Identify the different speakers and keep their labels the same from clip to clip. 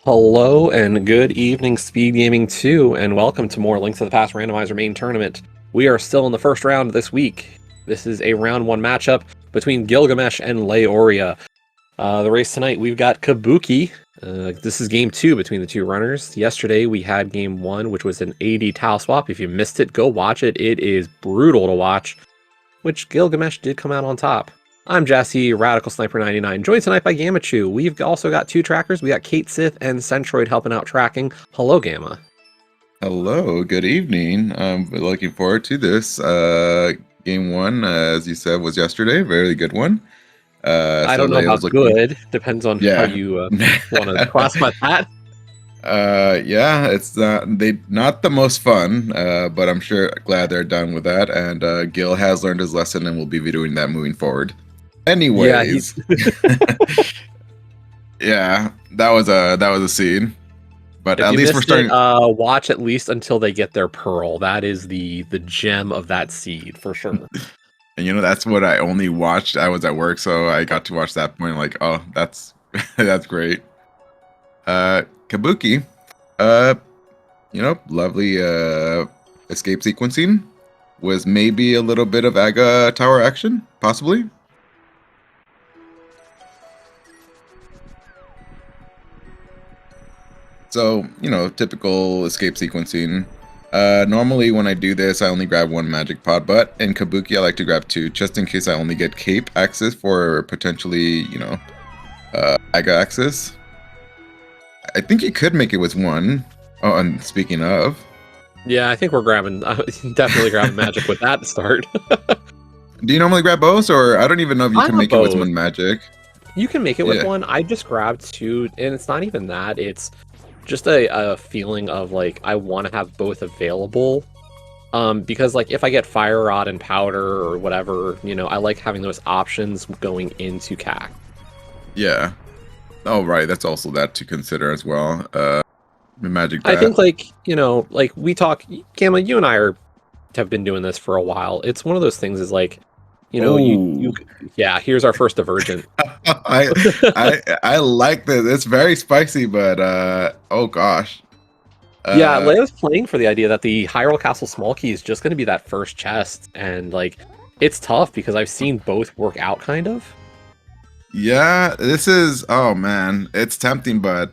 Speaker 1: Hello and good evening, Speed Gaming 2, and welcome to more Links to the Past Randomizer main tournament. We are still in the first round this week. This is a round one matchup between Gylgamesh and Laoria. The race tonight, we've got Kabuki. This is game 2 between the two runners. Yesterday, we had game 1, which was an AD towel swap. If you missed it, go watch it. It is brutal to watch, which Gylgamesh did come out on top. I'm Jassy, Radical Sniper 99, joined tonight by Gamachu. We've also got two trackers. We got Kate Sith and Centroid helping out tracking. Hello, Gamma.
Speaker 2: Hello, good evening. I'm looking forward to this. Game 1, as you said, was yesterday. Very good one.
Speaker 1: I don't know about good. Depends on how you want to classify that.
Speaker 2: Yeah, it's not the most fun, but I'm sure glad they're done with that. And Gil has learned his lesson and will be doing that moving forward. Anyways, yeah, that was a scene. But at least we're starting.
Speaker 1: Watch at least until they get their pearl. That is the gem of that seed for sure.
Speaker 2: And that's what I only watched. I was at work, so I got to watch that point. Like, oh, that's that's great. Kabuki, lovely escape sequencing. Was maybe a little bit of Aga Tower action, possibly. So, typical escape sequencing. Normally when I do this, I only grab one magic pod, but in Kabuki, I like to grab two, just in case I only get cape access for potentially, Aga access. I think you could make it with one. Oh, and speaking of.
Speaker 1: Yeah, I think we're definitely grabbing magic with that to start.
Speaker 2: Do you normally grab both, or I don't even know if you can make it with one magic?
Speaker 1: You can make it with one. I just grabbed two, and it's not even that. It's just a feeling of like I want to have both available, because like if I get fire rod and powder or whatever, I like having those options going into CAC.
Speaker 2: Yeah. Oh right, that's also that to consider as well. Magic.
Speaker 1: I think like we talk, Gamma. You and I have been doing this for a while. It's one of those things. Is like, yeah. Here's our first divergent.
Speaker 2: I like this. It's very spicy, but oh gosh.
Speaker 1: Yeah, Leo's playing for the idea that the Hyrule Castle small key is just going to be that first chest, and like it's tough because I've seen both work out kind of.
Speaker 2: Yeah, this is oh man, it's tempting, but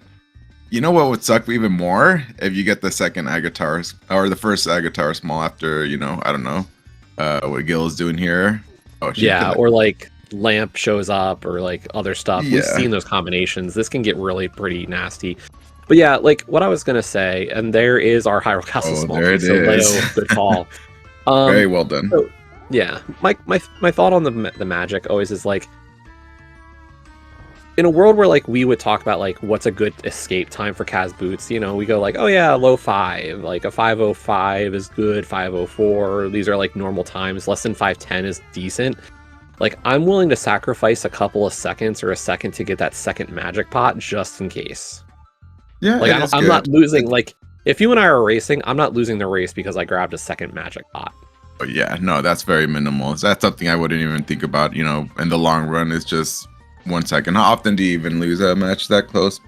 Speaker 2: you know what would suck even more if you get the second Agatar or the first Agatar small after I don't know what Gil is doing here. Oh
Speaker 1: yeah, or like Lamp shows up or like other stuff. Yeah. We've seen those combinations. This can get really pretty nasty. But yeah, like what I was gonna say, and there is our Hyrule Castle small.
Speaker 2: There it
Speaker 1: so
Speaker 2: is.
Speaker 1: Leo, good call.
Speaker 2: Very well done.
Speaker 1: So, yeah, my thought on the magic always is like, in a world where like we would talk about like what's a good escape time for Kaz boots, we go like, oh yeah, low 5, like a 5:05 is good, 5:04. These are like normal times. Less than 5:10 is decent. Like I'm willing to sacrifice a couple of seconds or a second to get that second magic pot just in case.
Speaker 2: Yeah,
Speaker 1: like I'm not losing. Like if you and I are racing, I'm not losing the race because I grabbed a second magic pot.
Speaker 2: Oh yeah, no, that's very minimal. That's something I wouldn't even think about. In the long run, it's just 1 second. How often do you even lose a match that close?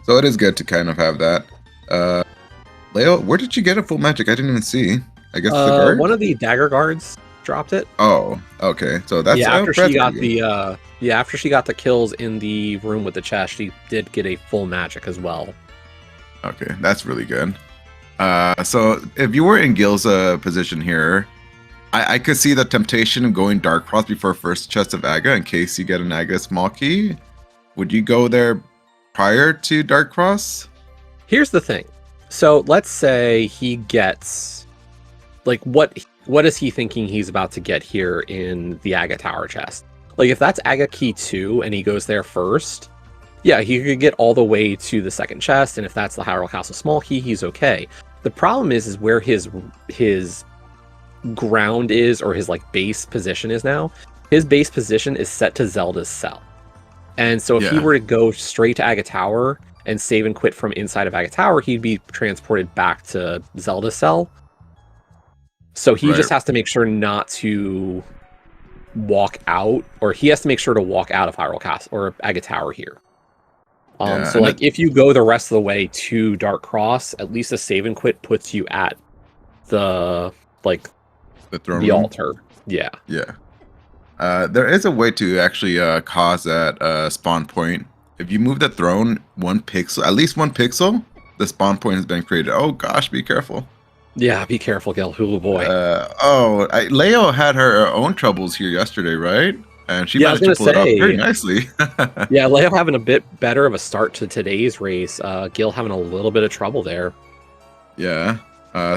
Speaker 2: So it is good to kind of have that. Leo, where did you get a full magic? I didn't even see. I guess the guard?
Speaker 1: One of the dagger guards dropped it.
Speaker 2: Oh, okay. So that's
Speaker 1: after she got after she got the kills in the room with the chest, she did get a full magic as well.
Speaker 2: Okay, that's really good. So if you were in Gil's position here, I could see the temptation of going Dark Cross before first chest of Aga in case you get an Aga small key. Would you go there prior to Dark Cross?
Speaker 1: Here's the thing. So let's say he gets, like, what is he thinking he's about to get here in the Aga Tower chest? Like, if that's Aga Key 2 and he goes there first, yeah, he could get all the way to the second chest, and if that's the Hyrule Castle small key, he's okay. The problem is where his ground is, or his like base position is now. His base position is set to Zelda's cell, and so if he were to go straight to Aga Tower and save and quit from inside of Aga Tower, he'd be transported back to Zelda's cell. So he just has to make sure not to walk out, or he has to make sure to walk out of Hyrule Castle or Aga Tower here.
Speaker 2: Yeah,
Speaker 1: So like if you go the rest of the way to Dark Cross, at least a save and quit puts you at the
Speaker 2: throne
Speaker 1: the
Speaker 2: room.
Speaker 1: altar. Yeah.
Speaker 2: Yeah. There is a way to actually cause that spawn point. If you move the throne 1 pixel, at least 1 pixel, the spawn point has been created. Oh gosh, be careful.
Speaker 1: Yeah, be careful, Gil. Oh boy.
Speaker 2: Leo had her own troubles here yesterday, right? And she
Speaker 1: Yeah, I was
Speaker 2: managed to
Speaker 1: gonna
Speaker 2: pull it off very
Speaker 1: say.
Speaker 2: nicely.
Speaker 1: Yeah, Leo having a bit better of a start to today's race. Gil having a little bit of trouble there.
Speaker 2: Yeah.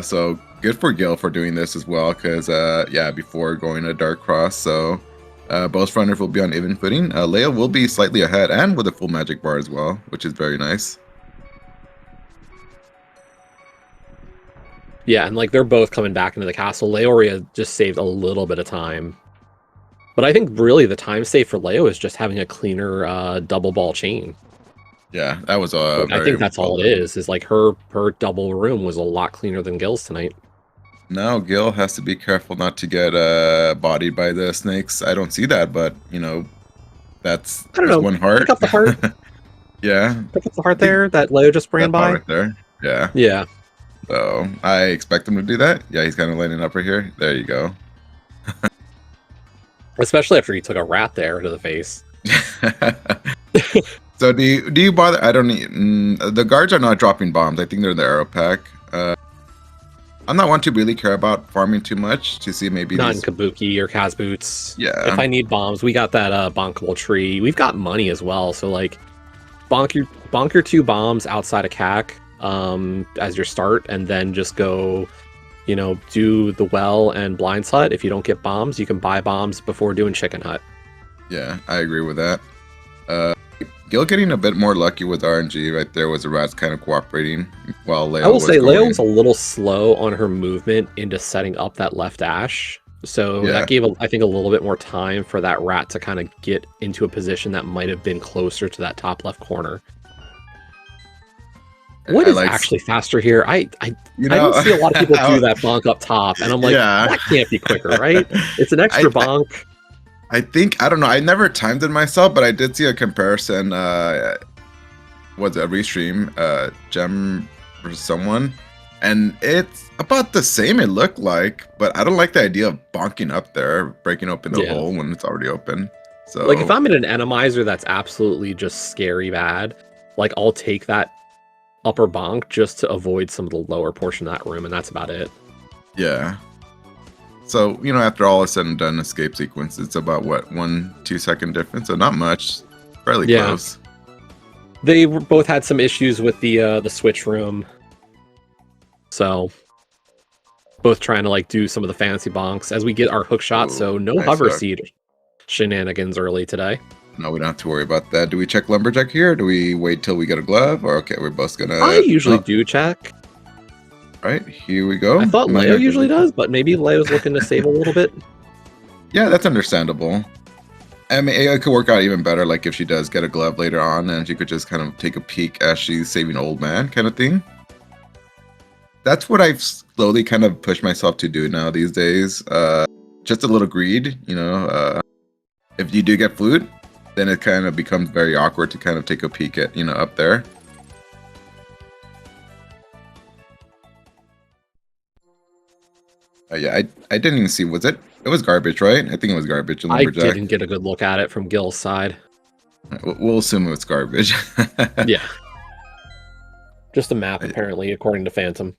Speaker 2: So good for Gil for doing this as well, because yeah, before going to Dark Cross, so both runners will be on even footing. Leo will be slightly ahead and with a full magic bar as well, which is very nice.
Speaker 1: Yeah, and like they're both coming back into the castle. Laoria just saved a little bit of time. But I think really the time save for Leo is just having a cleaner double ball chain.
Speaker 2: Yeah, that was
Speaker 1: I think that's all it is like her double room was a lot cleaner than Gil's tonight.
Speaker 2: Now Gil has to be careful not to get bodied by the snakes. I don't see that, but you know, that's
Speaker 1: I don't know.
Speaker 2: one heart.
Speaker 1: Pick up the heart.
Speaker 2: Yeah.
Speaker 1: Pick up the heart there that Leo just ran by.
Speaker 2: Right there. Yeah.
Speaker 1: Yeah.
Speaker 2: So I expect him to do that. Yeah, he's kind of lining up right here. There you go.
Speaker 1: Especially after he took a rat there to the face.
Speaker 2: So do you bother? I don't need. The guards are not dropping bombs. I think they're the arrow pack. I'm not one to really care about farming too much to see maybe
Speaker 1: not in Kabuki or Kaz Boots.
Speaker 2: Yeah.
Speaker 1: If I need bombs, we got that bonkable tree. We've got money as well. So like, bonk your 2 bombs outside of CAC as your start, and then just go, you know, do the well and Blind's Hut. If you don't get bombs, you can buy bombs before doing Chicken Hut.
Speaker 2: Yeah, I agree with that. Gil getting a bit more lucky with RNG right there was the rats kind of cooperating while Leo
Speaker 1: I will say Leo was a little slow on her movement into setting up that left dash. So that gave, I think, a little bit more time for that rat to kind of get into a position that might have been closer to that top left corner. What is actually faster here? I don't see a lot of people do that bonk up top, and I'm like, that can't be quicker, right? It's an extra bonk.
Speaker 2: I think, I don't know, I never timed it myself, but I did see a comparison, was a restream, Gem versus someone, and it's about the same it looked like, but I don't like the idea of bonking up there, breaking open the hole when it's already open. So
Speaker 1: like if I'm in an enemizer that's absolutely just scary bad, like I'll take that upper bonk just to avoid some of the lower portion of that room, and that's about it.
Speaker 2: Yeah. So, you know, after all is said and done, escape sequence, it's about, what, 1-2 second difference? So not much. Fairly close.
Speaker 1: They both had some issues with the switch room. So, both trying to, like, do some of the fancy bonks as we get our hook shot. So, no hover seed shenanigans early today.
Speaker 2: No, we don't have to worry about that. Do we check Lumberjack here? Or do we wait till we get a glove? Or, okay, we're both gonna...
Speaker 1: I usually do check.
Speaker 2: Right, here we go.
Speaker 1: I thought Leo usually does, but maybe Leo's looking to save a little bit.
Speaker 2: Yeah, that's understandable. I mean, it could work out even better, like if she does get a glove later on, and she could just kind of take a peek as she's saving old man, kind of thing. That's what I've slowly kind of pushed myself to do now these days. Just a little greed, you know. If you do get food, then it kind of becomes very awkward to kind of take a peek at, you know, up there. Yeah, I didn't even see. Was it? It was garbage, right? I think it was garbage.
Speaker 1: I didn't get a good look at it from Gil's side.
Speaker 2: We'll assume it was garbage.
Speaker 1: Yeah. Just a map, apparently, according to Phantom.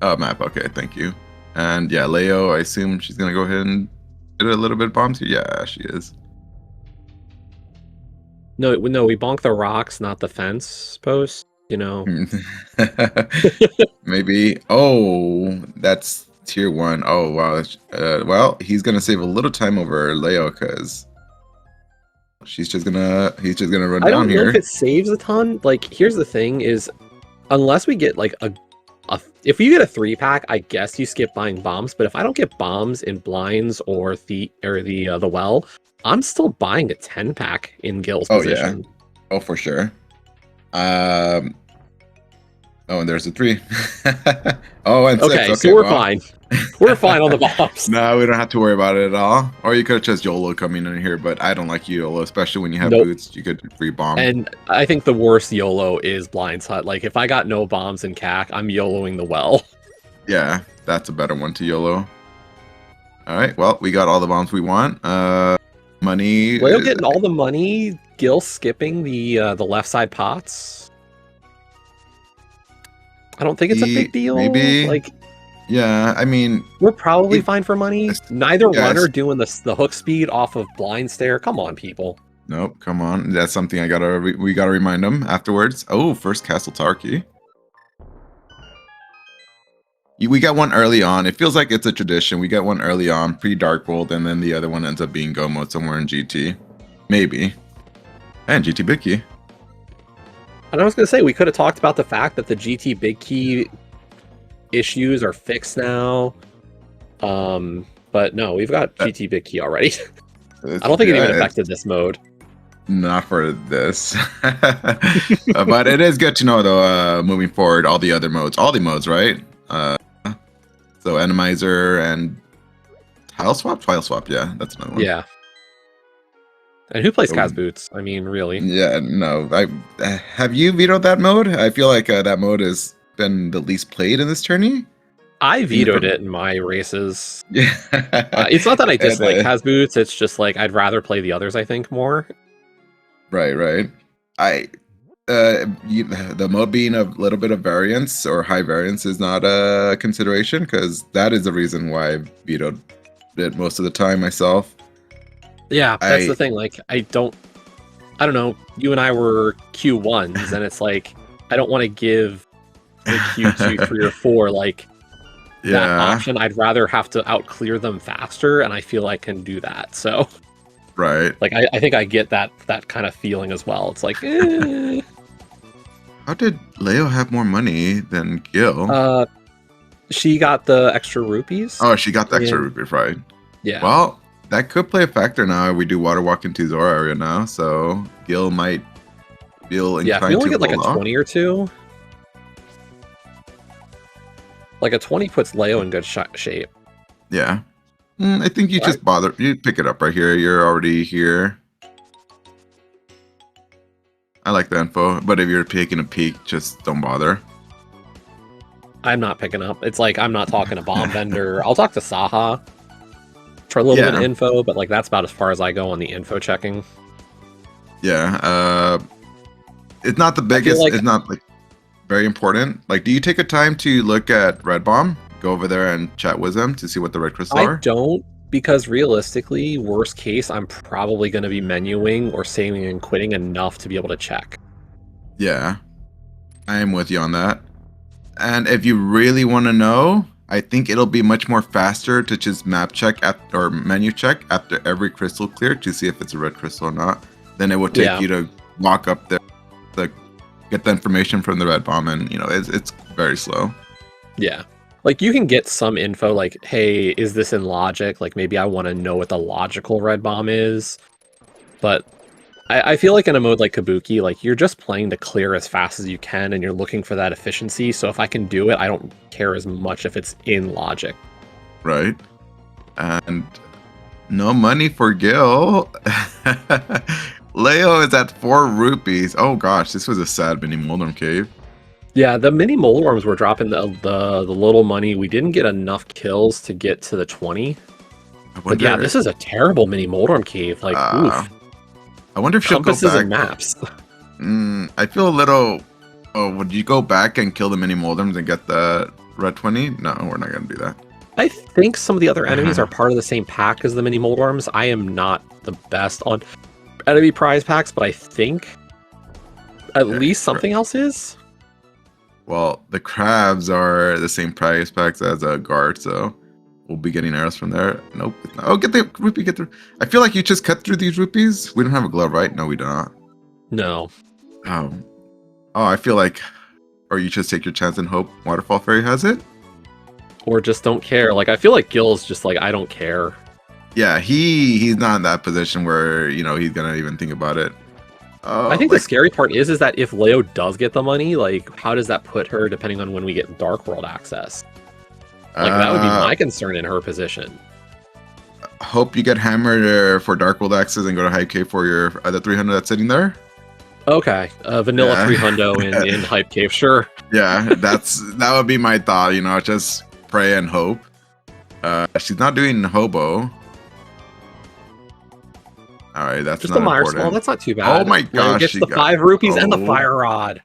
Speaker 2: Oh, map. Okay, thank you. And yeah, Leo, I assume she's going to go ahead and get a little bit of bombs here. Yeah, she is.
Speaker 1: No, we bonk the rocks, not the fence post, you know.
Speaker 2: Maybe. Oh, that's tier 1. Oh, wow. Well, he's going to save a little time over Leo because he's just going to run down here. I don't know
Speaker 1: if it saves a ton. Like, here's the thing is, unless we get like if you get a 3-pack, I guess you skip buying bombs. But if I don't get bombs in blinds or the well, I'm still buying a 10-pack in Gil's position.
Speaker 2: Yeah. Oh, for sure. Oh, and there's a 3. Oh, and 6.
Speaker 1: Okay, so
Speaker 2: Okay,
Speaker 1: we're
Speaker 2: well.
Speaker 1: fine. We're fine on the bombs.
Speaker 2: No, we don't have to worry about it at all. Or you could have just YOLO coming in here, but I don't like YOLO, especially when you have
Speaker 1: Nope.
Speaker 2: boots. You could free bomb.
Speaker 1: And I think the worst YOLO is Blindside. Like, if I got no bombs in CAC, I'm YOLOing the well.
Speaker 2: Yeah, that's a better one to YOLO. All right, well, we got all the bombs we want. Money.
Speaker 1: Leo getting all the money, Gil skipping the left side pots. I don't think it's a big deal.
Speaker 2: Maybe.
Speaker 1: Like,
Speaker 2: yeah, I mean,
Speaker 1: we're probably fine for money. Neither runner
Speaker 2: it's-
Speaker 1: doing the hook speed off of blind stare. Come on, people.
Speaker 2: nope, come on. That's something we gotta remind them afterwards. Oh, first Castle Tower key. We got one early on. It feels like it's a tradition. We got one early on, pre-Dark World, and then the other one ends up being Go mode somewhere in GT. Maybe. And GT Big Key.
Speaker 1: And I was going to say, we could have talked about the fact that the GT Big Key issues are fixed now. But no, we've got GT Big Key already. I don't think it even affected this mode.
Speaker 2: Not for this. But it is good to know, though, moving forward, all the modes, right? So Enemizer and Tile Swap, yeah, that's another one.
Speaker 1: Yeah. And who plays Kaz Boots? I mean, really?
Speaker 2: Yeah, no. Have you vetoed that mode? I feel like that mode has been the least played in this tourney.
Speaker 1: I vetoed it in my races.
Speaker 2: Yeah.
Speaker 1: It's not that I dislike Kaz Boots, it's just like I'd rather play the others, I think, more.
Speaker 2: Right. The mode being a little bit of variance or high variance is not a consideration, because that is the reason why I vetoed it most of the time myself.
Speaker 1: Yeah, that's the thing. Like, I don't know. You and I were Q1s, and it's like I don't want to give the Q2, 3, or 4 like that option. I'd rather have to outclear them faster, and I feel I can do that. So,
Speaker 2: right.
Speaker 1: Like, I think I get that kind of feeling as well. It's like,
Speaker 2: How did Leo have more money than Gil?
Speaker 1: She got the extra rupees.
Speaker 2: Oh, she got the extra rupees, right?
Speaker 1: Yeah.
Speaker 2: Well, that could play a factor now. We do water walk into Zora area now, so Gil might feel inclined to.
Speaker 1: Yeah, if we only get like a 20 or 2. Like a 20 puts Leo in good shape.
Speaker 2: Yeah. I think you just you pick it up right here. You're already here. I like the info, but if you're taking a peek, just don't bother.
Speaker 1: I'm not picking up. It's like I'm not talking to Bomb Vendor. I'll talk to Saha for a little bit of info, but like that's about as far as I go on the info checking.
Speaker 2: Yeah. It's not the biggest. It's not like very important. Like, do you take a time to look at Red Bomb? Go over there and chat with them to see what the red crystals are?
Speaker 1: I don't, because realistically, worst case, I'm probably going to be menuing or saving and quitting enough to be able to check.
Speaker 2: Yeah, I am with you on that. And if you really want to know, I think it'll be much more faster to just map check or menu check after every crystal clear to see if it's a red crystal or not. Then it will take you to walk up there, get the information from the red bomb, and it's very slow.
Speaker 1: Yeah. Like, you can get some info, like, hey, is this in logic? Like, maybe I want to know what the logical red bomb is. But I feel like in a mode like Kabuki, like, you're just playing to clear as fast as you can, and you're looking for that efficiency. So if I can do it, I don't care as much if it's in logic.
Speaker 2: Right. And no money for Gil. Leo is at 4 rupees. Oh gosh, this was a sad mini Moldorm cave.
Speaker 1: Yeah, the mini Moldorms were dropping the little money. We didn't get enough kills to get to the 20. But yeah, this is a terrible mini Moldorm cave. Like, oof.
Speaker 2: I wonder if she'll go back.
Speaker 1: And maps.
Speaker 2: I feel a little. Oh, would you go back and kill the mini Moldorms and get the red 20? No, we're not gonna do that.
Speaker 1: I think some of the other enemies are part of the same pack as the mini Moldorms. I am not the best on enemy prize packs, but I think at least something else is.
Speaker 2: Well, the crabs are the same prize packs as a guard, so we'll be getting arrows from there. Nope. Oh, get the rupee, I feel like you just cut through these rupees. We don't have a glove, right? No, we do not.
Speaker 1: No.
Speaker 2: Oh, I feel like, or you just take your chance and hope Waterfall Fairy has it?
Speaker 1: Or just don't care. Like, I feel like Gil's just like, I don't care.
Speaker 2: Yeah, he's not in that position where, he's gonna even think about it.
Speaker 1: I think the
Speaker 2: Like,
Speaker 1: scary part is that if Leo does get the money, like, how does that put her, depending on when we get Dark World access? Like, that would be my concern in her position.
Speaker 2: hope you get hammered for Dark World access and go to High Cave for your other 300 that's sitting there.
Speaker 1: Okay, vanilla
Speaker 2: Yeah.
Speaker 1: 300 in Hype Cave, sure.
Speaker 2: Yeah, that would be my thought. Just pray and hope. She's not doing hobo. All right, that's
Speaker 1: Just
Speaker 2: not
Speaker 1: a Mire
Speaker 2: important.
Speaker 1: Small, that's not too bad.
Speaker 2: Oh my
Speaker 1: Leo
Speaker 2: gosh,
Speaker 1: gets
Speaker 2: she
Speaker 1: the
Speaker 2: got
Speaker 1: 5 rupees and the
Speaker 2: oh.
Speaker 1: Fire Rod.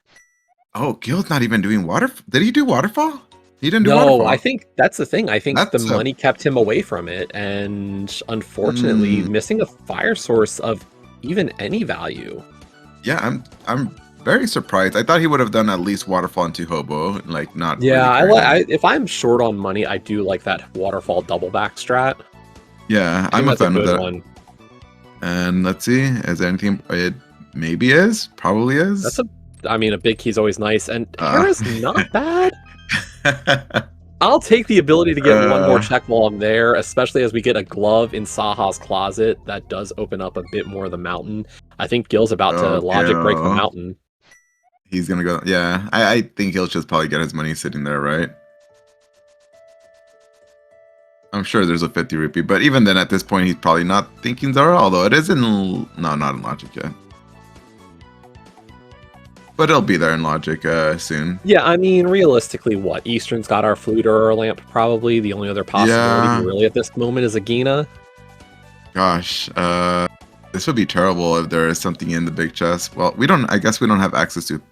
Speaker 2: Oh, Gil's not even doing water. Did he do waterfall? He didn't do
Speaker 1: No,
Speaker 2: waterfall.
Speaker 1: I think that's the thing. I think the
Speaker 2: That's
Speaker 1: money kept him away from it, and unfortunately, missing a fire source of even any value.
Speaker 2: Yeah, I'm very surprised. I thought he would have done at least waterfall into hobo, like not.
Speaker 1: Yeah,
Speaker 2: Really
Speaker 1: if I'm short on money, I do like that waterfall double back strat.
Speaker 2: yeah,
Speaker 1: I
Speaker 2: I'm a
Speaker 1: think that's
Speaker 2: fan of
Speaker 1: good
Speaker 2: that.
Speaker 1: one.
Speaker 2: And let's see, is there anything? It maybe is, probably is.
Speaker 1: I mean, a big key's always nice, and Hera's not bad. I'll take the ability to get one more check while I'm there, especially as we get a glove in Saha's closet. That does open up a bit more of the mountain. I think Gil's about to logic break the mountain.
Speaker 2: He's gonna go. Yeah, I think he'll just probably get his money sitting there, right? I'm sure there's a 50 rupee, but even then, at this point, he's probably not thinking Zara. Although it is in not in logic yet. But it'll be there in logic soon.
Speaker 1: Yeah, I mean, realistically, what? Eastern's got our flute or our lamp, probably. The only other possibility, really, at this moment is a Gina.
Speaker 2: Gosh, this would be terrible if there is something in the big chest. Well, I guess we don't have access to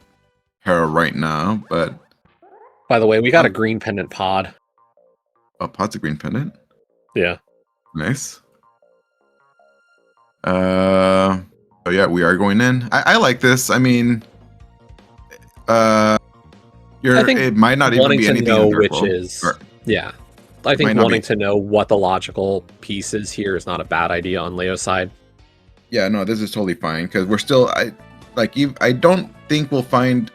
Speaker 2: Hera right now, but...
Speaker 1: By the way, we got a green pendant pod.
Speaker 2: Oh, pod's a green pendant?
Speaker 1: Yeah.
Speaker 2: Nice. Oh yeah, we are going in. I like this. I mean... it might not even be anything
Speaker 1: know which is yeah. I think wanting to know what the logical piece is here is not a bad idea on Leo's side.
Speaker 2: Yeah, no, this is totally fine because we're still I don't think we'll find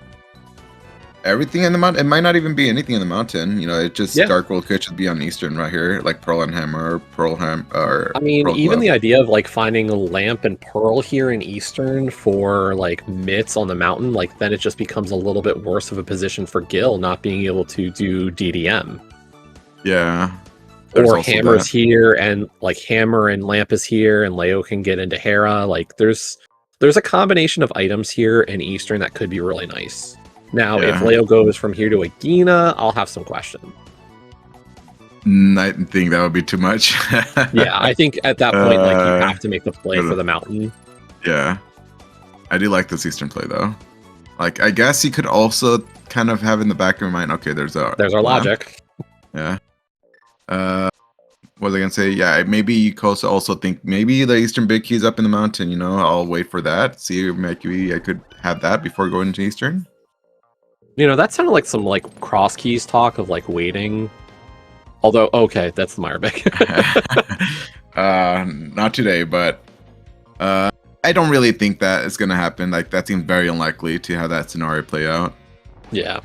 Speaker 2: everything in the mountain. It might not even be anything in the mountain. It just Dark World could just be on Eastern right here, like Pearl and Hammer, Pearl Ham or.
Speaker 1: I mean,
Speaker 2: Pearl
Speaker 1: even
Speaker 2: Glove.
Speaker 1: the idea of like finding a lamp and pearl here in Eastern for like mitts on the mountain, like then it just becomes a little bit worse of a position for Gil not being able to do DDM.
Speaker 2: Yeah.
Speaker 1: Or Hammer's here, and like Hammer and Lamp is here, and Leo can get into Hera. Like there's a combination of items here in Eastern that could be really nice. Now, if Leo goes from here to a Gina, I'll have some questions.
Speaker 2: I think that would be too much.
Speaker 1: Yeah, I think at that point, like you have to make the play for the mountain.
Speaker 2: Yeah, I do like this Eastern play though. Like, I guess you could also kind of have in the back of your mind, okay, there's our
Speaker 1: logic.
Speaker 2: Yeah. What was I gonna say? Yeah, maybe you could also think maybe the Eastern big key is up in the mountain. I'll wait for that. See if maybe I could have that before going to Eastern.
Speaker 1: That sounded like some like cross keys talk of like waiting. Although, okay, that's the Meyerbeck.
Speaker 2: Not today, but I don't really think that is gonna happen. Like that seems very unlikely to have that scenario play out.
Speaker 1: Yeah.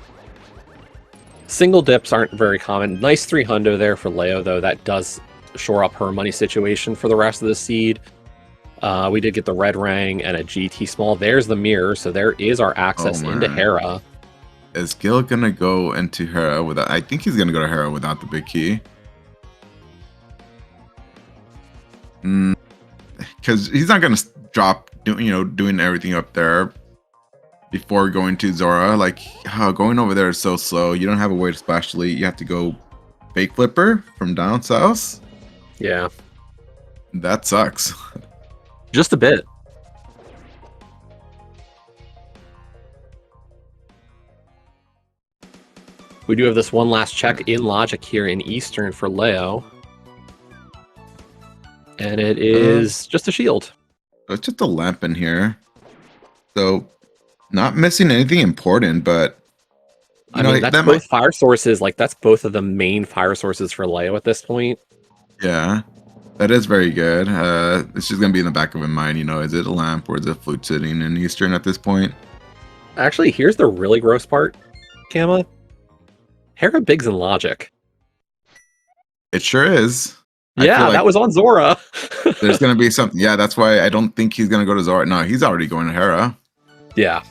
Speaker 1: Single dips aren't very common. Nice 300 there for Leo, though. That does shore up her money situation for the rest of the seed. We did get the red rang and a GT small. There's the mirror, so there is our access into Hera.
Speaker 2: Is Gil gonna go into Hera without? I think he's gonna go to Hera without the big key. Because he's not gonna drop, doing everything up there before going to Zora. Like, going over there is so slow. You don't have a way to splash delete. You have to go fake flipper from down south.
Speaker 1: Yeah.
Speaker 2: That sucks.
Speaker 1: Just a bit. We do have this one last check in logic here in Eastern for Leo. And it is just a shield.
Speaker 2: It's just a lamp in here. So, not missing anything important, but...
Speaker 1: I mean, that's both fire sources. Like, that's both of the main fire sources for Leo at this point.
Speaker 2: Yeah. That is very good. It's just going to be in the back of my mind, is it a lamp or is it a flute sitting in Eastern at this point?
Speaker 1: Actually, here's the really gross part, Kama. Hera bigs in logic.
Speaker 2: It sure is. I feel
Speaker 1: Yeah,
Speaker 2: like
Speaker 1: that was on Zora.
Speaker 2: there's gonna be something. Yeah, that's why I don't think he's gonna go to Zora. No, he's already going to Hera.
Speaker 1: Yeah.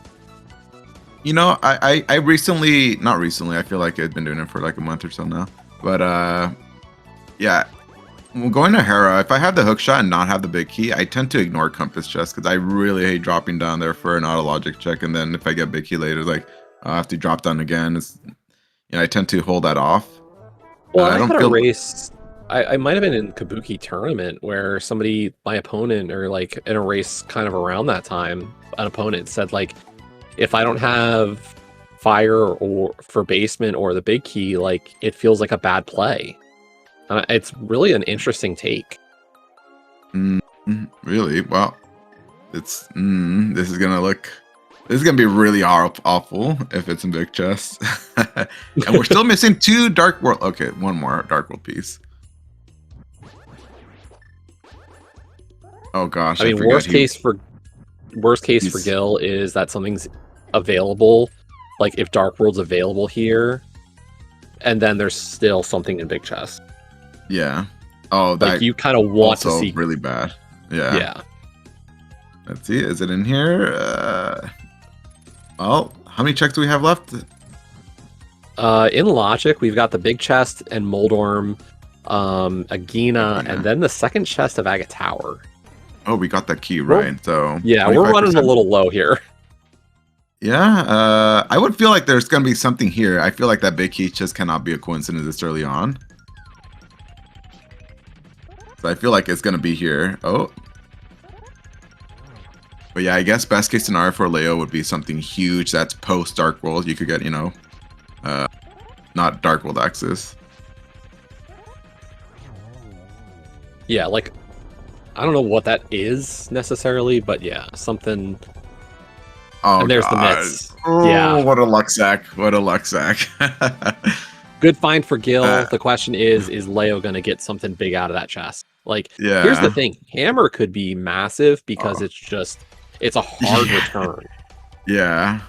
Speaker 2: You know, I recently, not recently, I feel like I've been doing it for like a month or so now. But yeah, well, going to Hera, if I have the hook shot and not have the big key, I tend to ignore compass chest because I really hate dropping down there for an auto logic check. And then if I get big key later, like I have to drop down again. I tend to hold that off.
Speaker 1: Well,
Speaker 2: I
Speaker 1: I
Speaker 2: don't
Speaker 1: had a
Speaker 2: feel.
Speaker 1: race. I might have been in Kabuki tournament where my opponent, or like in a race kind of around that time, an opponent said like, if I don't have fire or for basement or the big key, like it feels like a bad play. It's really an interesting take.
Speaker 2: Really? Well, this is gonna be really awful if it's in big chest. And we're still missing 2 dark world. Okay, 1 more dark world piece. Oh gosh,
Speaker 1: I mean,
Speaker 2: forgot
Speaker 1: worst case for Gil is that something's available, like if Dark World's available here, and then there's still something in big chest.
Speaker 2: Yeah. Oh, that
Speaker 1: like you kind of want to
Speaker 2: also
Speaker 1: see.
Speaker 2: really bad. Yeah.
Speaker 1: Yeah.
Speaker 2: Let's see. Is it in here? Well, how many checks do we have left?
Speaker 1: In Logic, we've got the big chest and Moldorm, Agina, and then the second chest of Agate Tower.
Speaker 2: Oh, we got that key right. So
Speaker 1: yeah, we're running a little low here.
Speaker 2: Yeah, I would feel like there's gonna be something here. I feel like that big key just cannot be a coincidence this early on. So I feel like it's gonna be here. Oh. But yeah, I guess best case scenario for Leo would be something huge that's post Dark World. You could get, not Dark World access.
Speaker 1: Yeah, like, I don't know what that is necessarily, but yeah, something.
Speaker 2: Oh,
Speaker 1: and there's
Speaker 2: God.
Speaker 1: the mitts.
Speaker 2: Oh,
Speaker 1: yeah.
Speaker 2: What a luck sack. What a luck sack.
Speaker 1: Good find for Gil. The question is Leo going to get something big out of that chest? Like,
Speaker 2: yeah.
Speaker 1: Here's the thing. Hammer could be massive because it's a hard return.
Speaker 2: Yeah.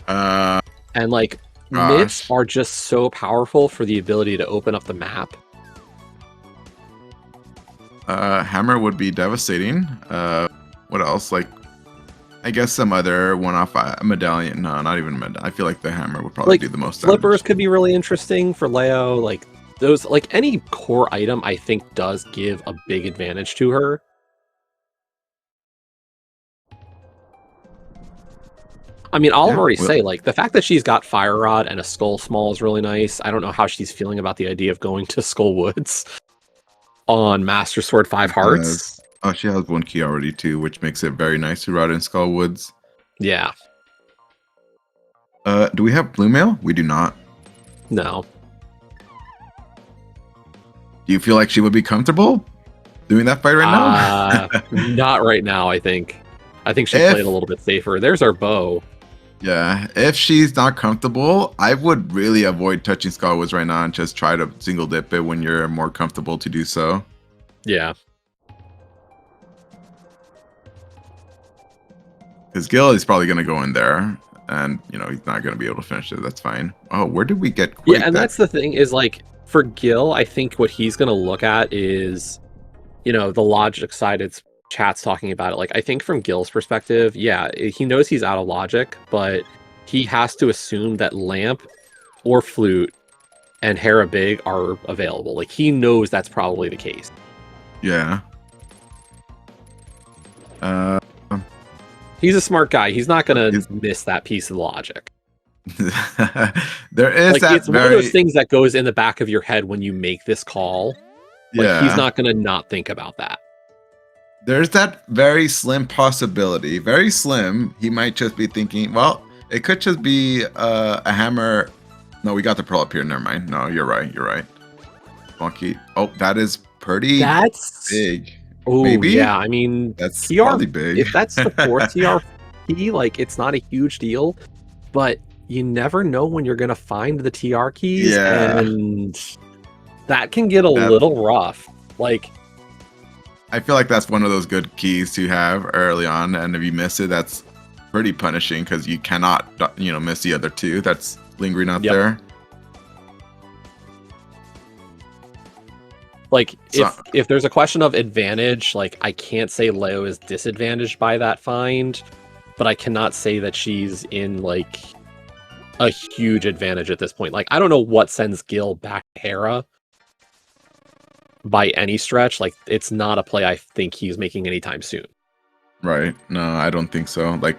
Speaker 1: And, like, mitts are just so powerful for the ability to open up the map.
Speaker 2: Hammer would be devastating. What else? Like, I guess some other one-off medallion. No, not even a medallion. I feel like the hammer would probably do the most damage.
Speaker 1: Flippers could be really interesting for Leo. Like those, like any core item, I think does give a big advantage to her. I mean, I'll already say, like, the fact that she's got Fire Rod and a Skull Small is really nice. I don't know how she's feeling about the idea of going to Skull Woods on Master Sword 5 Hearts.
Speaker 2: Oh, she has 1 key already too, which makes it very nice to ride in Skull Woods.
Speaker 1: Yeah.
Speaker 2: Do we have Blue Mail? We do not.
Speaker 1: No.
Speaker 2: Do you feel like she would be comfortable doing that fight right
Speaker 1: now? Not right now, I think. I think she played a little bit safer. There's our bow.
Speaker 2: Yeah, if she's not comfortable, I would really avoid touching Skull Woods right now and just try to single dip it when you're more comfortable to do so.
Speaker 1: Yeah.
Speaker 2: Because Gil is probably going to go in there, and, he's not going to be able to finish it. That's fine. Oh, where did we get Quake?
Speaker 1: Yeah, and that's the thing, is, like, for Gil, I think what he's going to look at is, the logic side. It's chat's talking about it. Like, I think from Gil's perspective, yeah, he knows he's out of logic, but he has to assume that Lamp or Flute and Hera Big are available. Like, he knows that's probably the case.
Speaker 2: Yeah.
Speaker 1: He's a smart guy. He's not going to miss that piece of logic.
Speaker 2: There is
Speaker 1: like, it's one of those things that goes in the back of your head when you make this call. Like, he's not going to not think about that.
Speaker 2: There's that very slim possibility. Very slim. He might just be thinking, well, it could just be a hammer. No, we got the pearl up here. Never mind. No, you're right. You're right. Monkey. Oh, that is pretty big.
Speaker 1: Oh, yeah. I mean,
Speaker 2: that's
Speaker 1: TR,
Speaker 2: probably big.
Speaker 1: If that's the 4th TR, like, it's not a huge deal, but you never know when you're going to find the TR keys, and that can get a little rough. Like,
Speaker 2: I feel like that's one of those good keys to have early on, and if you miss it, that's pretty punishing because you cannot, miss the other 2 that's lingering out there.
Speaker 1: Like,
Speaker 2: So,
Speaker 1: if there's a question of advantage, like, I can't say Leo is disadvantaged by that find, but I cannot say that she's in, like, a huge advantage at this point. Like, I don't know what sends Gil back to Hera by any stretch. Like, it's not a play I think he's making anytime soon.
Speaker 2: right. No, I don't think so. Like,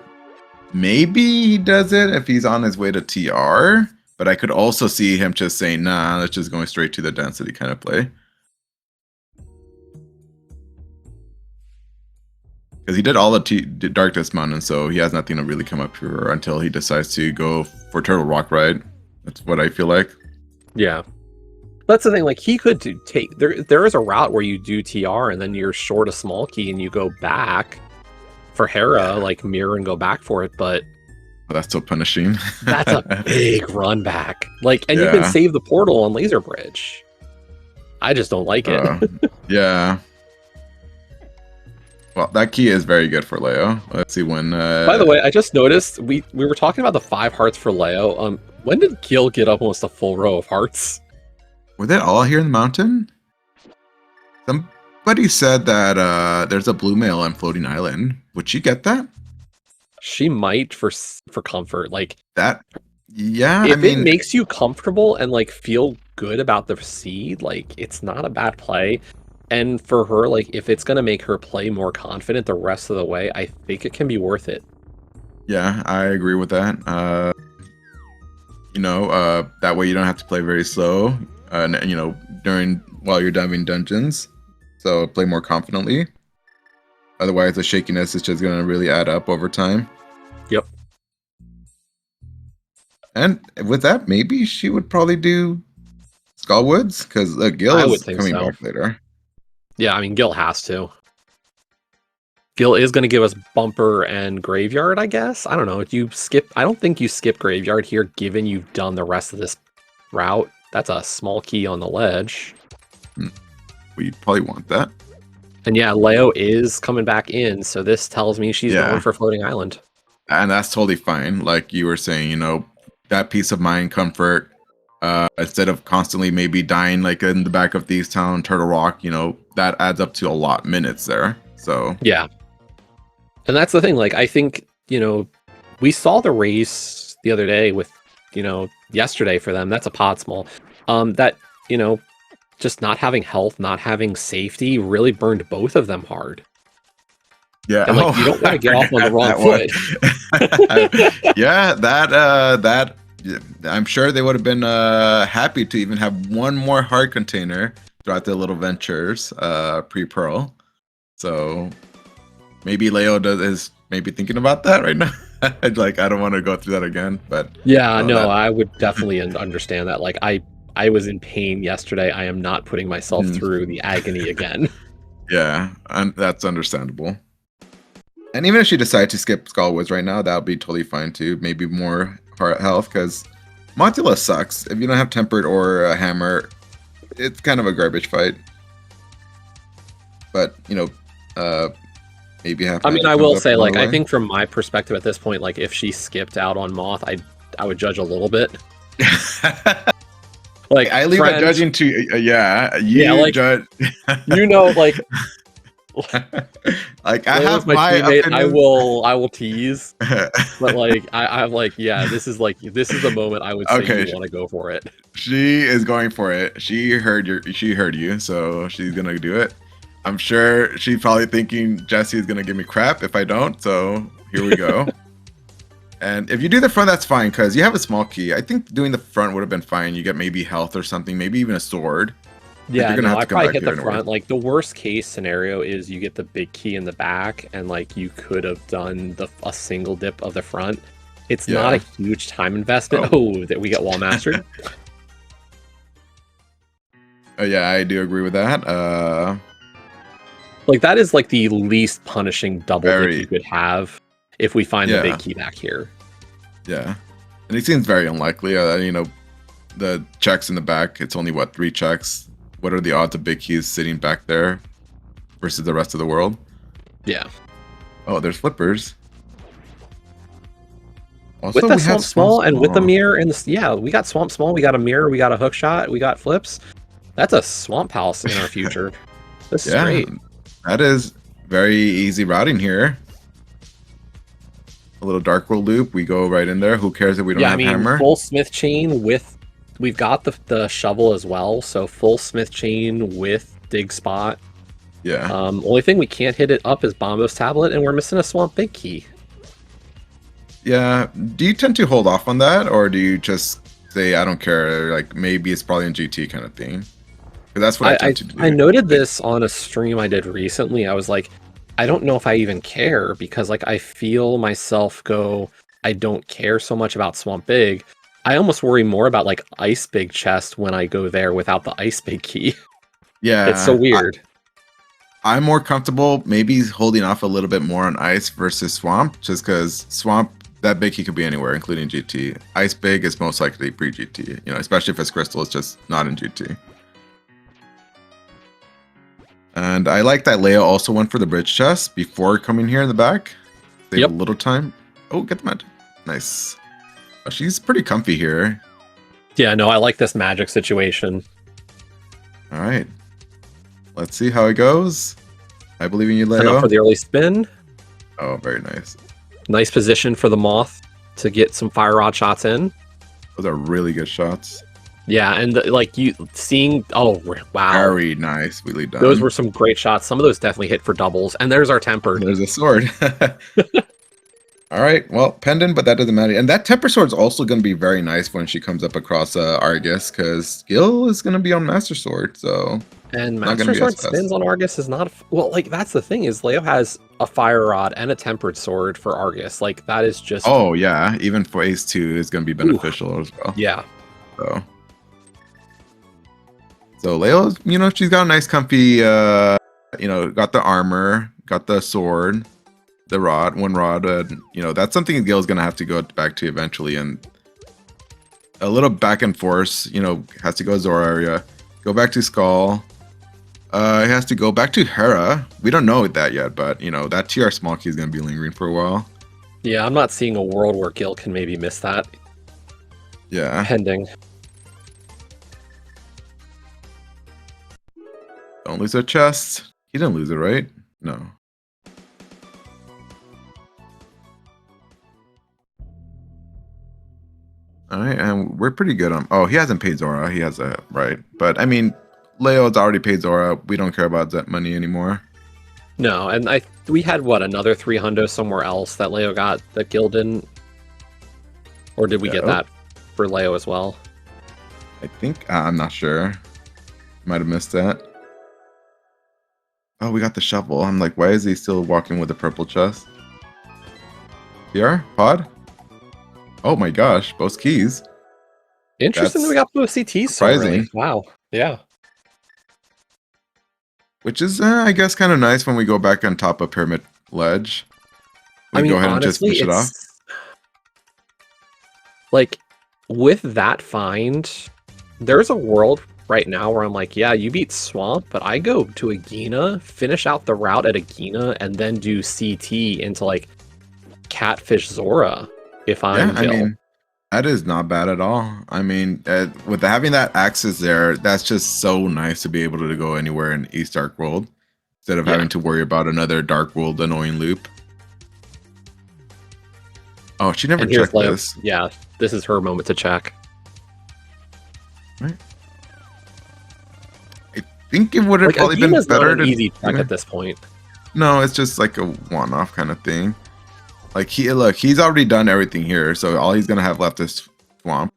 Speaker 2: maybe he does it if he's on his way to TR, but I could also see him just saying, nah, let's just going straight to the density kind of play. Because he did all the Darkness Mountain, so he has nothing to really come up here until he decides to go for Turtle Rock Ride. That's what I feel like.
Speaker 1: Yeah. That's the thing, like, he could take... There is a route where you do TR, and then you're short a small key, and you go back for Hera, like, mirror and go back for it, but...
Speaker 2: Well, that's so punishing.
Speaker 1: That's a big run back. Like, and you can save the portal on Laser Bridge. I just don't like it.
Speaker 2: Yeah. Well, that key is very good for Leo. Let's see when...
Speaker 1: By the way, I just noticed, we were talking about the 5 hearts for Leo. When did Gil get up almost a full row of hearts?
Speaker 2: Were they all here in the mountain? Somebody said that there's a blue mail on Floating Island. Would she get that?
Speaker 1: She might for comfort. Like
Speaker 2: that. Yeah,
Speaker 1: if it makes you comfortable and like feel good about the seed, like it's not a bad play. And for her, like if it's gonna make her play more confident the rest of the way, I think it can be worth it.
Speaker 2: Yeah, I agree with that. That way you don't have to play very slow. While you're diving dungeons, so play more confidently. Otherwise, the shakiness is just going to really add up over time.
Speaker 1: Yep.
Speaker 2: And with that, maybe she would probably do Skullwoods, because Gil is coming back later.
Speaker 1: Yeah, I mean, Gil has to. Gil is going to give us Bumper and Graveyard, I guess. I don't know. I don't think you skip Graveyard here, given you've done the rest of this route. That's a small key on the ledge.
Speaker 2: Well, you'd probably want that.
Speaker 1: And yeah, Leo is coming back in, so this tells me she's going for Floating Island.
Speaker 2: And that's totally fine. Like you were saying, that peace of mind, comfort, instead of constantly maybe dying like in the back of Thieves Town, Turtle Rock, that adds up to a lot of minutes there. So
Speaker 1: yeah. And that's the thing, like I think, we saw the race the other day with, yesterday for them. That's a pod small. That, just not having health, not having safety really burned both of them hard.
Speaker 2: Yeah.
Speaker 1: And you don't want to get off on the wrong
Speaker 2: foot. Yeah, I'm sure they would have been happy to even have one more heart container throughout their little ventures pre-Pearl. So maybe Leo is maybe thinking about that right now. I don't want to go through that again, but
Speaker 1: yeah, I would definitely understand that. Like I was in pain yesterday. I am not putting myself through the agony again.
Speaker 2: Yeah, and that's understandable. And even if she decides to skip Skullwoods right now, that would be totally fine too. Maybe more heart health, because Montula sucks. If you don't have Tempered or a Hammer, it's kind of a garbage fight. But, maybe have...
Speaker 1: I mean, I will say, I think from my perspective at this point, if she skipped out on Moth, I would judge a little bit.
Speaker 2: I leave that judging to you judge. I have my teammate.
Speaker 1: Opinion. I will tease, but this is the moment I would say you want to go for it.
Speaker 2: She is going for it. She heard you, so she's gonna do it. I'm sure she's probably thinking Jesse is gonna give me crap if I don't. So here we go. And if you do the front, that's fine, because you have a small key. I think doing the front would have been fine. You get maybe health or something, maybe even a sword.
Speaker 1: Yeah, I probably hit the front. The worst case scenario is you get the big key in the back, and you could have done a single dip of the front. It's not a huge time investment. That we get wall mastered.
Speaker 2: Yeah, I do agree with that.
Speaker 1: That is the least punishing double dip you could have. If we find the big key back here.
Speaker 2: Yeah. And it seems very unlikely. The checks in the back, it's only, 3 checks? What are the odds of big keys sitting back there versus the rest of the world?
Speaker 1: Yeah.
Speaker 2: Oh, there's flippers.
Speaker 1: Also, with the Swamp Small and with the mirror and we got Swamp Small, we got a mirror, we got a hook shot, we got flips. That's a swamp house in our future. This is
Speaker 2: Yeah,
Speaker 1: great.
Speaker 2: that is very easy routing here. A little Dark World loop. We go right in there. Who cares if we don't
Speaker 1: Yeah, I
Speaker 2: have
Speaker 1: mean,
Speaker 2: hammer?
Speaker 1: full smith chain with... We've got the shovel as well, so full smith chain with dig spot.
Speaker 2: Yeah.
Speaker 1: Only thing we can't hit it up is Bombo's tablet, and we're missing a swamp big key.
Speaker 2: Yeah. Do you tend to hold off on that, or do you just say, I don't care, like maybe it's probably in GT kind of thing? Because that's what I tend to do.
Speaker 1: I noted this on a stream I did recently. I was like, I don't know if I even care, because like I feel myself go, I don't care so much about Swamp Big. I almost worry more about like Ice Big chest when I go there without the Ice Big key.
Speaker 2: Yeah.
Speaker 1: It's so weird.
Speaker 2: I'm more comfortable maybe holding off a little bit more on Ice versus Swamp, just because Swamp, that big key could be anywhere, including GT. Ice Big is most likely pre-GT, especially if it's Crystal, it's just not in GT. And I like that Leia also went for the bridge chest before coming here in the back. Save a little time. Oh, get the magic. Nice. Oh, she's pretty comfy here.
Speaker 1: Yeah, no, I like this magic situation.
Speaker 2: All right. Let's see how it goes. I believe in you, Leia.
Speaker 1: Set up for the early spin.
Speaker 2: Oh, very nice.
Speaker 1: Nice position for the Moth to get some fire rod shots in.
Speaker 2: Those are really good shots.
Speaker 1: Yeah, and like you seeing, oh wow,
Speaker 2: very nice, really done.
Speaker 1: Those were some great shots. Some of those definitely hit for doubles. And there's our temper.
Speaker 2: There's a sword. All right, well, pendant, but that doesn't matter. And that temper sword is also going to be very nice when she comes up across Argus, because Gil is going to be on Master Sword, so.
Speaker 1: And Master Sword spins on Argus is not well. Like that's the thing is Leo has a fire rod and a tempered sword for Argus. Like that is just.
Speaker 2: Oh yeah, even for Ace 2 is going to be beneficial as well.
Speaker 1: Yeah.
Speaker 2: So Leo's, she's got a nice comfy, got the armor, got the sword, the rod, one rod. That's something Gil's going to have to go back to eventually. And a little back and forth, has to go Zora area, go back to Skull. He has to go back to Hera. We don't know that yet, but, that TR small key is going to be lingering for a while.
Speaker 1: Yeah, I'm not seeing a world where Gil can maybe miss that.
Speaker 2: Yeah.
Speaker 1: Pending.
Speaker 2: Don't lose a chest. He didn't lose it, right? No. Alright, and we're pretty good on... Oh, he hasn't paid Zora. He has a... Right. But, I mean, Leo's already paid Zora. We don't care about that money anymore.
Speaker 1: No, and we had, what, another 300 somewhere else that Leo got that Gil didn't? Or did we get that for Leo as well?
Speaker 2: I think... I'm not sure. Might have missed that. Oh, we got the shovel. I'm like, why is he still walking with a purple chest? Here? Pod? Oh my gosh, both keys.
Speaker 1: Interesting that we got both CTs so early. Wow. Yeah.
Speaker 2: Which is, I guess, kind of nice when we go back on top of Pyramid Ledge. We go ahead and just finish it off.
Speaker 1: Like, with that find, there's a world right now where I'm like, yeah, you beat Swamp, but I go to Agina, finish out the route at Agina, and then do CT into like Catfish Zora if I'm Gil.
Speaker 2: I mean, that is not bad at all. I mean, with having that axis there, that's just so nice to be able to go anywhere in East Dark World instead of having to worry about another Dark World annoying loop. Oh, she never checked this.
Speaker 1: Yeah, this is her moment to check.
Speaker 2: Right. I think it would have probably been better to
Speaker 1: easy check at this point.
Speaker 2: No, it's just like a one-off kind of thing. Like he's already done everything here, so all he's gonna have left is Swamp.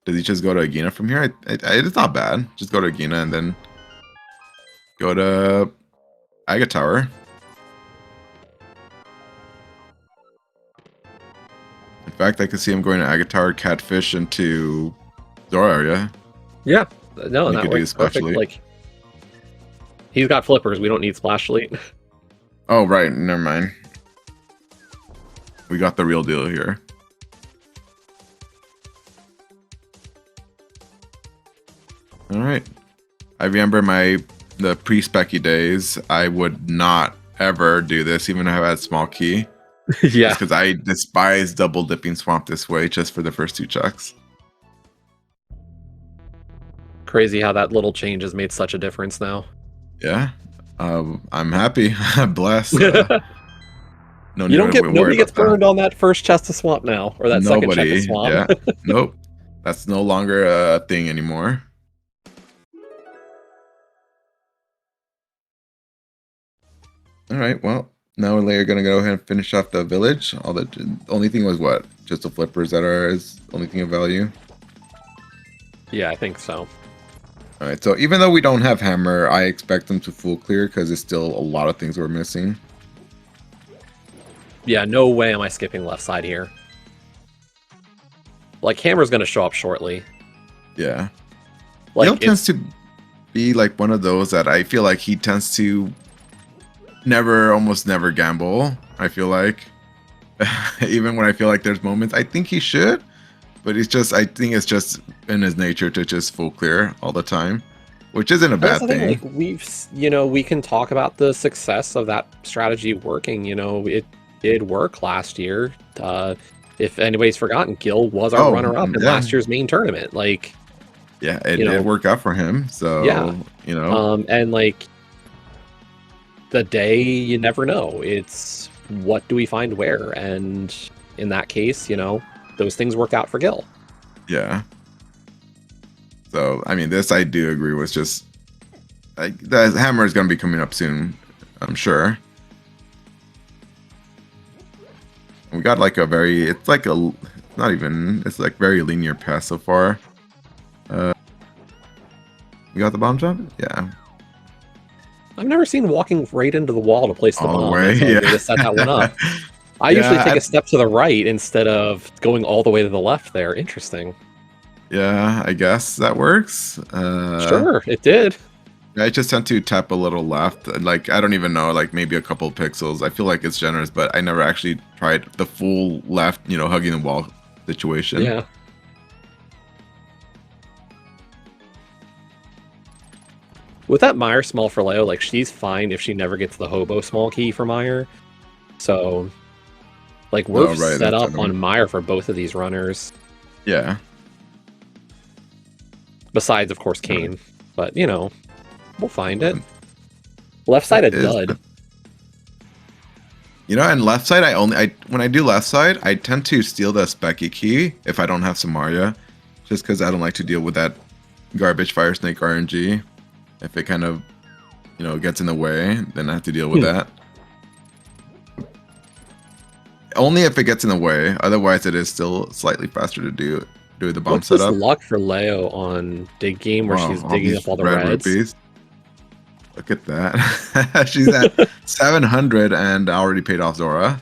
Speaker 2: Does he just go to Agina from here? It's not bad. Just go to Agina and then go to Aga Tower. In fact, I could see him going to Aga Tower, Catfish into Zora area.
Speaker 1: Yeah, no, that works perfect. Like, he's got flippers. We don't need Splash Elite.
Speaker 2: Oh, right. Never mind. We got the real deal here. All right. I remember the pre-specky days. I would not ever do this, even if I had small key.
Speaker 1: Yeah.
Speaker 2: Because I despise double dipping Swamp this way just for the first two checks.
Speaker 1: Crazy how that little change has made such a difference now.
Speaker 2: Yeah. I'm happy. I'm blessed. No
Speaker 1: You
Speaker 2: need
Speaker 1: don't
Speaker 2: to
Speaker 1: get
Speaker 2: worry
Speaker 1: nobody gets
Speaker 2: about that.
Speaker 1: burned on that first chest of swamp now, or that second chest of
Speaker 2: Nobody.
Speaker 1: swamp.
Speaker 2: Yeah. Nope. That's no longer a thing anymore. All right. Well, now we're gonna go ahead and finish off the village. The only thing was what? Just the flippers that are is the only thing of value.
Speaker 1: Yeah, I think so.
Speaker 2: All right. So even though we don't have hammer, I expect them to full clear because there's still a lot of things we're missing.
Speaker 1: Yeah, no way am I skipping left side here. Like, hammer's gonna show up shortly.
Speaker 2: Yeah.
Speaker 1: Like,
Speaker 2: Gil tends to be like one of those that I feel like he tends to almost never gamble. I feel like, even when I feel like there's moments, I think he should, but I think it's just in his nature to just full clear all the time, which isn't a bad thing.
Speaker 1: Like, we can talk about the success of that strategy working. It did work last year. If anybody's forgotten, Gil was our runner-up in last year's main tournament. Like,
Speaker 2: yeah, it did work out for him. So
Speaker 1: yeah, and like, the day you never know. It's what do we find where, and in that case, those things work out for Gil.
Speaker 2: Yeah. So I mean, this I do agree with. Just like the hammer is going to be coming up soon, I'm sure. We got like it's like very linear path so far. You got the bomb jump? Yeah.
Speaker 1: I've never seen walking right into the wall to place the bomb.
Speaker 2: Yeah.
Speaker 1: To set that one up. I usually take a step to the right instead of going all the way to the left there. Interesting.
Speaker 2: Yeah, I guess that works.
Speaker 1: Sure, it did.
Speaker 2: I just tend to tap a little left. Like, I don't even know, like maybe a couple pixels. I feel like it's generous, but I never actually tried the full left, hugging the wall situation.
Speaker 1: Yeah. With that Meyer small for Leo, like, she's fine if she never gets the hobo small key for Meyer. So, like, we're set up on Meyer for both of these runners.
Speaker 2: Yeah.
Speaker 1: Besides, of course, Kane. But, we'll find it. Left side a dud.
Speaker 2: And left side, when I do left side, I tend to steal the Specky key if I don't have Samaria. Just because I don't like to deal with that garbage Fire Snake RNG. If it kind of, gets in the way, then I have to deal with that. Only if it gets in the way. Otherwise, it is still slightly faster to do the bomb setup.
Speaker 1: What's luck for Leo on Dig Game where she's digging up all the reds?
Speaker 2: Rupees. Look at that. She's at 700 and already paid off Zora.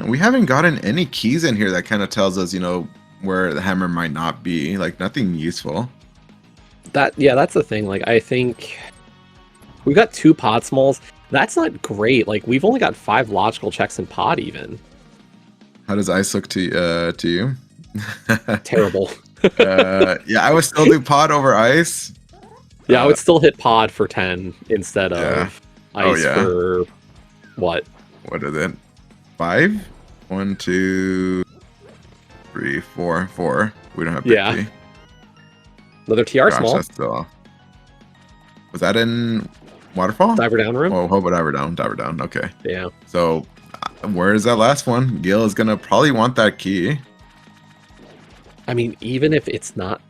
Speaker 2: We haven't gotten any keys in here that kind of tells us, where the hammer might not be. Like, nothing useful.
Speaker 1: That's the thing. Like, I think we've got 2 pod smalls. That's not great. Like, we've only got 5 logical checks in pod even.
Speaker 2: How does ice look to you?
Speaker 1: Terrible.
Speaker 2: Yeah, I would still do pod over ice.
Speaker 1: Yeah, I would still hit pod for 10 instead of ice for what?
Speaker 2: What is it? 5? 1, 2, 3, 4. 4. We don't have 50.
Speaker 1: Yeah. Another TR small.
Speaker 2: That's still... Was that in Waterfall?
Speaker 1: Diver down room?
Speaker 2: Oh, hope diver down. Diver down. Okay.
Speaker 1: Yeah.
Speaker 2: So, where is that last one? Gil is going to probably want that key.
Speaker 1: I mean, even if it's not...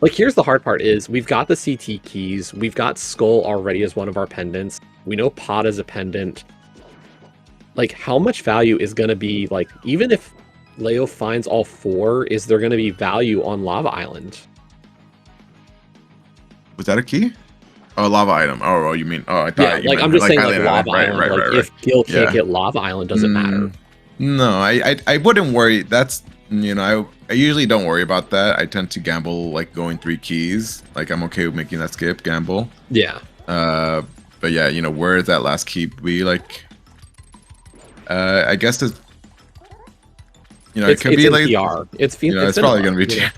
Speaker 1: Like, here's the hard part is we've got the CT keys. We've got Skull already as one of our pendants. We know Pod is a pendant. Like, how much value is going to be, like, even if Leo finds all 4, is there going to be value on Lava Island?
Speaker 2: Was that a key? Oh, Lava Item. Oh, you mean... Oh, I thought
Speaker 1: you meant, I'm just saying, like, Lava Island. Right. If Gil can't get Lava Island, does it matter?
Speaker 2: No, I wouldn't worry. That's... I usually don't worry about that. I tend to gamble, like, going 3 keys. Like, I'm okay with making that skip gamble.
Speaker 1: Yeah.
Speaker 2: But yeah, where is that last key? We, like... I guess it could be like
Speaker 1: TR. It's
Speaker 2: probably gonna be TR.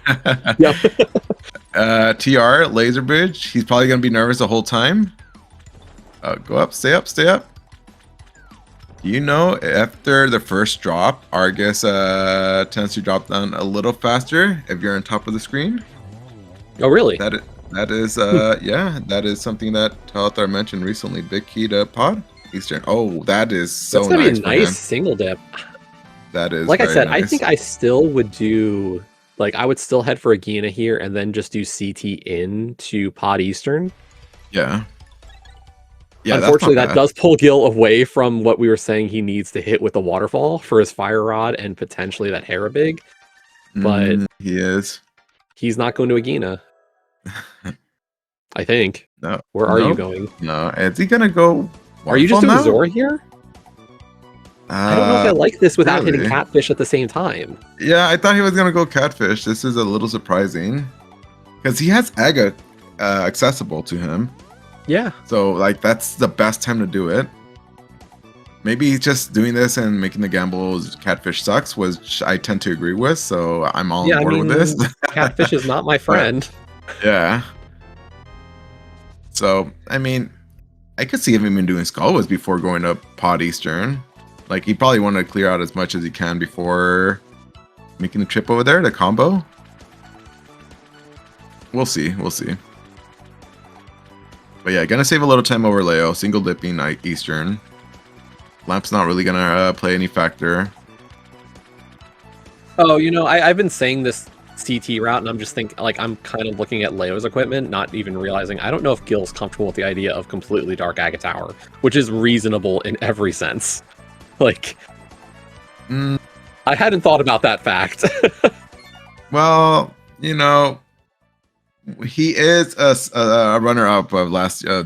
Speaker 2: Yep. TR laser bridge. He's probably gonna be nervous the whole time. Go up, stay up, stay up. You know, after the first drop, Argus tends to drop down a little faster if you're on top of the screen.
Speaker 1: Oh, really?
Speaker 2: That is yeah, that is something that Talathar mentioned recently. Big key to pod Eastern. Oh, that is
Speaker 1: That's
Speaker 2: so
Speaker 1: gonna be a
Speaker 2: nice for
Speaker 1: nice
Speaker 2: him.
Speaker 1: single dip.
Speaker 2: That is
Speaker 1: Like I
Speaker 2: very
Speaker 1: said, I
Speaker 2: nice.
Speaker 1: think I still would do like I would still head for Agina here and then just do CT in to Pod Eastern.
Speaker 2: Yeah. Yeah, that's
Speaker 1: Unfortunately,
Speaker 2: not
Speaker 1: that
Speaker 2: bad.
Speaker 1: does pull Gil away from what we were saying he needs to hit with the waterfall for his fire rod and potentially that Hera big, but
Speaker 2: He is.
Speaker 1: he's not going to Agina, I think.
Speaker 2: No,
Speaker 1: Where are you
Speaker 2: no,
Speaker 1: going?
Speaker 2: no. Is he gonna go
Speaker 1: Are you just
Speaker 2: waterfall
Speaker 1: doing
Speaker 2: now?
Speaker 1: Zora here? I don't know if I like this without hitting
Speaker 2: Really?
Speaker 1: Catfish at the same time.
Speaker 2: Yeah, I thought he was gonna go catfish. This is a little surprising because he has Aga accessible to him.
Speaker 1: Yeah.
Speaker 2: So like that's the best time to do it. Maybe he's just doing this and making the gambles catfish sucks, which I tend to agree with. So I'm all
Speaker 1: Yeah,
Speaker 2: on
Speaker 1: I
Speaker 2: board with this.
Speaker 1: mean, Catfish is not my
Speaker 2: But
Speaker 1: friend.
Speaker 2: yeah. So I mean, I could see him even doing Skullwoods before going to Pod Eastern. Like he probably want to clear out as much as he can before making the trip over there to combo. We'll see. We'll see. But yeah, gonna save a little time over Leo. Single dipping Eastern. Lamp's not really gonna play any factor.
Speaker 1: Oh, you know, I've been saying this CT route, and I'm just thinking, like, I'm kind of looking at Leo's equipment, not even realizing, I don't know if Gil's comfortable with the idea of completely dark Aga Tower, which is reasonable in every sense. Like, I hadn't thought about that fact.
Speaker 2: Well, you know, he is a runner-up of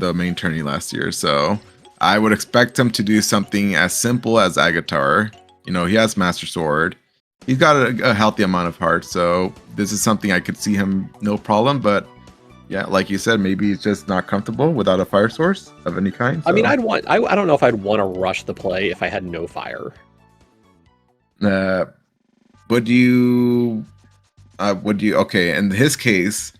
Speaker 2: the main tourney last year, so I would expect him to do something as simple as Agatar. You know, he has Master Sword. He's got a healthy amount of heart, so this is something I could see him no problem. But yeah, like you said, maybe he's just not comfortable without a fire source of any kind. So.
Speaker 1: I mean, I don't know if I'd want to rush the play if I had no fire.
Speaker 2: Would you? Okay, in his case,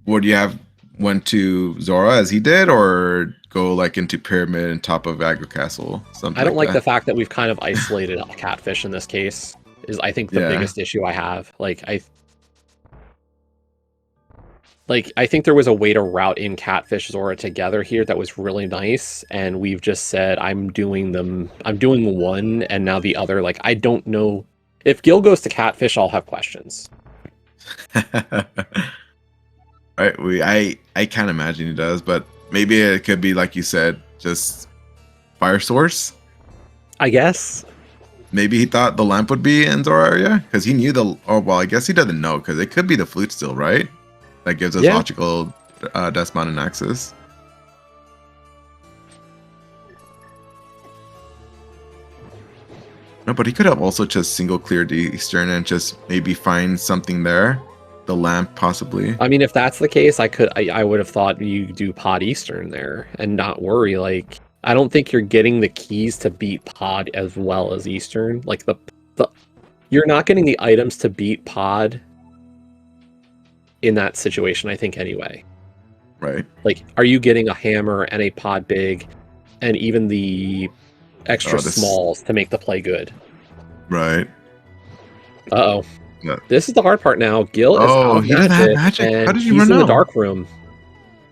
Speaker 2: would you have went to Zora as he did, or go like into Pyramid and top of Agro Castle? Something.
Speaker 1: I don't like
Speaker 2: that?
Speaker 1: the fact that we've kind of isolated Catfish in this case. Is I think the biggest issue I have. I think there was a way to route in Catfish Zora together here that was really nice, and we've just said I'm doing one, and now the other. Like I don't know if Gil goes to Catfish, I'll have questions.
Speaker 2: Right, I can't imagine he does, but maybe it could be like you said, just fire source.
Speaker 1: I guess.
Speaker 2: Maybe he thought the lamp would be in Zora area because he knew the. Oh well, I guess he doesn't know because it could be the flute still, right? That gives us logical Desmond and Axis. No, but he could have also just single cleared the Eastern and just maybe find something there. The lamp, possibly.
Speaker 1: I mean, if that's the case, I would have thought you do Pod Eastern there and not worry. Like, I don't think you're getting the keys to beat Pod as well as Eastern. Like you're not getting the items to beat Pod in that situation, I think, anyway.
Speaker 2: Right.
Speaker 1: Like, are you getting a hammer and a Pod big and even the extra smalls to make the play good?
Speaker 2: Right.
Speaker 1: Uh-oh.
Speaker 2: Yeah.
Speaker 1: This is the hard part now. Gil is out of
Speaker 2: he doesn't have magic.
Speaker 1: and
Speaker 2: How did you
Speaker 1: he's
Speaker 2: run
Speaker 1: in the
Speaker 2: out?
Speaker 1: dark room.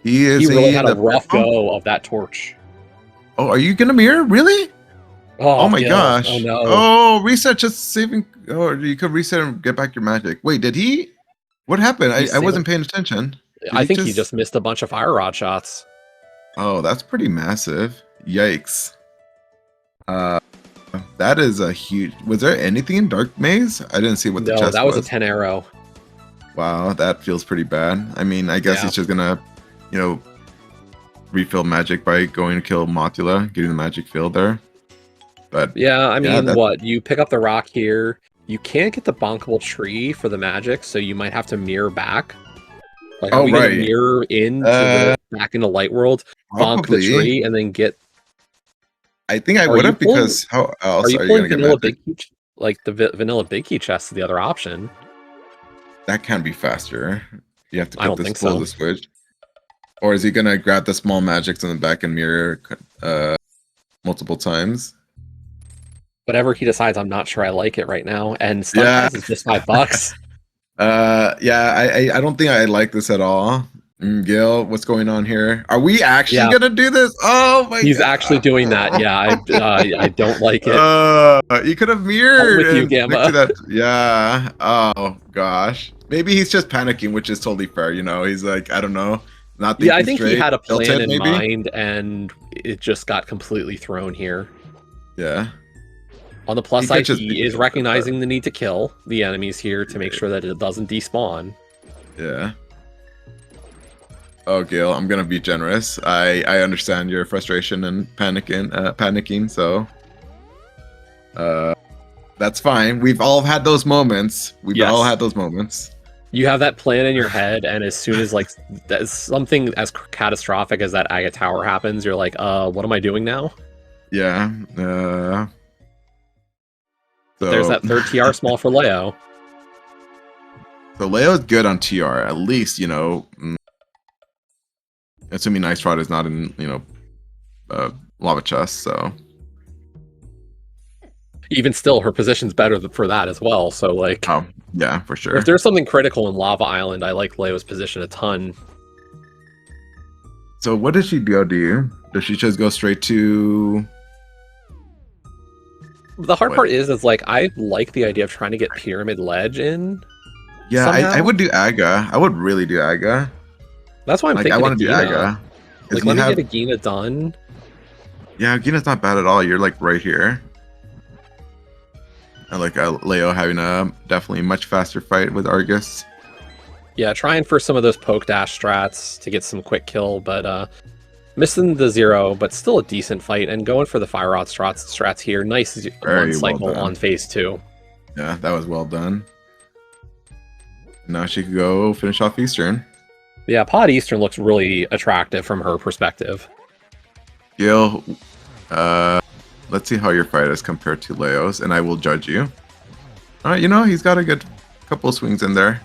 Speaker 2: He
Speaker 1: really had a rough go of that torch.
Speaker 2: Oh, are you gonna mirror? Really? Oh my
Speaker 1: Gil.
Speaker 2: gosh.
Speaker 1: Oh no.
Speaker 2: Oh, reset, just saving. Oh, you could reset and get back your magic. Wait, did he? What happened? I wasn't paying attention.
Speaker 1: I think he just missed a bunch of fire rod shots.
Speaker 2: Oh, that's pretty massive. Yikes. That is a huge. Was there anything in Dark Maze? I didn't see what the chest was.
Speaker 1: No, that was a 10 arrow.
Speaker 2: Wow, that feels pretty bad. I mean, I guess he's just gonna, refill magic by going to kill Mothula, getting the magic field there. But
Speaker 1: yeah, I mean, what? You pick up the rock here. You can't get the bonkable tree for the magic, so you might have to mirror back. Like, are we gonna mirror back into Light World, bonk the tree, and then get?
Speaker 2: I think I would have because how else
Speaker 1: are you pulling vanilla big key? Like the vanilla big key chest is the other option.
Speaker 2: That can be faster. You have to
Speaker 1: pull
Speaker 2: the switch. Or is he gonna grab the small magics in the back and mirror multiple times?
Speaker 1: Whatever he decides, I'm not sure I like it right now. And stun
Speaker 2: Yeah.
Speaker 1: pass is just $5.
Speaker 2: Yeah, I don't think I like this at all. Gil, what's going on here? Are we actually gonna do this? Oh my god.
Speaker 1: He's actually doing that. Yeah, I don't like it.
Speaker 2: You could have
Speaker 1: I'm
Speaker 2: mirrored
Speaker 1: with you,
Speaker 2: and stick
Speaker 1: Gamma.
Speaker 2: to that. Yeah. Oh gosh. Maybe he's just panicking, which is totally fair. You know, he's like, I don't know, not thinking
Speaker 1: Yeah, I think
Speaker 2: straight.
Speaker 1: he had a plan
Speaker 2: Tilted,
Speaker 1: in
Speaker 2: maybe?
Speaker 1: mind, and it just got completely thrown here.
Speaker 2: Yeah.
Speaker 1: On the plus
Speaker 2: He
Speaker 1: side,
Speaker 2: could just
Speaker 1: he
Speaker 2: be
Speaker 1: is
Speaker 2: tilted,
Speaker 1: recognizing the need to kill the enemies here to make sure that it doesn't despawn.
Speaker 2: Yeah. Oh, Gil, I'm gonna be generous. I understand your frustration and panicking. So, that's fine. We've all had those moments. We've all had those moments.
Speaker 1: You have that plan in your head, and as soon as like something as catastrophic as that Aga Tower happens, you're like, what am I doing now?
Speaker 2: Yeah. So
Speaker 1: there's that third TR small for Leo.
Speaker 2: So Leo's good on TR, at least, you know. Assuming Ice Rod is not in, you know, Lava Chest, so.
Speaker 1: Even still, her position's better for that as well, so like...
Speaker 2: Oh, yeah, for sure.
Speaker 1: If there's something critical in Lava Island, I like Leo's position a ton.
Speaker 2: So what does she go do? Does she just go straight to...
Speaker 1: The hard part is like, I like the idea of trying to get Pyramid Ledge in.
Speaker 2: Yeah, I would do Aga. I would really do Aga.
Speaker 1: That's why I'm thinking
Speaker 2: I want to do Aga.
Speaker 1: Like, let me get a Gina done.
Speaker 2: Yeah, Gina's not bad at all. You're like right here. I like Leo having a definitely much faster fight with Argus.
Speaker 1: Yeah, trying for some of those poke dash strats to get some quick kill, but missing the 0, but still a decent fight, and going for the Fire Rod strats here. Nice one cycle on phase 2.
Speaker 2: Yeah, that was well done. Now she could go finish off Eastern.
Speaker 1: Yeah, Pod Eastern looks really attractive from her perspective.
Speaker 2: Gil, let's see how your fight is compared to Leo's, and I will judge you. Alright, you know, he's got a good couple of swings in there.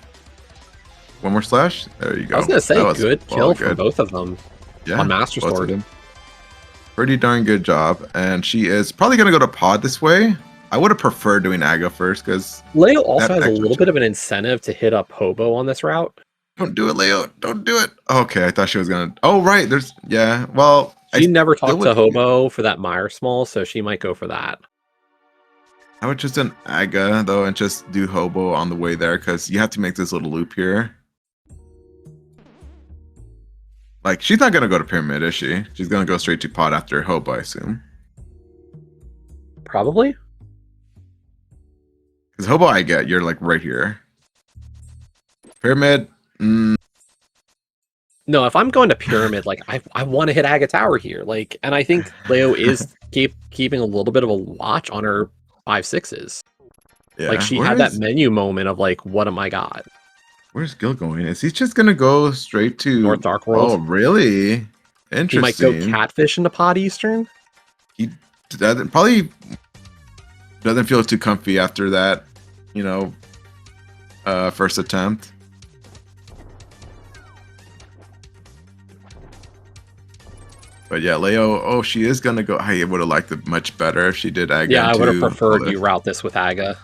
Speaker 2: One more slash. There you go.
Speaker 1: I was going to say, good kill from both of them.
Speaker 2: Yeah,
Speaker 1: on Master Sword.
Speaker 2: Pretty darn good job. And she is probably going to go to Pod this way. I would have preferred doing Aga first, because...
Speaker 1: Leo also has a little bit of an incentive to hit up Hobo on this route.
Speaker 2: Don't do it, Leo. Don't do it. Okay, I thought she was going to... Oh, right. There's... Yeah, well...
Speaker 1: She never talked to Hobo for that Mire Small, so she might go for that.
Speaker 2: I would just do Aga, though, and just do Hobo on the way there, because you have to make this little loop here. Like, she's not going to go to Pyramid, is she? She's going to go straight to Pod after Hobo, I assume.
Speaker 1: Probably.
Speaker 2: Because Hobo I get, you're like right here. Pyramid,
Speaker 1: No, if I'm going to Pyramid, like, I want to hit Aga Tower here. Like, and I think Leo is keeping a little bit of a watch on her 5/6s. Yeah, like, she had that menu moment of like, what am I got?
Speaker 2: Where's Gil going? Is he just gonna go straight to
Speaker 1: North Dark World?
Speaker 2: Oh, really? Interesting.
Speaker 1: He might go Catfish into Pod Eastern.
Speaker 2: He probably doesn't feel too comfy after that, you know, first attempt. But yeah, Leo, oh, she is gonna go. I would have liked it much better if she did Aga.
Speaker 1: Yeah, I would have preferred you route this with Aga.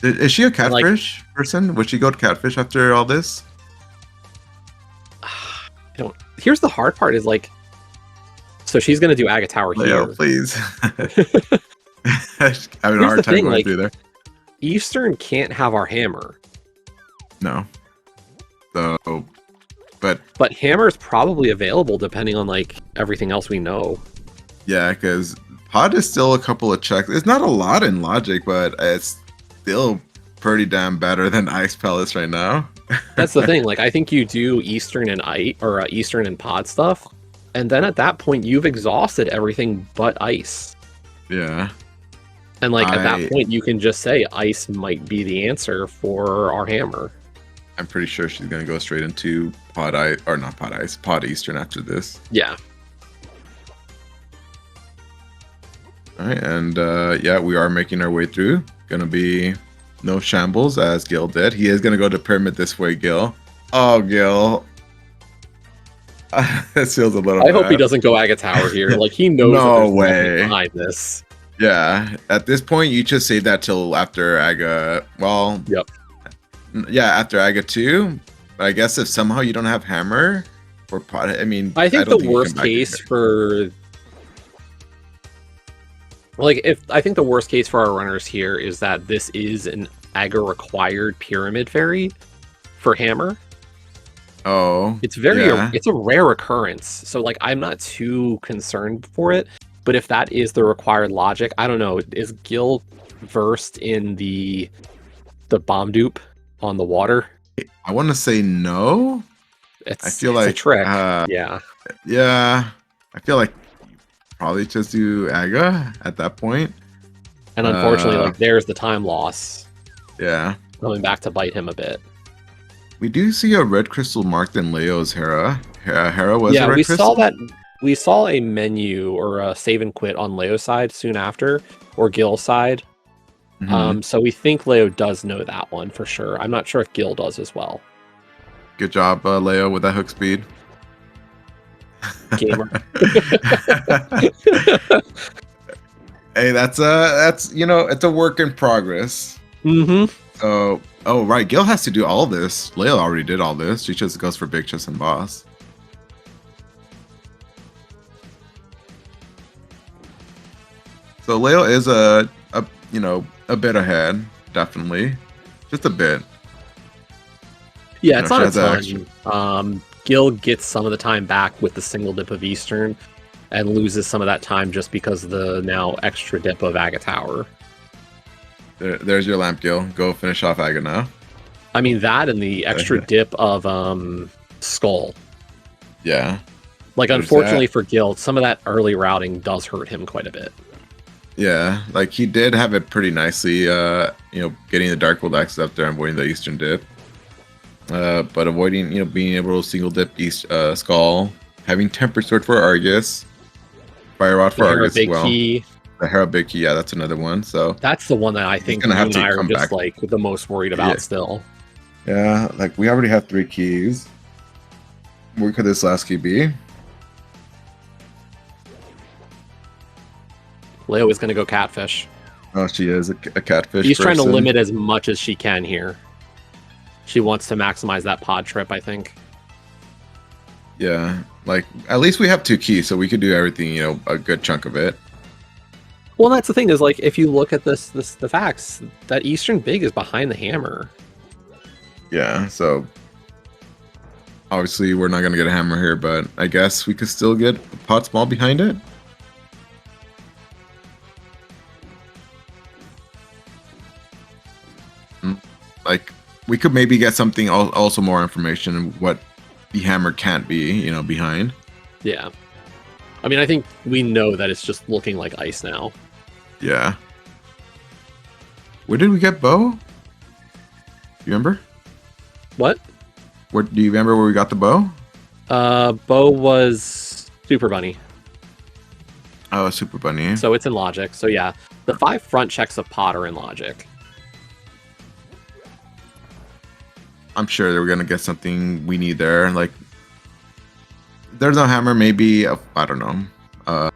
Speaker 2: Is she a Catfish person? Would she go to Catfish after all this?
Speaker 1: I don't. Here's the hard part: is like, so she's gonna do Aga Tower
Speaker 2: Leo,
Speaker 1: here.
Speaker 2: Please. Having a hard time going through there.
Speaker 1: Eastern can't have our hammer.
Speaker 2: No. So,
Speaker 1: but hammer is probably available depending on like everything else we know.
Speaker 2: Yeah, because Pod is still a couple of checks. It's not a lot in logic, but it's still pretty damn better than Ice Palace right now.
Speaker 1: That's the thing. Like, I think you do Eastern and Eastern and Pod stuff, and then at that point you've exhausted everything but Ice.
Speaker 2: Yeah.
Speaker 1: And like at that point you can just say Ice might be the answer for our hammer.
Speaker 2: I'm pretty sure she's gonna go straight into Pod Ice, or not Pod Ice, Pod Eastern after this.
Speaker 1: Yeah.
Speaker 2: All right, and yeah, we are making our way through. Gonna be no shambles as Gil did. He is gonna go to Pyramid this way, Gil. Oh, Gil. This feels a little.
Speaker 1: I hope he doesn't go Aga Tower here. Like, he knows
Speaker 2: no way
Speaker 1: behind this.
Speaker 2: Yeah, at this point, you just save that till after Aga. Well,
Speaker 1: Yep.
Speaker 2: yeah, after Aga 2. But I guess if somehow you don't have hammer or pot, I mean,
Speaker 1: I
Speaker 2: I
Speaker 1: think the
Speaker 2: don't think you come
Speaker 1: worst
Speaker 2: back in
Speaker 1: case
Speaker 2: here.
Speaker 1: for like if I think the worst case for our runners here is that this is an Aga required pyramid fairy for hammer.
Speaker 2: Oh,
Speaker 1: It's
Speaker 2: yeah.
Speaker 1: it's a rare occurrence, so like I'm not too concerned for it. But if that is the required logic, I don't know. Is Gil versed in the bomb dupe on the water?
Speaker 2: I want to say no. I feel
Speaker 1: It's a
Speaker 2: like,
Speaker 1: trick. Yeah.
Speaker 2: yeah, I feel like probably just do Aga at that point.
Speaker 1: And unfortunately, like there's the time loss
Speaker 2: Yeah.
Speaker 1: coming back to bite him a bit.
Speaker 2: We do see a red crystal marked in Leo's Hera. Hera was a
Speaker 1: Yeah,
Speaker 2: red
Speaker 1: we saw
Speaker 2: crystal?
Speaker 1: that. We saw a menu or a save and quit on Leo's side soon after, or Gil's side.
Speaker 2: Mm-hmm.
Speaker 1: So we think Leo does know that one for sure. I'm not sure if Gil does as well.
Speaker 2: Good job, Leo, with that hook speed.
Speaker 1: Gamer.
Speaker 2: Hey, that's it's a work in progress.
Speaker 1: Mm-hmm.
Speaker 2: So, oh right, Gil has to do all this. Leo already did all this. She just goes for big chest and boss. So Leo is a bit ahead, definitely, just a bit.
Speaker 1: Yeah, it's
Speaker 2: She
Speaker 1: not a
Speaker 2: has that extra.
Speaker 1: ton. Gil gets some of the time back with the single dip of Eastern and loses some of that time just because of the now extra dip of Aga Tower.
Speaker 2: There's your lamp, Gil. Go finish off Aga now.
Speaker 1: I mean, that and the extra dip of Skull.
Speaker 2: Yeah.
Speaker 1: Like,
Speaker 2: There's
Speaker 1: unfortunately
Speaker 2: that.
Speaker 1: for Gil, some of that early routing does hurt him quite a bit.
Speaker 2: Yeah, like he did have it pretty nicely, getting the Dark World access up there and avoiding the Eastern dip. But avoiding, being able to single dip East Skull, having Temper Sword for Argus, Fire Rod
Speaker 1: The
Speaker 2: for
Speaker 1: Hera
Speaker 2: Argus as
Speaker 1: Big
Speaker 2: well.
Speaker 1: Key,
Speaker 2: The Hera Big Key, yeah, that's another one. So
Speaker 1: that's the one that I
Speaker 2: he's
Speaker 1: think
Speaker 2: gonna
Speaker 1: you
Speaker 2: have
Speaker 1: and
Speaker 2: to
Speaker 1: I are
Speaker 2: come
Speaker 1: just
Speaker 2: back.
Speaker 1: like the most worried
Speaker 2: Yeah,
Speaker 1: about still.
Speaker 2: yeah, like we already have 3 keys. Where could this last key be?
Speaker 1: Leo is going to go catfish.
Speaker 2: Oh, she is a catfish.
Speaker 1: She's trying to
Speaker 2: person.
Speaker 1: limit as much as she can here. She wants to maximize that pod trip, I think.
Speaker 2: Yeah, like at least we have 2 keys, so we could do everything. A good chunk of it.
Speaker 1: Well, that's the thing is like if you look at the facts, that Eastern Big is behind the hammer.
Speaker 2: Yeah, so obviously we're not gonna get a hammer here, but I guess we could still get a pot small behind it. Like we could maybe get something also more information what the hammer can't be, behind.
Speaker 1: Yeah. I mean, I think we know that it's just looking like ice now.
Speaker 2: Yeah. Where did we get bow? You remember?
Speaker 1: What?
Speaker 2: Where do you remember where we got the bow?
Speaker 1: Bo was Super Bunny.
Speaker 2: Oh, Super Bunny.
Speaker 1: So it's in Logic. So yeah, the 5 front checks of pot are in Logic.
Speaker 2: I'm sure that we're gonna get something we need there. Like, there's no hammer, maybe I don't know,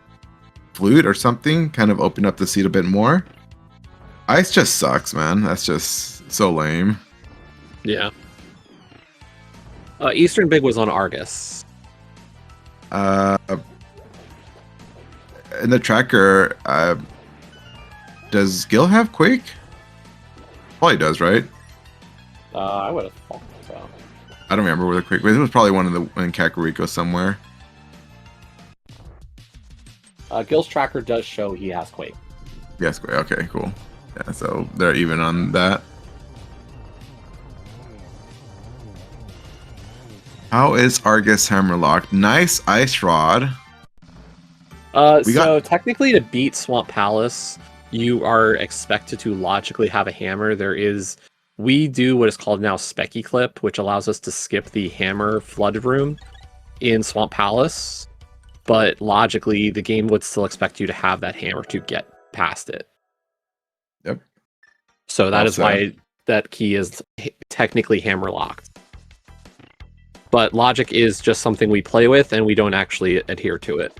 Speaker 2: flute or something. Kind of open up the seat a bit more. Ice just sucks, man. That's just so lame.
Speaker 1: Yeah. Eastern Big was on Argus.
Speaker 2: In the tracker, does Gil have Quake? Probably does, right?
Speaker 1: I would have thought so.
Speaker 2: I don't remember where the Quake was. It was probably one in Kakariko somewhere.
Speaker 1: Gil's tracker does show he has Quake.
Speaker 2: Yes, Quake. Okay, cool. Yeah, so they're even on that. How is Argus Hammerlock? Nice Ice Rod.
Speaker 1: Technically to beat Swamp Palace, you are expected to logically have a hammer. We do what is called now Specky Clip, which allows us to skip the hammer flood room in Swamp Palace. But logically, the game would still expect you to have that hammer to get past it.
Speaker 2: Yep.
Speaker 1: So that is why that key is technically hammer locked. But logic is just something we play with, and we don't actually adhere to it.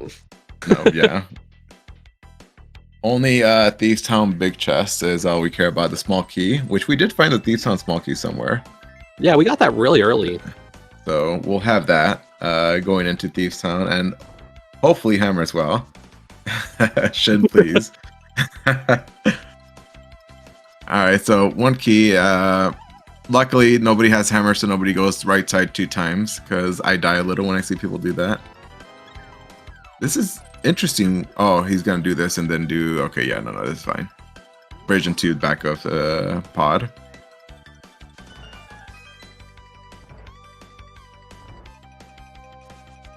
Speaker 2: No, yeah. Only Thieves Town big chest is all we care about. The small key, which we did find the Thieves Town small key somewhere.
Speaker 1: Yeah, we got that really early.
Speaker 2: So we'll have that going into Thieves Town, and hopefully hammer as well. Shin, please. Alright, so one key. Luckily, nobody has hammer, so nobody goes right side 2 times, because I die a little when I see people do that. This is interesting. Oh, he's gonna do this and then do... Okay, yeah, no, this is fine. Bridge into the back of the pod.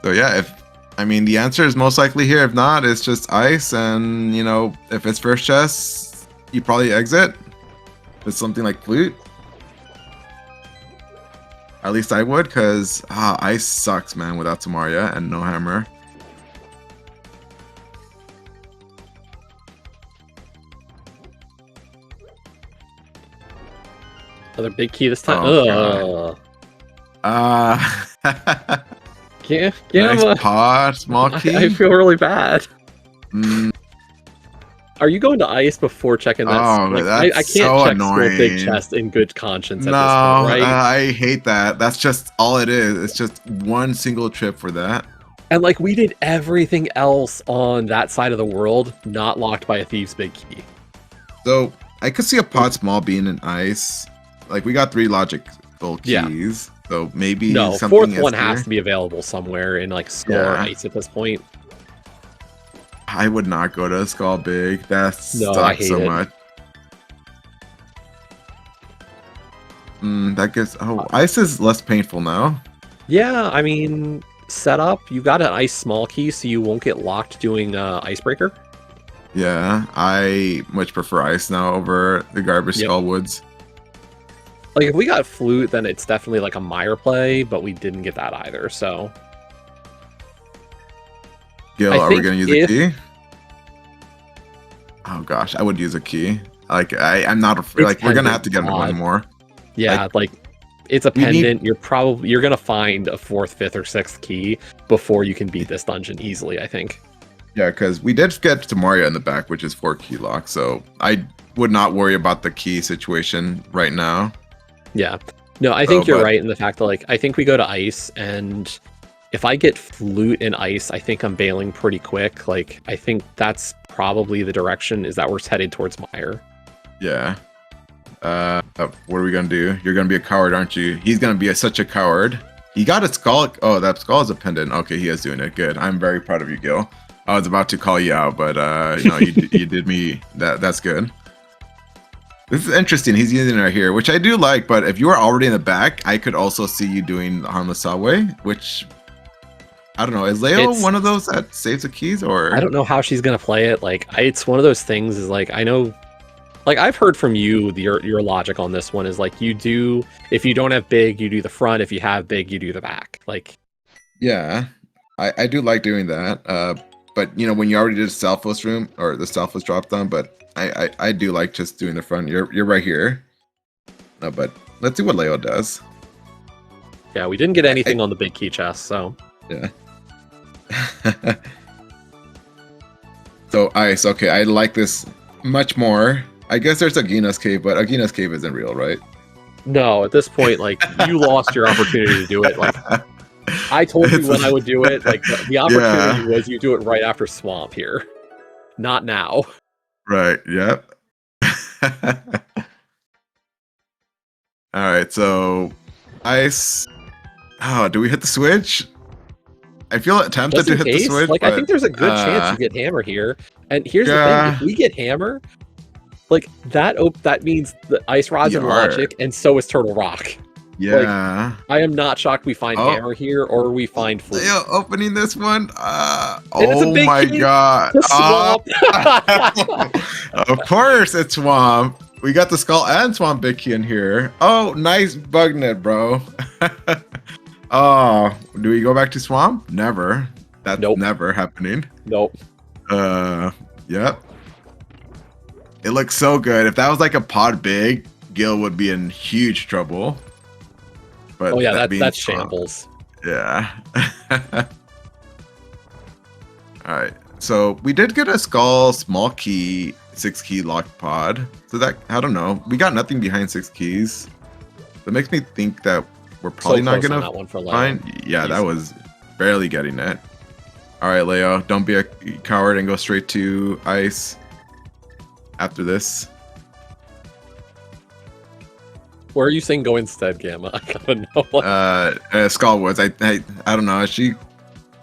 Speaker 2: So yeah, I mean, the answer is most likely here. If not, it's just ice, and, you know, if it's first chest, you probably exit. It's something like flute. At least I would, because ice sucks, man, without Samaria and no hammer.
Speaker 1: Another big key this time.
Speaker 2: Oh,
Speaker 1: Get
Speaker 2: nice
Speaker 1: him a
Speaker 2: pod, small key.
Speaker 1: I feel really bad.
Speaker 2: Mm.
Speaker 1: Are you going to ice before checking that?
Speaker 2: Oh,
Speaker 1: like,
Speaker 2: that's
Speaker 1: I can't
Speaker 2: so
Speaker 1: check
Speaker 2: annoying.
Speaker 1: school big chest in good conscience at
Speaker 2: No,
Speaker 1: this point, right?
Speaker 2: I hate that. That's just all it is. It's just one single trip for that.
Speaker 1: And like, we did everything else on that side of the world, not locked by a Thieves big key.
Speaker 2: So I could see a pod small being in ice. Like, we got 3 logical keys. Yeah. So maybe
Speaker 1: no,
Speaker 2: something
Speaker 1: 4th one
Speaker 2: here
Speaker 1: has to be available somewhere in like skull or ice at this point.
Speaker 2: I would not go to skull big. That sucks so much. That gets... Oh, ice is less painful now.
Speaker 1: Yeah, I mean, setup. You got an ice small key, so you won't get locked doing icebreaker.
Speaker 2: Yeah, I much prefer ice now over the garbage skull woods.
Speaker 1: Like, if we got flute, then it's definitely like a mire play, but we didn't get that either, so...
Speaker 2: Gil, are we going to use a key? Oh gosh, I would use a key. Like, I'm not afraid. Like, we're going to have to get one more.
Speaker 1: Yeah, like it's a pendant. You're going to find a 4th, 5th, or 6th key before you can beat this dungeon easily, I think.
Speaker 2: Yeah, because we did get Tamaria in the back, which is 4 key lock, so I would not worry about the key situation right now.
Speaker 1: Yeah. No, I think you're right in the fact that, like, I think we go to ice, and if I get flute and ice, I think I'm bailing pretty quick. Like, I think that's probably the direction, is that we're headed towards mire.
Speaker 2: Yeah. What are we gonna do? You're gonna be a coward, aren't you? He's gonna be such a coward. He got a skull. Oh, that skull is a pendant. Okay, he is doing it. Good. I'm very proud of you, Gil. I was about to call you out, but you know, you did me. That's good. This is interesting. He's using it right here, which I do like. But if you are already in the back, I could also see you doing the harmless Salway, which I don't know. Is Leo one of those that saves the keys, or
Speaker 1: I don't know how she's gonna play it. Like, it's one of those things. Is like, I know, like, I've heard from you your logic on this one is like, you do, if you don't have big, you do the front. If you have big, you do the back. Like,
Speaker 2: yeah, I do like doing that. But you know, when you already did Selfless room or the Selfless drop down, but I do like just doing the front. You're right here. No, but let's see what Leo does.
Speaker 1: Yeah, we didn't get anything on the big key chest, so
Speaker 2: yeah. So ice. Okay, I like this much more. I guess there's Agina's cave, but Agina's cave isn't real, right?
Speaker 1: No, at this point, like, you lost your opportunity to do it. Like, I told you when I would do it. Like, the opportunity was you do it right after Swamp here, not now.
Speaker 2: Right. Yep. All right. So, ice. Oh, do we hit the switch? I feel tempted to hit the switch.
Speaker 1: Like, I think there's a good chance you get hammer here. And here's the thing: if we get hammer, like that means the ice rod's in logic, and so is Turtle Rock.
Speaker 2: Yeah.
Speaker 1: Like, I am not shocked we find hammer here, or we find flute.
Speaker 2: Leo opening this one. Oh my god. Of course it's Swamp. We got the skull and Swamp big key in here. Oh, nice bug net, bro. Oh, do we go back to Swamp? Never. That's never happening.
Speaker 1: Nope.
Speaker 2: Yep. It looks so good. If that was like a pod big, Gil would be in huge trouble. But
Speaker 1: oh yeah, that's shambles.
Speaker 2: Yeah. All right. So we did get a skull small key 6-key locked pod. So that I don't know. We got nothing behind 6 keys. That makes me think that we're probably not gonna
Speaker 1: that one for Leo.
Speaker 2: find. Yeah, that was barely getting it. All right, Leo, don't be a coward and go straight to ice after this.
Speaker 1: Where are you saying go instead, Gamma? I gotta know.
Speaker 2: Skullwoods. I don't know.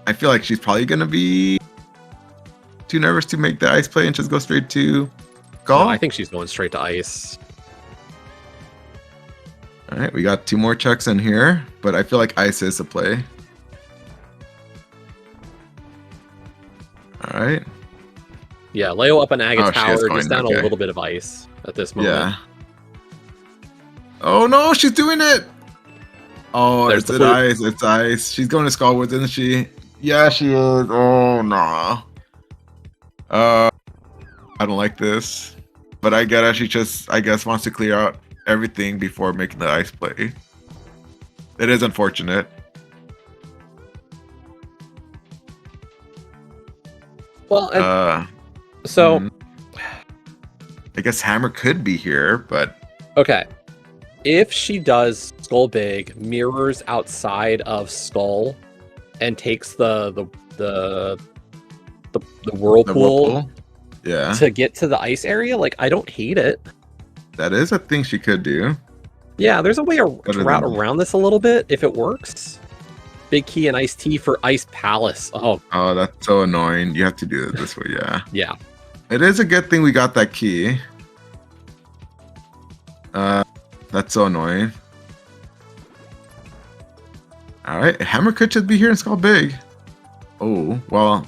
Speaker 2: I feel like she's probably gonna be too nervous to make the ice play and just go straight to Skull.
Speaker 1: No, I think she's going straight to ice.
Speaker 2: All right, we got 2 more checks in here, but I feel like ice is a play. All right.
Speaker 1: Yeah, Leo up an Agate Tower, just down
Speaker 2: okay.
Speaker 1: a little bit of ice at this moment.
Speaker 2: Yeah. Oh no, she's doing it! Oh, it's ice, it's ice. She's going to Skullwoods, isn't she? Yeah, she is. Oh no. I don't like this. But I get it, she just, I guess, wants to clear out everything before making the ice play. It is unfortunate.
Speaker 1: Well,
Speaker 2: I guess Hammer could be here, but
Speaker 1: okay. If she does Skull Big, mirrors outside of Skull, and takes the whirlpool,
Speaker 2: yeah,
Speaker 1: to get to the ice area, like I don't hate it.
Speaker 2: That is a thing she could do.
Speaker 1: Yeah, there's a way to route around this a little bit if it works. Big key and Ice Tea for Ice Palace. Oh,
Speaker 2: that's so annoying. You have to do it this way, yeah.
Speaker 1: Yeah.
Speaker 2: It is a good thing we got that key. That's so annoying. Alright, Hammer could just be here and Skull Big. Oh, well.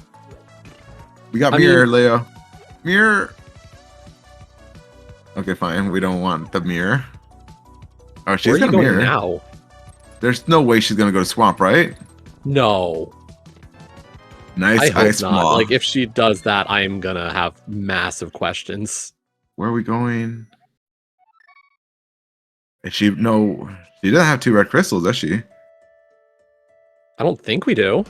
Speaker 2: We got Mirror, Leo. Mirror. Okay, fine. We don't want the mirror. Oh, she's gonna mirror
Speaker 1: now.
Speaker 2: There's no way she's gonna go to Swamp, right?
Speaker 1: No.
Speaker 2: Nice ice wall.
Speaker 1: Like if she does that, I'm gonna have massive questions.
Speaker 2: Where are we going? Is she no? She doesn't have 2 red crystals, does she?
Speaker 1: I don't think we do.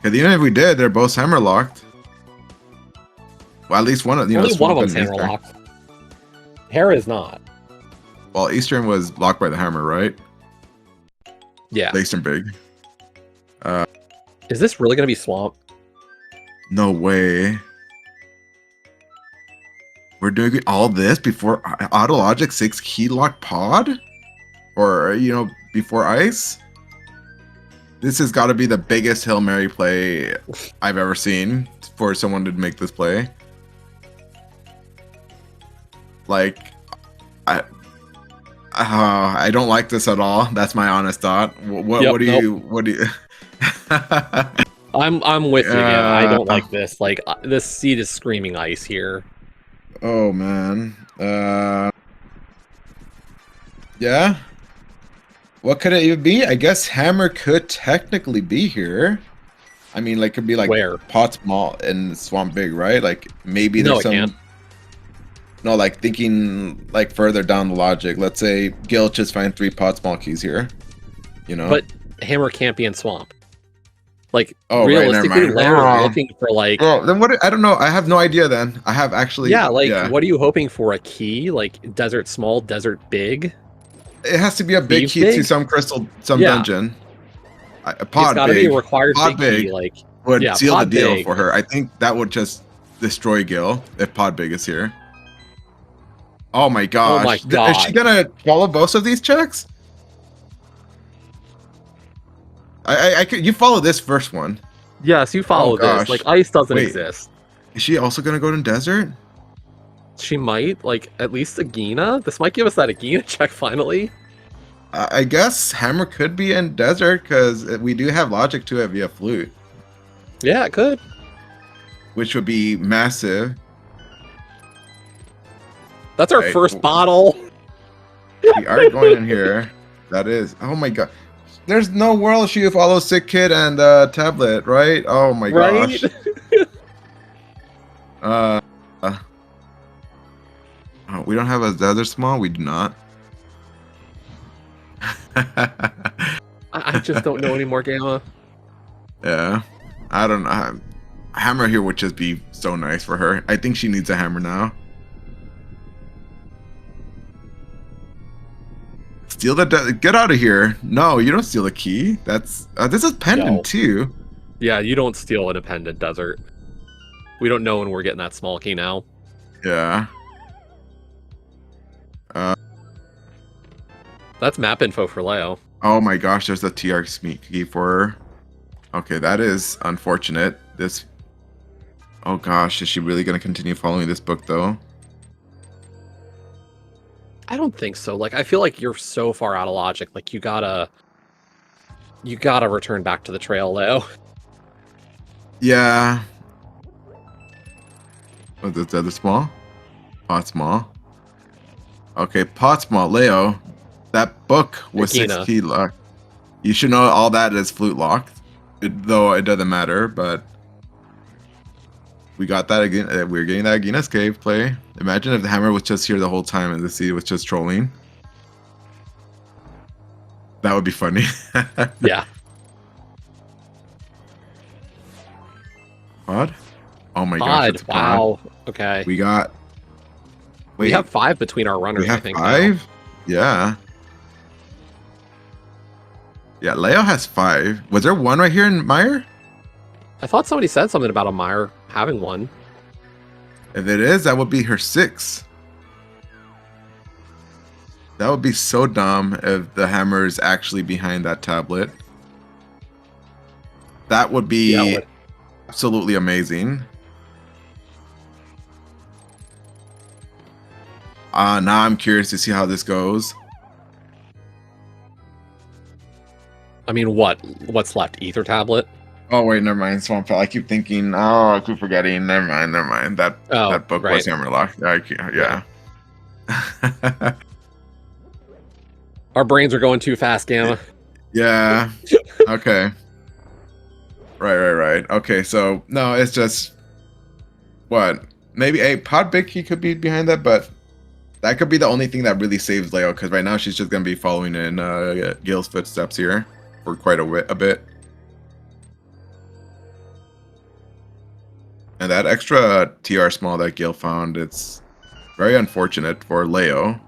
Speaker 2: Because even if we did, they're both hammer locked. Well, at least one of
Speaker 1: Only one of them's hammer locked. Hera is not.
Speaker 2: Well, Eastern was locked by the hammer, right?
Speaker 1: Yeah.
Speaker 2: Eastern Big.
Speaker 1: Is this really gonna be Swamp?
Speaker 2: No way. We're doing all this before Autologic 6 key lock pod? Or, before ice? This has got to be the biggest Hail Mary play I've ever seen for someone to make this play. Like, I don't like this at all. That's my honest thought. What do you?
Speaker 1: I'm with you. Yeah, I don't like this. Like this seed is screaming ice here.
Speaker 2: Oh man. Yeah. What could it even be? I guess Hammer could technically be here. I mean, like, could be like
Speaker 1: where?
Speaker 2: Pot Small and Swamp Big, right? Like maybe there's some.
Speaker 1: Can't.
Speaker 2: No, like thinking like further down the logic. Let's say Gil just find 3 Pot Small keys here.
Speaker 1: But Hammer can't be in Swamp. Like
Speaker 2: realistically,
Speaker 1: Laoria looking for like.
Speaker 2: Well, then what? I don't know. I have no idea. Then I have actually.
Speaker 1: Yeah, what are you hoping for? A key, like Desert Small, Desert Big.
Speaker 2: It has to be a big key to some crystal, dungeon. A pod
Speaker 1: it's
Speaker 2: big.
Speaker 1: Be a required
Speaker 2: pod
Speaker 1: big key, like
Speaker 2: would seal the deal
Speaker 1: big.
Speaker 2: For her. I think that would just destroy Gil if Pod Big is here. Oh my gosh!
Speaker 1: Oh my god!
Speaker 2: Is she gonna follow both of these checks? I could. You follow this first one.
Speaker 1: Yes, you follow this. Like ice doesn't exist.
Speaker 2: Is she also gonna go to desert?
Speaker 1: She might, like, at least Agina? This might give us that Agina check, finally.
Speaker 2: I guess Hammer could be in desert, because we do have logic to it via flute.
Speaker 1: Yeah, it could.
Speaker 2: Which would be massive.
Speaker 1: That's our first bottle.
Speaker 2: We are going in here. That is... Oh my god. There's no world she follows Sick Kid and Tablet, right? Oh my gosh. We don't have a Desert Small? We do not.
Speaker 1: I just don't know anymore, Gamma.
Speaker 2: Yeah. I don't know. A hammer here would just be so nice for her. I think she needs a hammer now. Steal the get out of here. No, you don't steal the key. That's this is pendant
Speaker 1: No.
Speaker 2: too.
Speaker 1: Yeah, you don't steal an dependent desert. We don't know when we're getting that small key now.
Speaker 2: Yeah.
Speaker 1: That's map info for Leo.
Speaker 2: Oh my gosh, there's a TR sneak key for her. Okay, that is unfortunate. This. Oh gosh, is she really gonna continue following this book though?
Speaker 1: I don't think so. Like, I feel like you're so far out of logic. Like, you gotta return back to the trail, Leo.
Speaker 2: Yeah. Was it the other small? Pot small. Okay, pot small. Leo, that book was
Speaker 1: Akina.
Speaker 2: 6 key locked. You should know all that is flute locked, though it doesn't matter. But we got that again. We're getting that Agina's Cave play. Imagine if the hammer was just here the whole time and the sea was just trolling. That would be funny.
Speaker 1: Yeah.
Speaker 2: Pod? Oh my gosh,
Speaker 1: Pod.
Speaker 2: it's pod.
Speaker 1: Wow. Okay.
Speaker 2: We got. Wait,
Speaker 1: We have 5 between our runners,
Speaker 2: we have
Speaker 1: I think.
Speaker 2: 5?
Speaker 1: Now.
Speaker 2: Yeah. Yeah, Leo has 5. Was there 1 right here in Meyer?
Speaker 1: I thought somebody said something about a Meyer having one.
Speaker 2: If it is, that would be her 6. That would be so dumb if the hammer is actually behind that tablet. That would be
Speaker 1: Yeah, it would.
Speaker 2: absolutely amazing. Now I'm curious to see how this goes.
Speaker 1: I mean, what's left? Ether tablet?
Speaker 2: Oh wait, never mind. Swamp Fell. I keep thinking. Oh, I keep forgetting. Never mind. That book
Speaker 1: right.
Speaker 2: was Hammerlock. Yeah.
Speaker 1: Our brains are going too fast, Gamma.
Speaker 2: Yeah. Okay. Right. Okay, so no, it's just what? Maybe a pod big key could be behind that, but that could be the only thing that really saves Leo, because right now she's just gonna be following in Gil's footsteps here for quite a bit. And that extra TR small that Gil found, it's very unfortunate for Leo,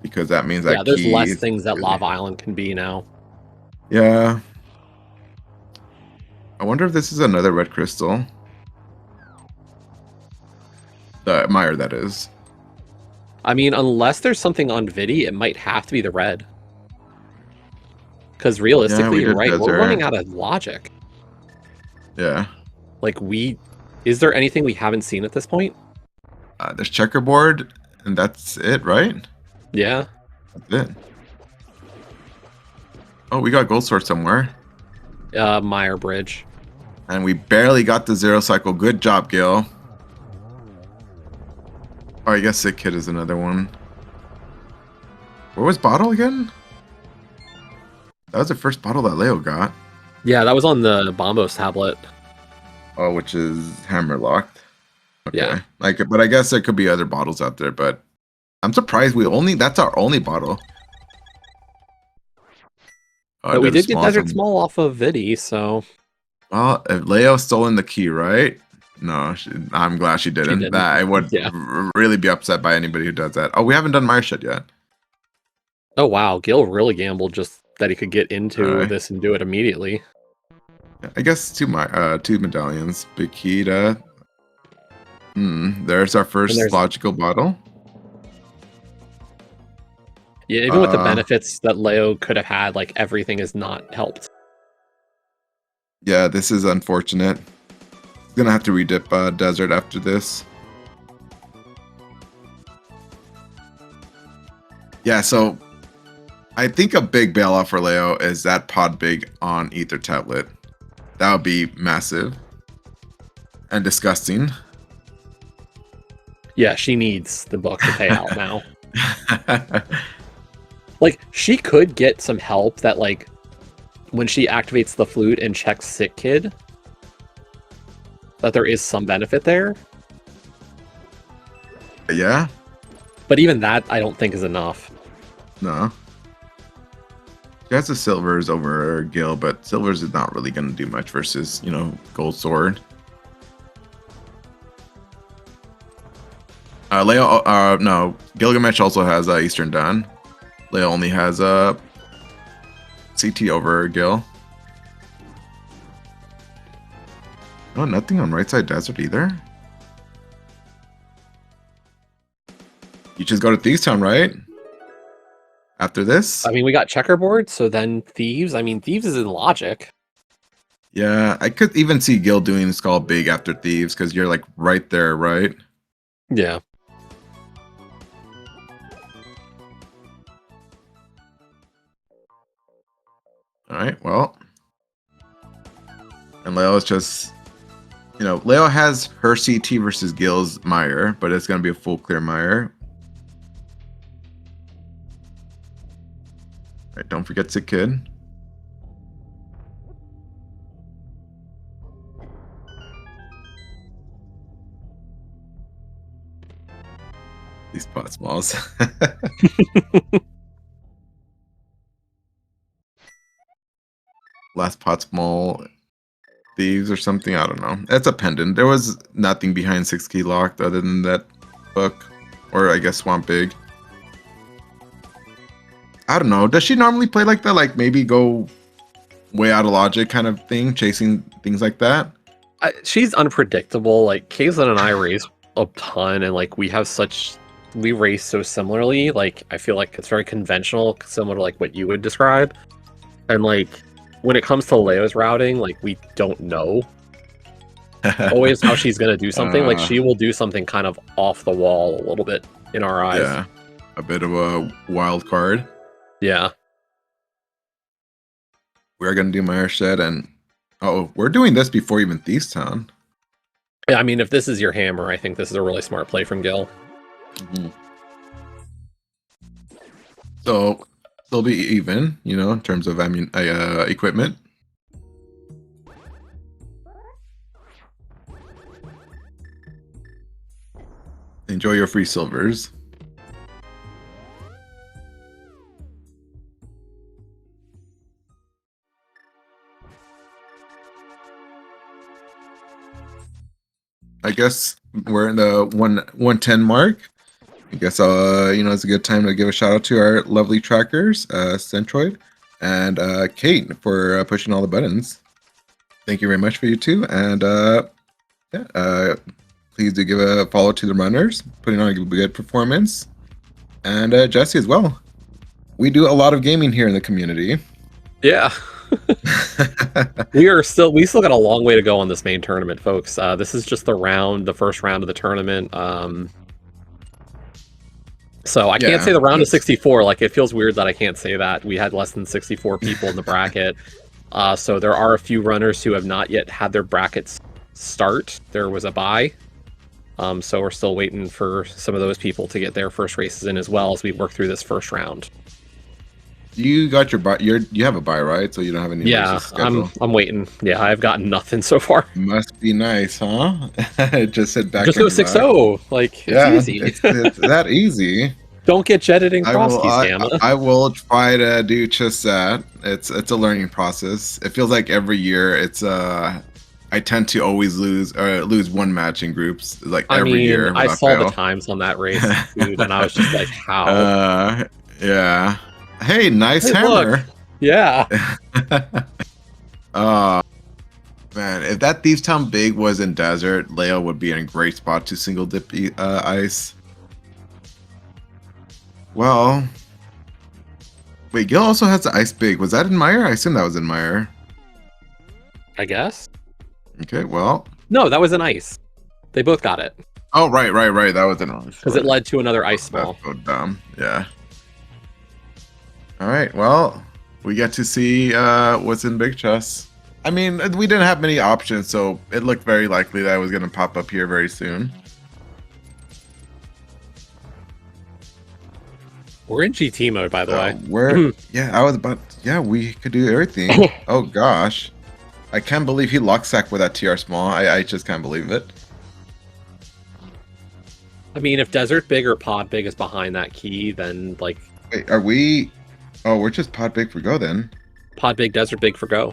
Speaker 2: because that means that
Speaker 1: there's
Speaker 2: key
Speaker 1: less things that Lava Island can be now.
Speaker 2: Yeah. I wonder if this is another red crystal. The Meyer, that is.
Speaker 1: I mean, unless there's something on Vidi, it might have to be the red. Because realistically, you're right, we're running out of logic.
Speaker 2: Yeah.
Speaker 1: Like, is there anything we haven't seen at this point?
Speaker 2: There's checkerboard, and that's it, right?
Speaker 1: Yeah.
Speaker 2: That's it. Oh, we got gold sword somewhere.
Speaker 1: Meyer Bridge.
Speaker 2: And we barely got the 0 cycle. Good job, Gil. Oh, I guess Sick Kid is another one. Where was Bottle again? That was the first bottle that Leo got.
Speaker 1: Yeah, that was on the Bombos tablet.
Speaker 2: Oh, which is hammer locked. Okay.
Speaker 1: Yeah.
Speaker 2: But I guess there could be other bottles out there, but I'm surprised that's our only bottle. Oh,
Speaker 1: But we did get Desert Small off of Vidi, so...
Speaker 2: Well, if Leo stolen the key, right? No, I'm glad she didn't. I would really be upset by anybody who does that. Oh, we haven't done my shit yet.
Speaker 1: Oh, wow. Gil really gambled just that he could get into this and do it immediately.
Speaker 2: I guess two medallions. Bikita. There's our first logical bottle.
Speaker 1: Yeah, even with the benefits that Leo could have had, like, everything is not helped.
Speaker 2: Yeah, this is unfortunate. Gonna have to redip desert after this. Yeah, so I think a big bailout for Leo is that pod big on Ether tablet. That would be massive and disgusting.
Speaker 1: Yeah, she needs the book to pay out now. Like, she could get some help that, like, when she activates the flute and checks Sick Kid, that there is some benefit there.
Speaker 2: Yeah.
Speaker 1: But even that, I don't think is enough.
Speaker 2: No. She has the silvers over Gil, but silvers is not really going to do much versus, gold sword. Leo, no, Gilgamesh also has Eastern Dawn. Leo only has CT over Gil. Oh, nothing on right side desert either. You just go to Thieves Town, right? After this?
Speaker 1: I mean, we got checkerboard, so then Thieves. I mean, Thieves is in logic.
Speaker 2: Yeah, I could even see Gil doing Skull Big after Thieves because you're like right there, right?
Speaker 1: Yeah.
Speaker 2: All right, well. And Leo is just, Leo has her CT versus Gil's Mire, but it's going to be a full clear Mire. All right, don't forget Sick Kid. These pot smalls. Last pot small Thieves or something. I don't know. That's a pendant. There was nothing behind 6 key locked other than that book, or I guess Swamp Big. I don't know. Does she normally play like that? Like maybe go way out of logic kind of thing, chasing things like that?
Speaker 1: She's unpredictable. Like Kaitlyn and I race a ton, and like we race so similarly. Like I feel like it's very conventional, similar to like what you would describe. And like when it comes to Leo's routing, like we don't know always how she's gonna do something. Like she will do something kind of off the wall a little bit in our eyes.
Speaker 2: Yeah, a bit of a wild card.
Speaker 1: Yeah.
Speaker 2: We're gonna do Mire Shed, and we're doing this before even Thieves Town.
Speaker 1: Yeah, I mean, if this is your hammer, I think this is a really smart play from Gil.
Speaker 2: Mm-hmm. So they'll be even, in terms of equipment. Enjoy your free silvers. I guess we're in the 110 mark. I guess it's a good time to give a shout out to our lovely trackers, Centroid and Kate for pushing all the buttons. Thank you very much for you two, and please do give a follow to the runners, putting on a good performance, and Jesse as well. We do a lot of gaming here in the community.
Speaker 1: Yeah. we still got a long way to go on this main tournament, folks. This is just the first round of the tournament. So I can't say the round of 64. Like, it feels weird that I can't say that. We had less than 64 people in the bracket. So there are a few runners who have not yet had their brackets start. There was a bye. So we're still waiting for some of those people to get their first races in as well as we work through this first round.
Speaker 2: You got your buy. You have a buy, right? So you don't have any.
Speaker 1: Yeah, I'm waiting. Yeah, I've gotten nothing so far.
Speaker 2: Must be nice, huh? Just sit back.
Speaker 1: Just go 6-0. Like, it's easy.
Speaker 2: It's that easy.
Speaker 1: Don't get jetted in cross keys, Gamma.
Speaker 2: I will try to do just that. It's a learning process. It feels like every year it's I tend to always lose one match in groups. Like every year.
Speaker 1: I saw the times on that race, dude, and I was just like, how?
Speaker 2: Yeah. Hey, nice hammer.
Speaker 1: Look. Yeah.
Speaker 2: Man, if that Thieves Town Big was in desert, Leo would be in a great spot to single dip ice. Well, wait, Gil also has the ice big. Was that in Mire? I assume that was in Mire.
Speaker 1: I guess.
Speaker 2: Okay, well.
Speaker 1: No, that was an ice. They both got it.
Speaker 2: Oh, right. That was an ice.
Speaker 1: Because it led to another ice small.
Speaker 2: That's so dumb. Yeah. All right, well, we get to see what's in Big Chess. I mean, we didn't have many options, so it looked very likely that it was going to pop up here very soon.
Speaker 1: We're in GT mode, by the way.
Speaker 2: We could do everything. Oh, gosh. I can't believe he locksacked with that TR small. I just can't believe it.
Speaker 1: I mean, if Desert Big or Pod Big is behind that key, then, like...
Speaker 2: Wait, are we... Oh, we're just pod big for go then.
Speaker 1: Pod big, desert big for go.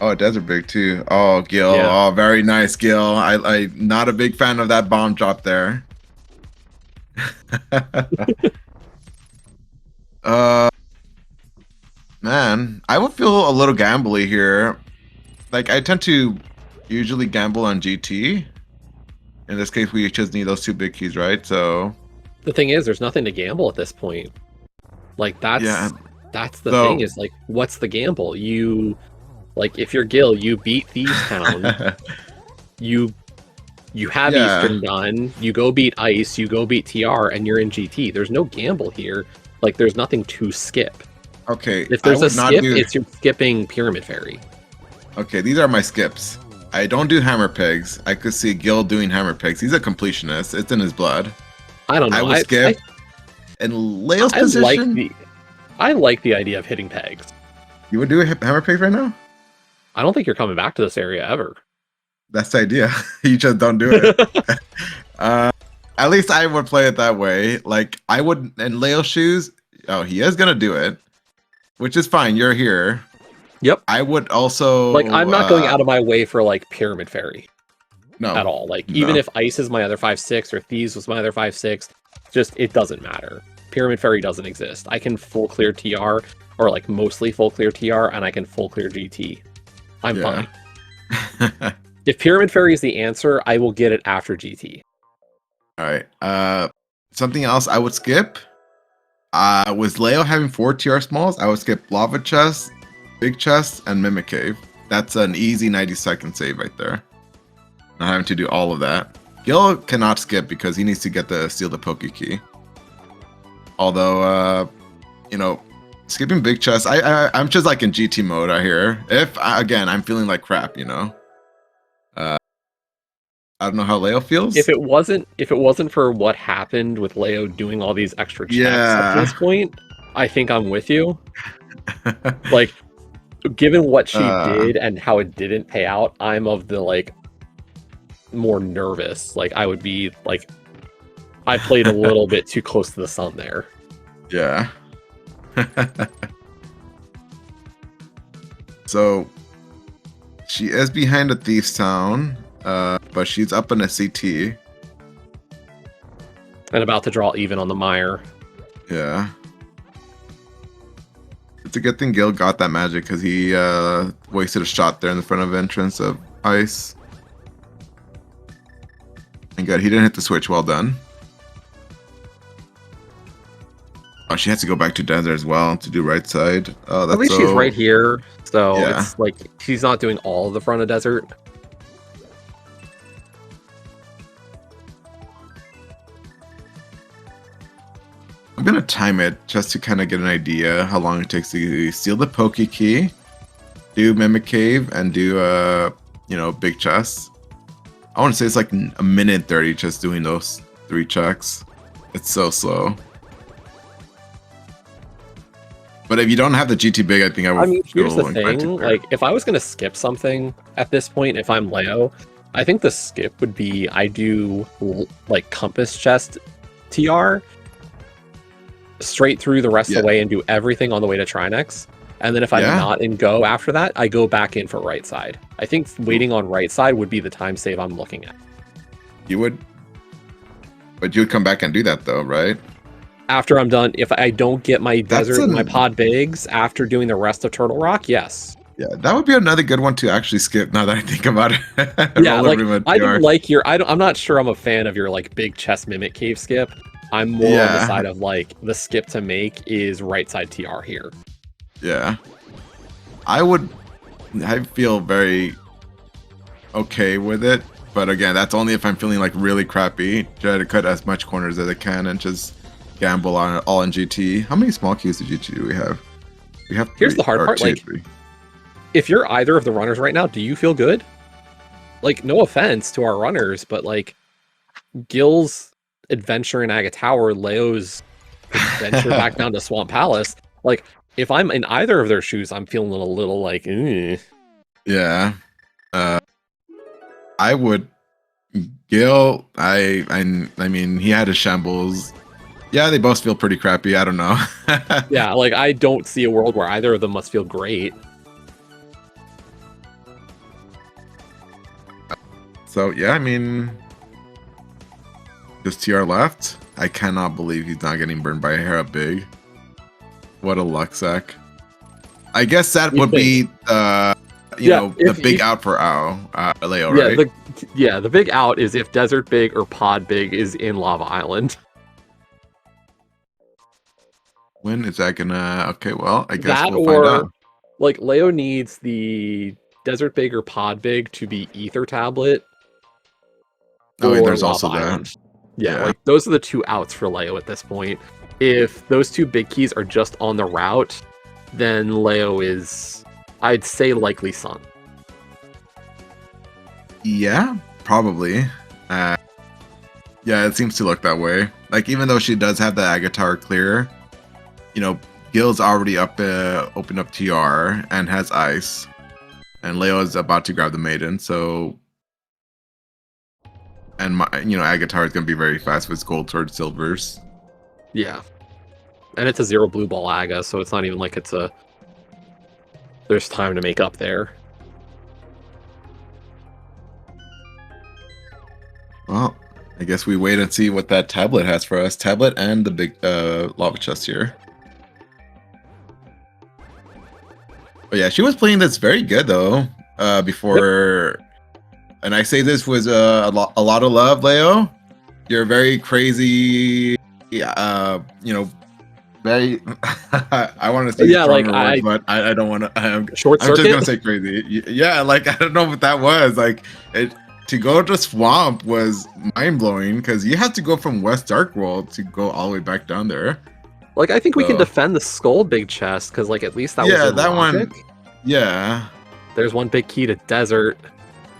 Speaker 2: Oh, desert big too. Oh, Gil.
Speaker 1: Yeah.
Speaker 2: Oh, very nice, Gil. I not a big fan of that bomb drop there. uh, man, I would feel a little gambly here. Like I tend to usually gamble on GT. In this case, we just need those two big keys, right? So
Speaker 1: The thing is, there's nothing to gamble at this point. Like that's the
Speaker 2: So-
Speaker 1: thing is like, what's the gamble? You like if you're Gil, you beat Thieves Town, you have
Speaker 2: Yeah.
Speaker 1: Eastern done, you go beat Ice, you go beat TR, and you're in GT. There's no gamble here. Like there's nothing to skip.
Speaker 2: Okay.
Speaker 1: If there's
Speaker 2: I
Speaker 1: a
Speaker 2: would not
Speaker 1: skip,
Speaker 2: do-
Speaker 1: it's you're skipping Pyramid Fairy.
Speaker 2: Okay, these are my skips. I don't do hammer pegs. I could see Gil doing hammer pegs. He's a completionist. It's in his blood.
Speaker 1: I don't know.
Speaker 2: I would skip. In Leo's
Speaker 1: I
Speaker 2: position,
Speaker 1: I like the idea of hitting pegs.
Speaker 2: you would do a hammer pegs right now?
Speaker 1: I don't think you're coming back to this area ever.
Speaker 2: That's the idea. You just don't do it. At least I would play it that way. Like I would in Leo's shoes. Oh, he is gonna do it, which is fine. You're here.
Speaker 1: Yep.
Speaker 2: I would also
Speaker 1: Like I'm not going out of my way for like Pyramid Fairy
Speaker 2: no
Speaker 1: at all. Like even
Speaker 2: No.
Speaker 1: if Ice is my other 5/6 or Thieves was my other 5/6, just it doesn't matter. Pyramid Fairy doesn't exist. I can full clear TR or like mostly full clear TR, and I can full clear GT. I'm
Speaker 2: Yeah.
Speaker 1: fine. If Pyramid Fairy is the answer, I will get it after GT.
Speaker 2: All right. Something else I would skip. Was Leo having 4 TR smalls? I would skip Lava Chest, Big Chest, and Mimic Cave. That's an easy 90-second save right there. Not having to do all of that. Gil cannot skip because he needs to get the steal the Poke Key. Although, skipping Big Chest, I'm just like in GT mode out here. If again, I'm feeling like crap, I don't know how Leo feels.
Speaker 1: If it wasn't for what happened with Leo doing all these extra checks at this point, I think I'm with you. Like, given what she did and how it didn't pay out, I'm of the like more nervous. Like I would be like, I played a little bit too close to the sun there.
Speaker 2: Yeah. So she is behind the Thieves Town, but she's up in a CT.
Speaker 1: And about to draw even on the mire.
Speaker 2: Yeah. It's a good thing Gil got that magic because he wasted a shot there in the front of entrance of Ice. And good, he didn't hit the switch. Well done. Oh, she has to go back to desert as well to do right side. Oh, that's
Speaker 1: At least
Speaker 2: so...
Speaker 1: she's right here, so
Speaker 2: Yeah.
Speaker 1: it's like she's not doing all of the front of desert.
Speaker 2: I'm gonna time it just to kind of get an idea how long it takes to steal the Poke Key, do Mimic Cave, and do Big Chest. I want to say it's like a minute 30 just doing those 3 checks. It's so slow. But if you don't have the GT big, I think I would.
Speaker 1: I mean, here's the
Speaker 2: go and grind
Speaker 1: thing.
Speaker 2: it there.
Speaker 1: Like, if I was gonna skip something at this point, if I'm Leo, I think the skip would be I do like Compass Chest TR straight through the rest of the way and do everything on the way to Trinex. And then if I'm not in go after that, I go back in for right side. I think waiting on right side would be the time save I'm looking at.
Speaker 2: You would, but you would come back and do that though, right?
Speaker 1: After I'm done, if I don't get my desert, my pod bigs after doing the rest of Turtle Rock, yes.
Speaker 2: Yeah, that would be another good one to actually skip. Now that I think about it.
Speaker 1: Yeah, like I don't like your. I'm not sure I'm a fan of your like big chest mimic cave skip. I'm more on the side of like the skip to make is right side TR here.
Speaker 2: Yeah, I feel very okay with it, but again, that's only if I'm feeling like really crappy. Try to cut as much corners as I can and just gamble on it all in GT. How many small queues of GT do we have? We have.
Speaker 1: Here's the hard part, like, if you're either of the runners right now, do you feel good? Like, no offense to our runners, but like Gil's adventure in Aga Tower, Leo's adventure back down to Swamp Palace, like. If I'm in either of their shoes, I'm feeling a little like,
Speaker 2: Yeah. I would. Gil, I mean, he had his shambles Yeah, they both feel pretty crappy. I don't know.
Speaker 1: Yeah, like I don't see a world where either of them must feel great.
Speaker 2: So yeah, I mean, just TR left. I cannot believe he's not getting burned by Hera big. What a luck sack. I guess that would be you know, the big out for Leo, right?
Speaker 1: The big out is if Desert Big or Pod Big is in Lava Island.
Speaker 2: When is that gonna? Okay, well, I guess
Speaker 1: That
Speaker 2: we'll find out.
Speaker 1: Like Leo needs the Desert Big or Pod Big to be Ether Tablet.
Speaker 2: Oh, wait, there's
Speaker 1: Lava
Speaker 2: also
Speaker 1: Island.
Speaker 2: that.
Speaker 1: Yeah, like those are the two outs for Leo at this point. If those two big keys are just on the route, then Leo is, I'd say, likely Sun.
Speaker 2: Yeah, probably. Yeah, it seems to look that way. Like, even though she does have the Agatar clear, you know, Gil's already opened up TR and has ice, and Leo is about to grab the maiden. So, and Agatar is gonna be very fast with gold towards silvers.
Speaker 1: Yeah, and it's a 0 blue ball Aga, so it's not even like there's time to make up there.
Speaker 2: Well, I guess we wait and see what that tablet has for us. Tablet and the big lava chest here. But yeah, she was playing this very good though. Before, and I say this was a lot of love, Leo. You're very crazy. You know, very. I want to say stronger words, but I don't want to. I'm just gonna say crazy. Yeah, like I don't know what that was. Like to go to Swamp was mind blowing because you had to go from West Dark World to go all the way back down there.
Speaker 1: Like I think we can defend the Skull big chest because like at least that was in
Speaker 2: that
Speaker 1: logic.
Speaker 2: One. Yeah.
Speaker 1: There's one big key to Desert.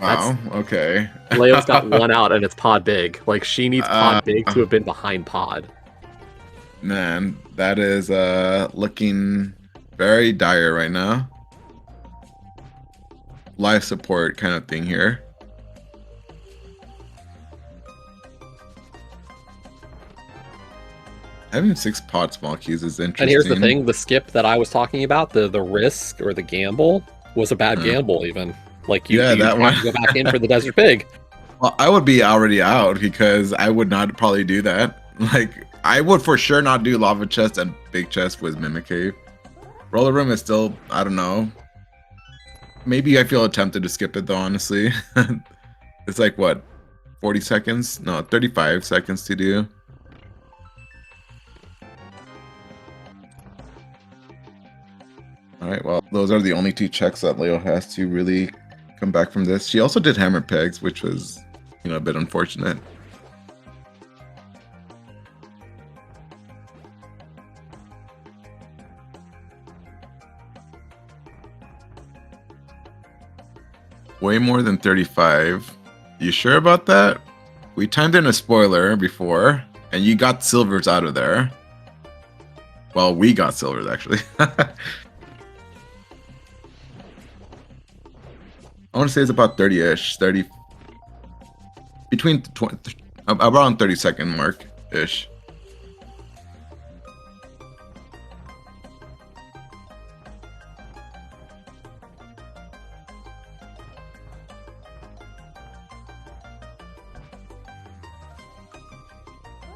Speaker 2: Wow. Okay.
Speaker 1: Leo's got one out and it's Pod Big. Like she needs Pod Big to have been behind Pod.
Speaker 2: Man, that is looking very dire right now. Life support kind of thing here. Having 6 pod small keys is interesting.
Speaker 1: And here's the thing, the skip that I was talking about, the risk or the gamble, was a bad gamble even. Like you have to go back in for the Desert Big.
Speaker 2: Well, I would be already out because I would not probably do that. Like I would for sure not do Lava Chest and Big Chest with Mimic Cave. Roller Room is still, I don't know. Maybe I feel tempted to skip it though, honestly. It's like what, 40 seconds? No, 35 seconds to do. All right, well, those are the only 2 checks that Leo has to really come back from this. She also did hammer pegs, which was, a bit unfortunate. Way more than 35. You sure about that? We timed in a spoiler before, and you got silvers out of there. Well, we got silvers, actually. I want to say it's about 30-ish, 30, between 20, around 30-second mark-ish.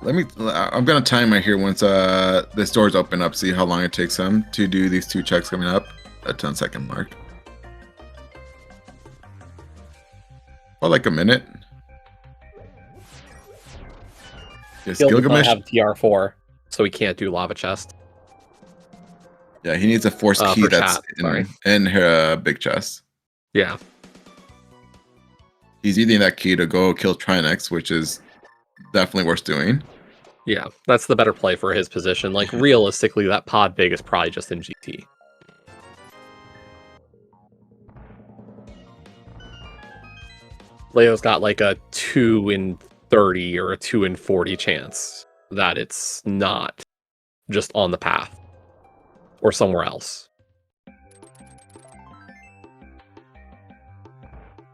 Speaker 2: I'm gonna time it here once this doors open up, see how long it takes them to do these 2 checks coming up at 10-second mark. Or like a minute. Yes,
Speaker 1: Gylgamesh have TR4, so he can't do Lava Chest.
Speaker 2: Yeah, he needs a force key that's in her big chest.
Speaker 1: Yeah.
Speaker 2: He's using that key to go kill Trinex, which is definitely worth doing.
Speaker 1: Yeah, that's the better play for his position. Like, realistically, that Pod Big is probably just in GT. Leo's got like a 2 in 30 or a 2 in 40 chance that it's not just on the path or somewhere else.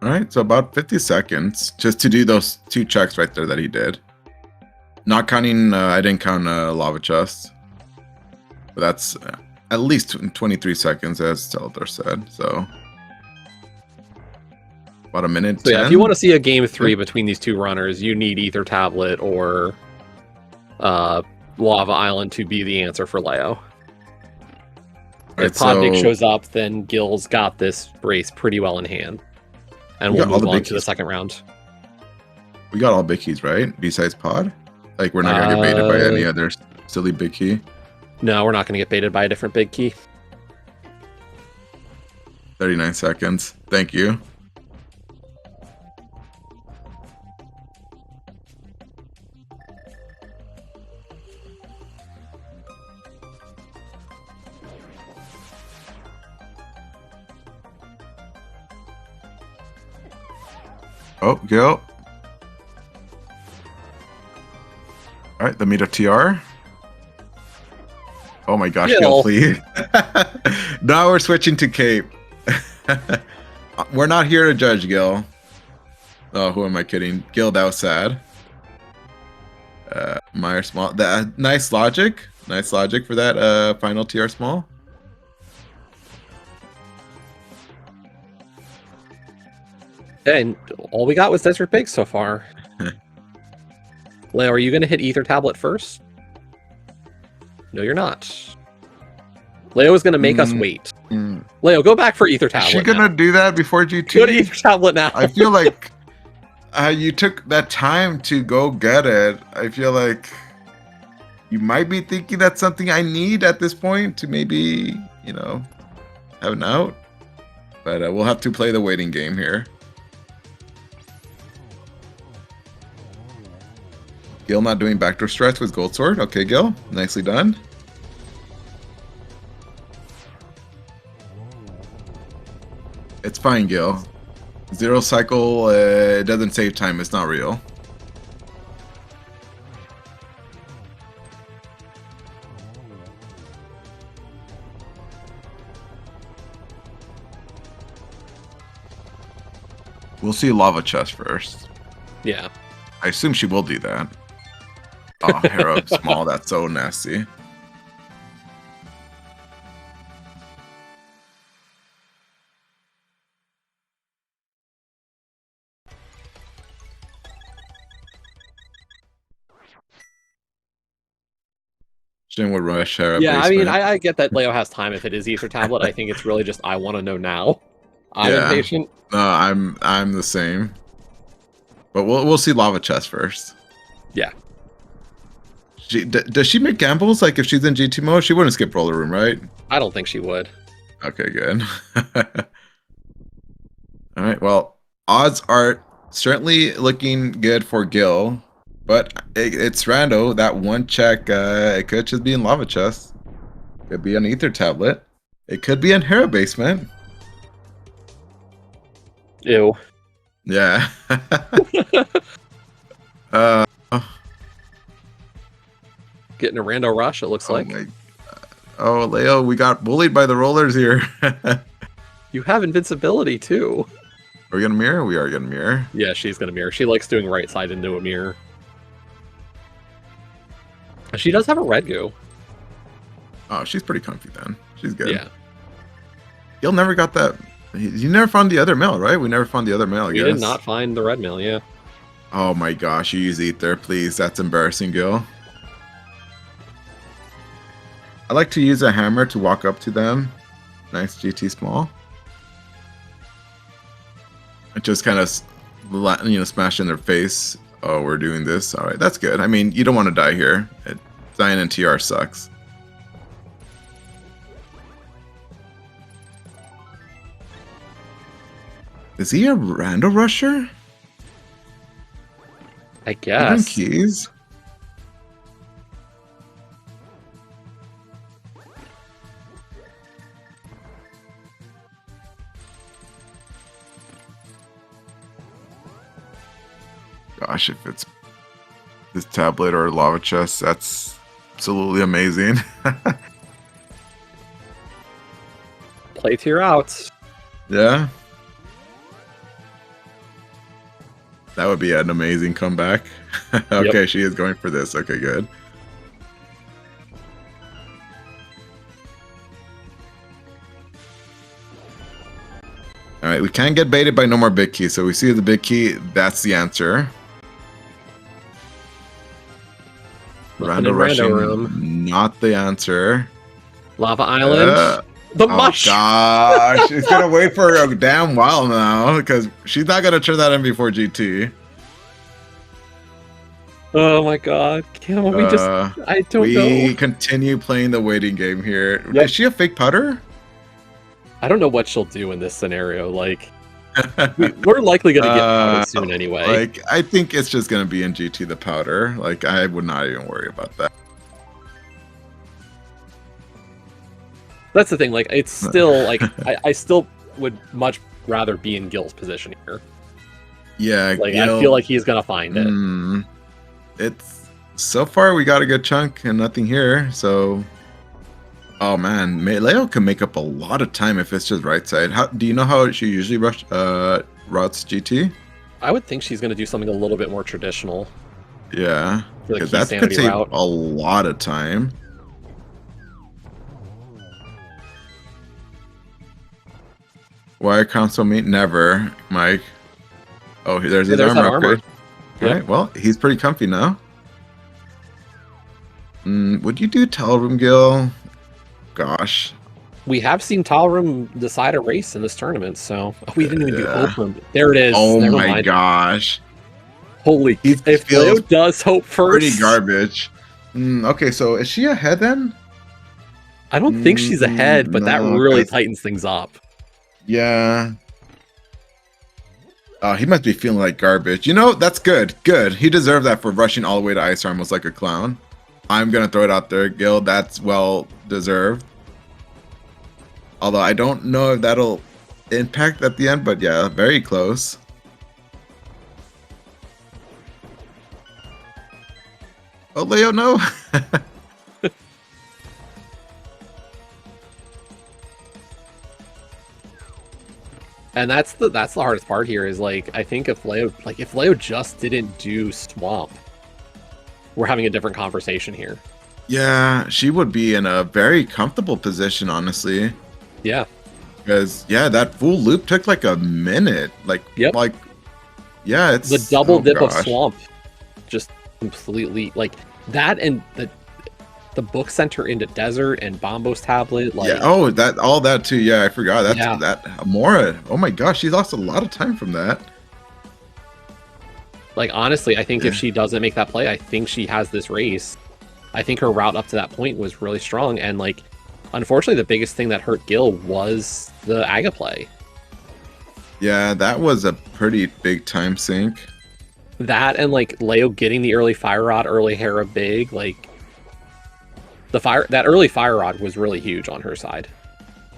Speaker 2: All right, so about 50 seconds just to do those 2 checks right there that he did. Not counting, I didn't count lava chest. But that's at least 23 seconds, as Teldor said. So about a minute.
Speaker 1: So
Speaker 2: 10?
Speaker 1: yeah, if you want to see a game 3 between these two runners, you need Ether Tablet or Lava Island to be the answer for Leo.
Speaker 2: Right,
Speaker 1: If Podnik
Speaker 2: so
Speaker 1: shows up, then Gil's got this race pretty well in hand. And
Speaker 2: We
Speaker 1: we'll
Speaker 2: got all
Speaker 1: move
Speaker 2: the
Speaker 1: on
Speaker 2: big
Speaker 1: to the
Speaker 2: keys.
Speaker 1: second round.
Speaker 2: we got all big keys, right? Besides Pod? Like, we're not going to get baited by any other silly big key?
Speaker 1: No, we're not going to get baited by a different big key.
Speaker 2: 39 seconds. Thank you. Oh, Gil. All right, the meter TR. Oh my gosh,
Speaker 1: Gil.
Speaker 2: Gil, please. Now we're switching to Cape. We're not here to judge, Gil. Oh, who am I kidding? Gil, that was sad. Meyer small. That nice logic. Nice logic for that final TR small.
Speaker 1: And all we got was Desert Big so far. Leo, are you going to hit Ether Tablet first? No, you're not. Leo is going to make us wait. Leo, go back for Ether Tablet.
Speaker 2: Is she gonna do that before GT?
Speaker 1: Go to Ether Tablet now.
Speaker 2: I feel like you took that time to go get it. I feel like you might be thinking that's something I need at this point to maybe, you know, have an out. But we'll have to play the waiting game here. Gil not doing backdoor strats with Gold Sword. Okay, Gil. Nicely done. It's fine, Gil. Zero cycle, it doesn't save time. It's not real. We'll see lava chest first.
Speaker 1: Yeah.
Speaker 2: I assume she will do that. Oh, Hera small. That's so nasty. Shin would rush Hera.
Speaker 1: Yeah, I mean,
Speaker 2: basement.
Speaker 1: I get that Leo has time if it is Ether Tablet. I think it's really just I want to know now. I'm
Speaker 2: Yeah.
Speaker 1: impatient.
Speaker 2: No, I'm the same. But we'll see lava chest first.
Speaker 1: Yeah.
Speaker 2: Does she make gambles? Like if she's in GT mode, she wouldn't skip roller room, right?
Speaker 1: I don't think she would.
Speaker 2: Okay, good. All right. Well, odds are certainly looking good for Gil, but it's rando. That one check, it could just be in lava chest. Could be an ether tablet. It could be in Hera basement.
Speaker 1: Ew.
Speaker 2: Yeah.
Speaker 1: Getting a rando rush, it looks like.
Speaker 2: Oh, Leo, we got bullied by the rollers here.
Speaker 1: You have invincibility, too.
Speaker 2: Are we gonna mirror? We are gonna mirror.
Speaker 1: Yeah, she's going to mirror. She likes doing right side into a mirror. She does have a red goo.
Speaker 2: Oh, she's pretty comfy then. She's good.
Speaker 1: Yeah.
Speaker 2: Gil never got that. You never found the other mail, right? We never found the other mail, I
Speaker 1: We
Speaker 2: guess.
Speaker 1: did not find the red mail, yeah.
Speaker 2: Oh my gosh, you use ether, please. That's embarrassing, Gil. I like to use a hammer to walk up to them. Nice GT small. It just kind of, smash in their face. Oh, we're doing this. All right, that's good. I mean, you don't want to die here. Dying in TR sucks. Is he a rando rusher?
Speaker 1: I
Speaker 2: Even
Speaker 1: guess.
Speaker 2: keys? Gosh, if it's this tablet or lava chest, that's absolutely amazing.
Speaker 1: Play tier out.
Speaker 2: Yeah. That would be an amazing comeback. Okay,
Speaker 1: Yep.
Speaker 2: she is going for this. Okay, good. All right, we can't get baited by no more big key. So we see the big key. That's the answer.
Speaker 1: Nothing
Speaker 2: Rando
Speaker 1: in
Speaker 2: rushing,
Speaker 1: Rando room.
Speaker 2: not the answer.
Speaker 1: Lava Island. The
Speaker 2: Oh
Speaker 1: mush.
Speaker 2: gosh, she's gonna wait for a damn while now because she's not gonna turn that in before GT.
Speaker 1: Oh my god. Can't we just... I don't know.
Speaker 2: We continue playing the waiting game here.
Speaker 1: Yep.
Speaker 2: Is she a fake putter?
Speaker 1: I don't know what she'll do in this scenario. Like, we're likely going to get powder soon anyway.
Speaker 2: Like, I think it's just gonna be in GT the powder. Like, I would not even worry about that.
Speaker 1: That's the thing. Like, it's still like I still would much rather be in Gil's position here.
Speaker 2: Yeah,
Speaker 1: Like,
Speaker 2: Gil,
Speaker 1: I feel like he's gonna find it.
Speaker 2: It's so far we got a good chunk and nothing here. So, oh man, Leo can make up a lot of time if it's just right side. How do you know how she usually routes GT?
Speaker 1: I would think she's gonna do something a little bit more traditional.
Speaker 2: Yeah,
Speaker 1: For the
Speaker 2: because
Speaker 1: key
Speaker 2: that
Speaker 1: sanity
Speaker 2: could save
Speaker 1: route.
Speaker 2: a lot of time. Wire console meet never, Mike. Oh, there's his
Speaker 1: there's that
Speaker 2: armor upgrade.
Speaker 1: Yep.
Speaker 2: Right, well, he's pretty comfy now. Would you do Tell Room, Gil? Gosh.
Speaker 1: We have seen Talrim decide a race in this tournament, so we didn't even do
Speaker 2: Yeah.
Speaker 1: Hope Room. There it is.
Speaker 2: Oh
Speaker 1: Never
Speaker 2: my
Speaker 1: mind.
Speaker 2: gosh.
Speaker 1: Holy,
Speaker 2: He
Speaker 1: if Leo
Speaker 2: feels
Speaker 1: does Hope first,
Speaker 2: pretty garbage. Okay, so is she ahead then?
Speaker 1: I don't think she's ahead, but that
Speaker 2: No,
Speaker 1: really
Speaker 2: 'cause-
Speaker 1: tightens things up.
Speaker 2: Yeah. Oh, he must be feeling like garbage. You know, that's good. Good. He deserved that for rushing all the way to Ice Armors like a clown. I'm going to throw it out there, Gil. That's well deserved. Although I don't know if that'll impact at the end, but yeah, very close. Oh, Leo, no.
Speaker 1: And that's the hardest part here is like I think if Leo just didn't do Swamp, we're having a different conversation here.
Speaker 2: Yeah, she would be in a very comfortable position, honestly.
Speaker 1: Yeah.
Speaker 2: Because yeah, that full loop took like a minute. Like,
Speaker 1: Yep.
Speaker 2: like, yeah, it's
Speaker 1: The double dip of
Speaker 2: gosh.
Speaker 1: Swamp just completely like that, and the book center into Desert and Bombo's tablet. Like,
Speaker 2: Yeah. Oh, that all that too. Yeah, I forgot. That's
Speaker 1: Yeah.
Speaker 2: that Amora. Oh my gosh, she lost a lot of time from that.
Speaker 1: like honestly, I think if
Speaker 2: Yeah.
Speaker 1: she doesn't make that play, I think she has this race. I think her route up to that point was really strong, and like, unfortunately, the biggest thing that hurt Gil was the Aga play.
Speaker 2: Yeah, that was a pretty big time sink.
Speaker 1: That and like Leo getting the early Fire Rod, early Hera big, like that early Fire Rod was really huge on her side.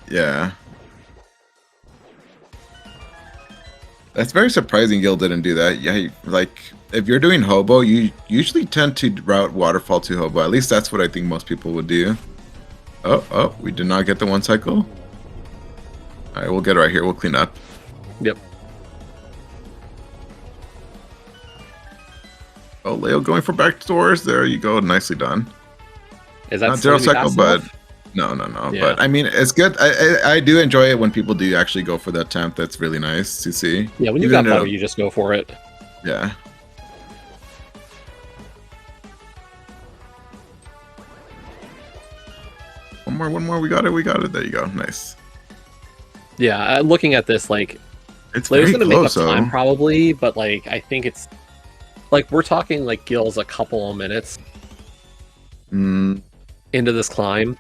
Speaker 2: Yeah. That's very surprising Gil didn't do that. Yeah, like if you're doing Hobo, you usually tend to route Waterfall to Hobo. At least that's what I think most people would do. Oh, we did not get the one cycle. All right, we'll get it right here. We'll clean up.
Speaker 1: Yep.
Speaker 2: Oh, Leo going for backdoors. There you go. Nicely done.
Speaker 1: Is that
Speaker 2: Not zero
Speaker 1: still
Speaker 2: cycle,
Speaker 1: fast
Speaker 2: but
Speaker 1: enough?
Speaker 2: no.
Speaker 1: Yeah.
Speaker 2: But I mean, it's good. I do enjoy it when people do actually go for that temp. That's really nice to see.
Speaker 1: Yeah, when you
Speaker 2: Even
Speaker 1: got
Speaker 2: though-
Speaker 1: butter, you just go for it.
Speaker 2: Yeah. One more. We got it. There you go. Nice.
Speaker 1: Yeah, looking at this, like
Speaker 2: It's
Speaker 1: Leo's
Speaker 2: very
Speaker 1: gonna make up
Speaker 2: close, though.
Speaker 1: time probably, but like I think it's like we're talking like Gil's a couple of minutes
Speaker 2: Mm,
Speaker 1: into this climb,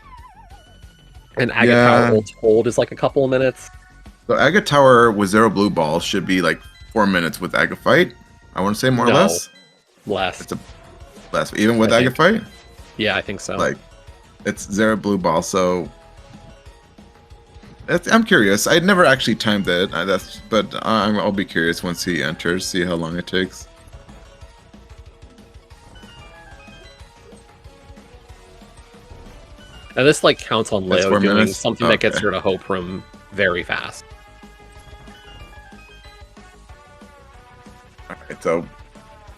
Speaker 1: and Aga
Speaker 2: Yeah.
Speaker 1: Tower Old Hold is like a couple of minutes.
Speaker 2: so Aga Tower with 0 blue balls should be like 4 minutes with Aga Fight. I want to say more or
Speaker 1: No.
Speaker 2: less.
Speaker 1: Less.
Speaker 2: It's a less, even with
Speaker 1: I
Speaker 2: Aga
Speaker 1: think.
Speaker 2: Fight.
Speaker 1: Yeah, I think so.
Speaker 2: Like it's 0 blue ball, so I'm curious. I'd never actually timed it. But I'll be curious once he enters, see how long it takes.
Speaker 1: And this like counts on
Speaker 2: That's
Speaker 1: Leo
Speaker 2: 4
Speaker 1: doing
Speaker 2: minutes?
Speaker 1: something that gets
Speaker 2: Okay.
Speaker 1: her to Hope Room very fast.
Speaker 2: All Alright, so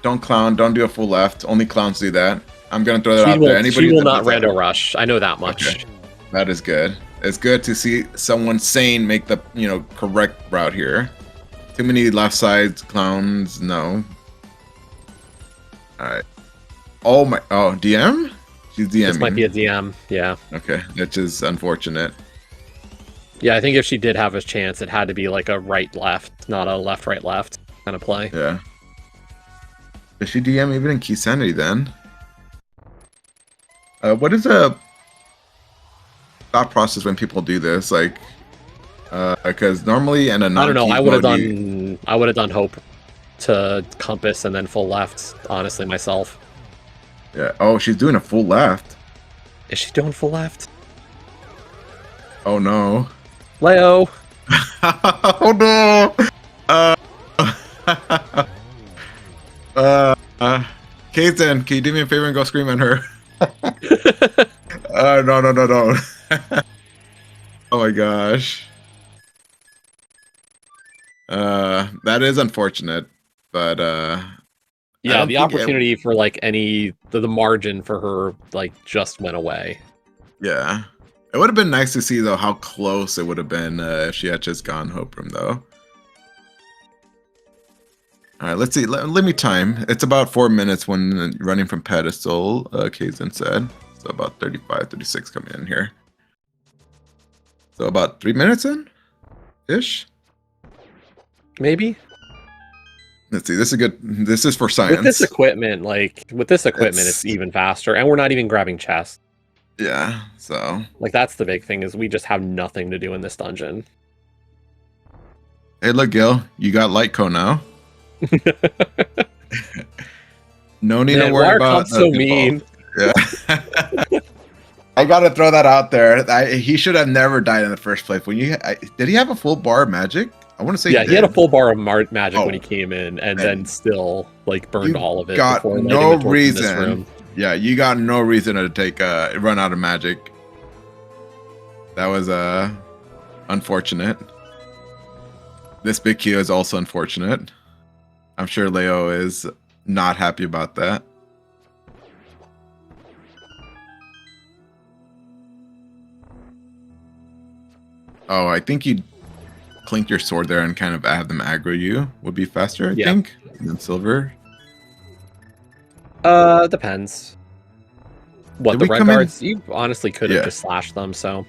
Speaker 2: don't clown, don't do a full left. Only clowns do that. I'm gonna throw that
Speaker 1: She
Speaker 2: out there.
Speaker 1: she
Speaker 2: Anybody
Speaker 1: will
Speaker 2: that
Speaker 1: not
Speaker 2: does that-
Speaker 1: rando rush. I know that much.
Speaker 2: Okay. That is good. It's good to see someone sane make the correct route here. Too many left sides clowns, no. Alright. Oh my DM? She's DMing.
Speaker 1: This might be a DM, yeah.
Speaker 2: Okay, which is unfortunate.
Speaker 1: Yeah, I think if she did have a chance, it had to be like a right-left, not a left-right-left kind of play.
Speaker 2: Yeah. Does she DM even in Key Sanity then? What is a thought process when people do this? Like, because normally in a
Speaker 1: I don't know. I would have
Speaker 2: mode,
Speaker 1: done. I would have done hope to compass and then full left. Honestly, myself.
Speaker 2: Yeah. Oh, she's doing a full left.
Speaker 1: Is she doing full left?
Speaker 2: Oh no.
Speaker 1: Leo.
Speaker 2: Oh no. Kazen, can you do me a favor and go scream at her? No. Oh my gosh. That is unfortunate, but
Speaker 1: yeah, the opportunity for like the margin for her like just went away.
Speaker 2: Yeah, it would have been nice to see though how close it would have been if she had just gone Hope Room though. All right, let's see. Let me time. It's about 4 minutes when running from pedestal. Kazen said so. About 35, 36 coming in here. So about 3 minutes in, ish.
Speaker 1: Maybe.
Speaker 2: Let's see. This is good. This is for science.
Speaker 1: With this equipment, it's even faster, and we're not even grabbing chests.
Speaker 2: Yeah. So
Speaker 1: like that's the big thing is we just have nothing to do in this dungeon.
Speaker 2: Hey, look, Gil, you got light cone now. No need to worry about.
Speaker 1: So mean.
Speaker 2: Yeah. I gotta throw that out there. He should have never died in the first place. Did he have a full bar of magic? I want to say
Speaker 1: he had a full bar of magic when he came in, and then still like burned all of it.
Speaker 2: Got
Speaker 1: before
Speaker 2: no
Speaker 1: lighting the torch in this
Speaker 2: reason.
Speaker 1: room.
Speaker 2: Yeah, you got no reason to take run out of magic. That was unfortunate. This big Q is also unfortunate. I'm sure Leo is not happy about that. Oh, I think you'd clink your sword there and kind of have them aggro you would be faster, I think, than silver.
Speaker 1: Depends. What, the red guards? You honestly could have just slashed them, so.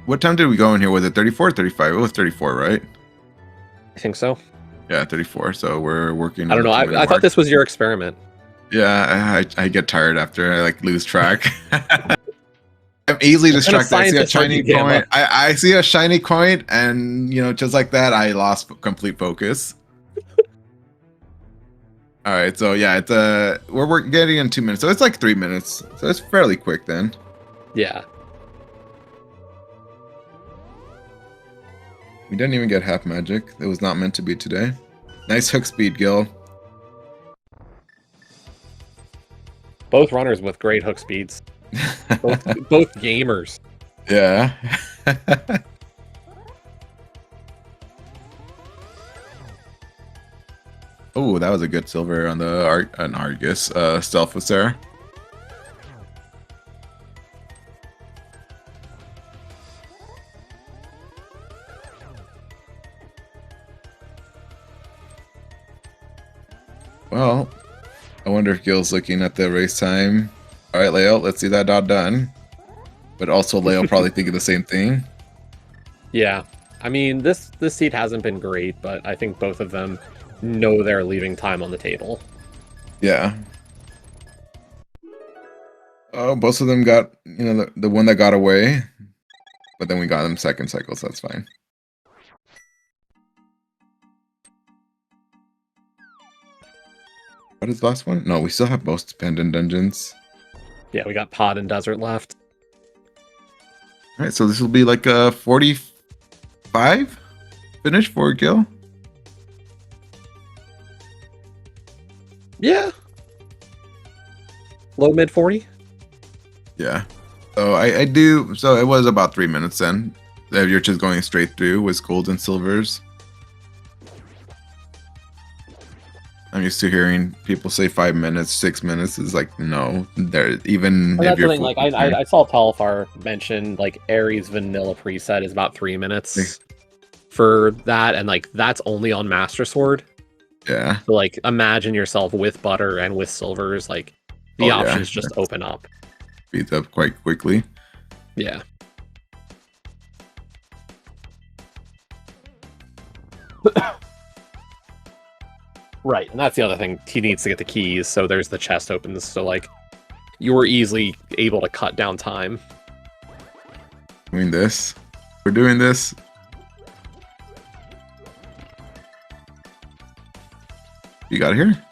Speaker 2: What time did we go in here? Was it 34 or 35? It was 34, right?
Speaker 1: I think so.
Speaker 2: Yeah, 34. So we're working.
Speaker 1: I don't know. I thought this was your experiment.
Speaker 2: Yeah, I get tired after I like lose track. I'm easily distracted. I see a shiny coin. I see a shiny coin, and just like that, I lost complete focus. All right, so yeah, it's we're getting in 2 minutes, so it's like 3 minutes, so it's fairly quick then.
Speaker 1: Yeah.
Speaker 2: We didn't even get half magic. It was not meant to be today. Nice hook speed, Gil.
Speaker 1: Both runners with great hook speeds. both gamers.
Speaker 2: Yeah. Oh, that was a good silver on the Argus. Stealth was there. Well, I wonder if Gil's looking at the race time. All right, Leo, let's see that dot done. But also, Leo probably thinking the same thing.
Speaker 1: Yeah, I mean this seat hasn't been great, but I think both of them know they're leaving time on the table.
Speaker 2: Yeah. Oh, both of them got the one that got away, but then we got them second cycle, so that's fine. What is the last one? No, we still have most pendant dungeons.
Speaker 1: Yeah, we got Pod and Desert left.
Speaker 2: All right, so this will be like a 45 finish for Gil.
Speaker 1: Yeah. Low mid 40.
Speaker 2: Yeah. So I do. So it was about 3 minutes then. If you're just going straight through with golds and silvers. I'm used to hearing people say 5 minutes, 6 minutes is like no. There even
Speaker 1: And
Speaker 2: if
Speaker 1: that's the
Speaker 2: you're
Speaker 1: thing.
Speaker 2: full
Speaker 1: Like I saw Telfar mention like Ares vanilla preset is about 3 minutes for that, and like that's only on Master Sword.
Speaker 2: yeah.
Speaker 1: So like imagine yourself with butter and with silvers, like the
Speaker 2: Oh, yeah.
Speaker 1: options just open up.
Speaker 2: Speeds up quite quickly.
Speaker 1: Yeah. Right, and that's the other thing. He needs to get the keys, so there's the chest opens. So like, you were easily able to cut down time.
Speaker 2: Doing this. We're doing this. You got it here?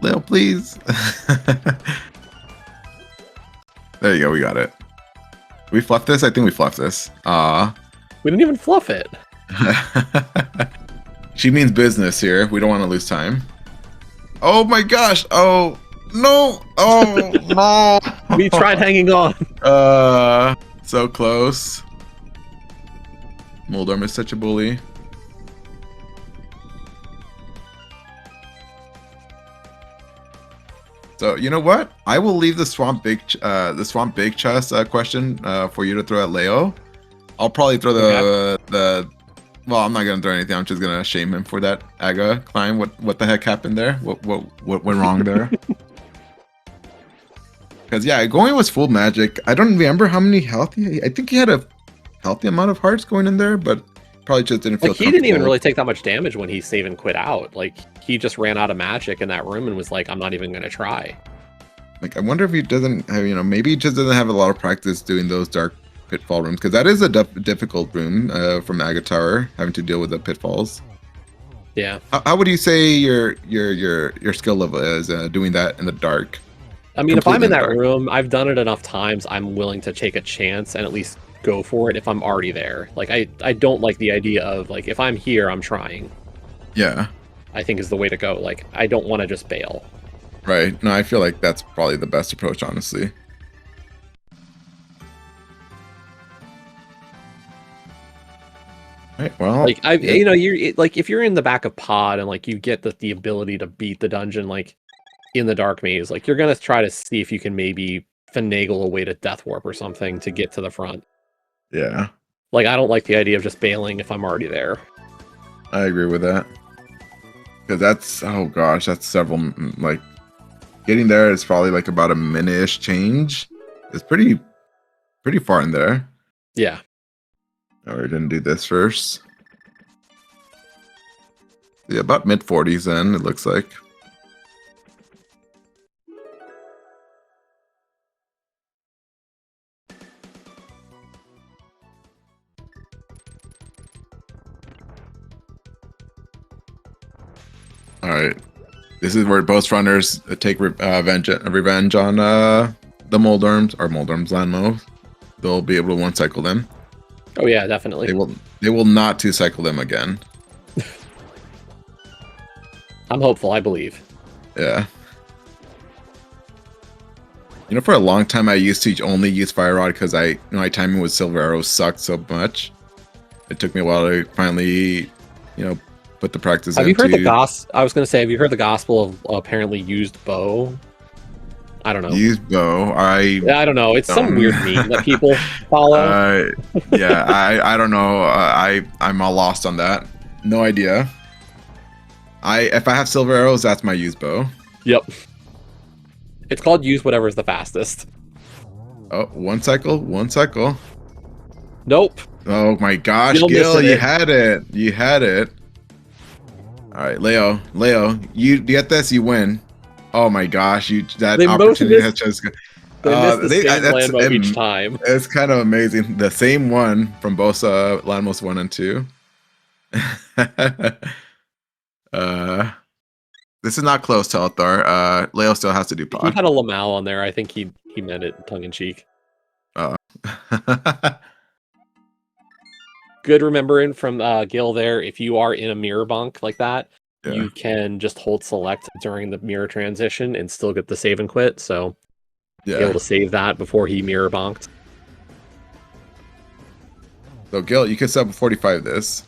Speaker 2: Leo, please. There you go, we got it. We fluffed this? I think we fluffed this.
Speaker 1: We didn't even fluff it.
Speaker 2: She means business here. We don't want to lose time. Oh my gosh. Oh, no. Oh, no.
Speaker 1: We tried hanging on.
Speaker 2: So close. Moldorm is such a bully. So you know what? I will leave the swamp big chest question for you to throw at Leo. I'll probably throw the well, I'm not gonna throw anything. I'm just gonna shame him for that Aga climb. What the heck happened there? What went wrong there? Because yeah, going was full magic. I don't remember how many healthy. I think he had a healthy amount of hearts going in there, but probably just didn't feel.
Speaker 1: Like, he didn't even really take that much damage when he save and quit out. Like, he just ran out of magic in that room and was like, I'm not even gonna try.
Speaker 2: Like, I wonder if he doesn't have, maybe he just doesn't have a lot of practice doing those dark pitfall rooms, because that is a difficult room from Aga Tower, having to deal with the pitfalls.
Speaker 1: Yeah.
Speaker 2: How would you say your skill level is doing that in the dark?
Speaker 1: I mean, if I'm in that room, I've done it enough times, I'm willing to take a chance and at least go for it if I'm already there. Like, I don't like the idea of, like, if I'm here, I'm trying.
Speaker 2: Yeah.
Speaker 1: I think is the way to go. Like, I don't want to just bail.
Speaker 2: Right. No, I feel like that's probably the best approach, honestly. Right, well,
Speaker 1: like you're like, if you're in the back of pod and like you get the ability to beat the dungeon like in the dark maze, like you're gonna try to see if you can maybe finagle a way to death warp or something to get to the front.
Speaker 2: Yeah.
Speaker 1: Like, I don't like the idea of just bailing if I'm already there.
Speaker 2: I agree with that. Because that's, oh gosh, that's several, like, getting there is probably like about a minute-ish change. It's pretty far in there.
Speaker 1: Yeah.
Speaker 2: Oh, we're gonna do this first. Yeah, about mid-40s then, it looks like. Alright. This is where both runners take revenge on the Moldorms, or Moldorms Landmo. They'll be able to one-cycle them.
Speaker 1: Oh yeah, definitely.
Speaker 2: They will not two-cycle them again.
Speaker 1: I'm hopeful, I believe.
Speaker 2: Yeah. For a long time I used to only use Fire Rod because my timing with Silver Arrows sucked so much. It took me a while to finally, put the practice into...
Speaker 1: Have you heard the gospel? I was going to say, have you heard the gospel of apparently used bow? I don't know.
Speaker 2: Used bow? I
Speaker 1: don't know. It's some weird meme that people follow.
Speaker 2: Yeah, I don't know. I'm all lost on that. No idea. If I have Silver Arrows, that's my used bow.
Speaker 1: Yep. It's called use whatever's the fastest.
Speaker 2: Oh, one cycle.
Speaker 1: Nope.
Speaker 2: Oh my gosh, Gil, you had it. You had it. All right, Leo, you get this, you win. Oh my gosh, that opportunity has just...
Speaker 1: They missed the same Landmo each time.
Speaker 2: It's kind of amazing. The same one from both Landmos 1 and 2. This is not close to Althar. Leo still has to do pod.
Speaker 1: He had a Lamau on there. I think he meant it tongue-in-cheek.
Speaker 2: Oh.
Speaker 1: Good remembering from Gil there, if you are in a mirror bunk like that, you can just hold select during the mirror transition and still get the save and quit, so be able to save that before he mirror bonked.
Speaker 2: So Gil, you can sub 45 this.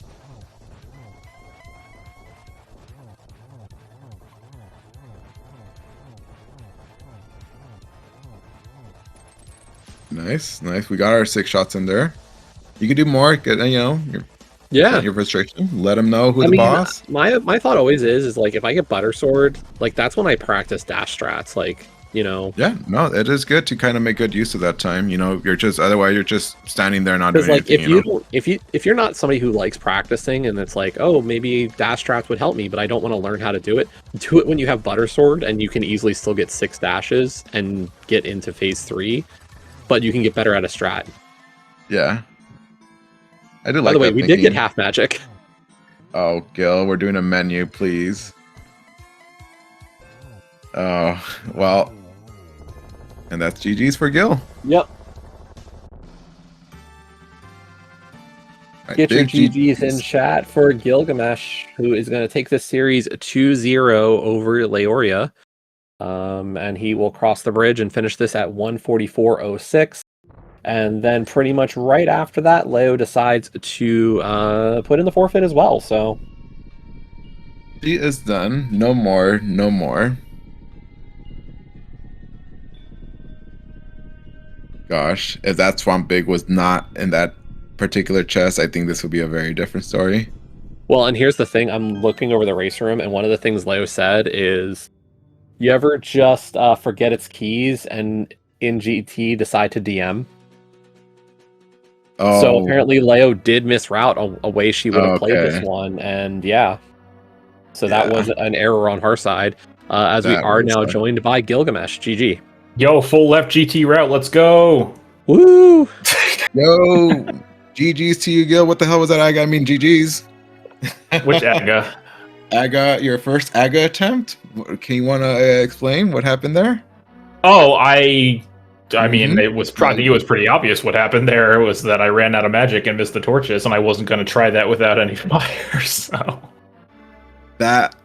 Speaker 2: Nice. We got our 6 shots in there. You could do more. Get, your frustration. Let them know who the boss.
Speaker 1: My thought always is like if I get butter sword, like that's when I practice dash strats. Like
Speaker 2: Yeah, no, it is good to kind of make good use of that time. You're just otherwise you're just standing there not doing
Speaker 1: like
Speaker 2: anything.
Speaker 1: if you're not somebody who likes practicing and it's like, oh, maybe dash strats would help me, but I don't want to learn how to do it. Do it when you have butter sword and you can easily still get 6 dashes and get into phase 3, but you can get better at a strat.
Speaker 2: Yeah. I do.
Speaker 1: By the way, we did get half magic.
Speaker 2: Oh, Gil, we're doing a menu, please. Oh, well. And that's GG's for Gil.
Speaker 1: Yep.
Speaker 2: Right,
Speaker 1: get your GG's in chat for Gylgamesh, who is going to take this series 2-0 over Laoria. And he will cross the bridge and finish this at 144.06. And then pretty much right after that, Leo decides to put in the forfeit as well. So
Speaker 2: she is done. No more. Gosh, if that Swamp Big was not in that particular chest, I think this would be a very different story.
Speaker 1: Well, and here's the thing. I'm looking over the race room, and one of the things Leo said is, you ever just forget its keys and in GT decide to DM?
Speaker 2: Oh.
Speaker 1: So apparently Leo did misroute a way she would have played this one, and yeah. So that was an error on her side, as we are now joined by Gylgamesh. GG.
Speaker 3: Yo, full left GT route, let's go!
Speaker 1: Woo!
Speaker 2: Yo, GG's to you, Gil. What the hell was that Aga? I mean, GG's.
Speaker 3: Which Aga?
Speaker 2: Aga, your first Aga attempt? Can you want to explain what happened there?
Speaker 3: Oh, I mean, it was pretty obvious what happened there. It was that I ran out of magic and missed the torches, and I wasn't going to try that without any fire, so...
Speaker 2: That...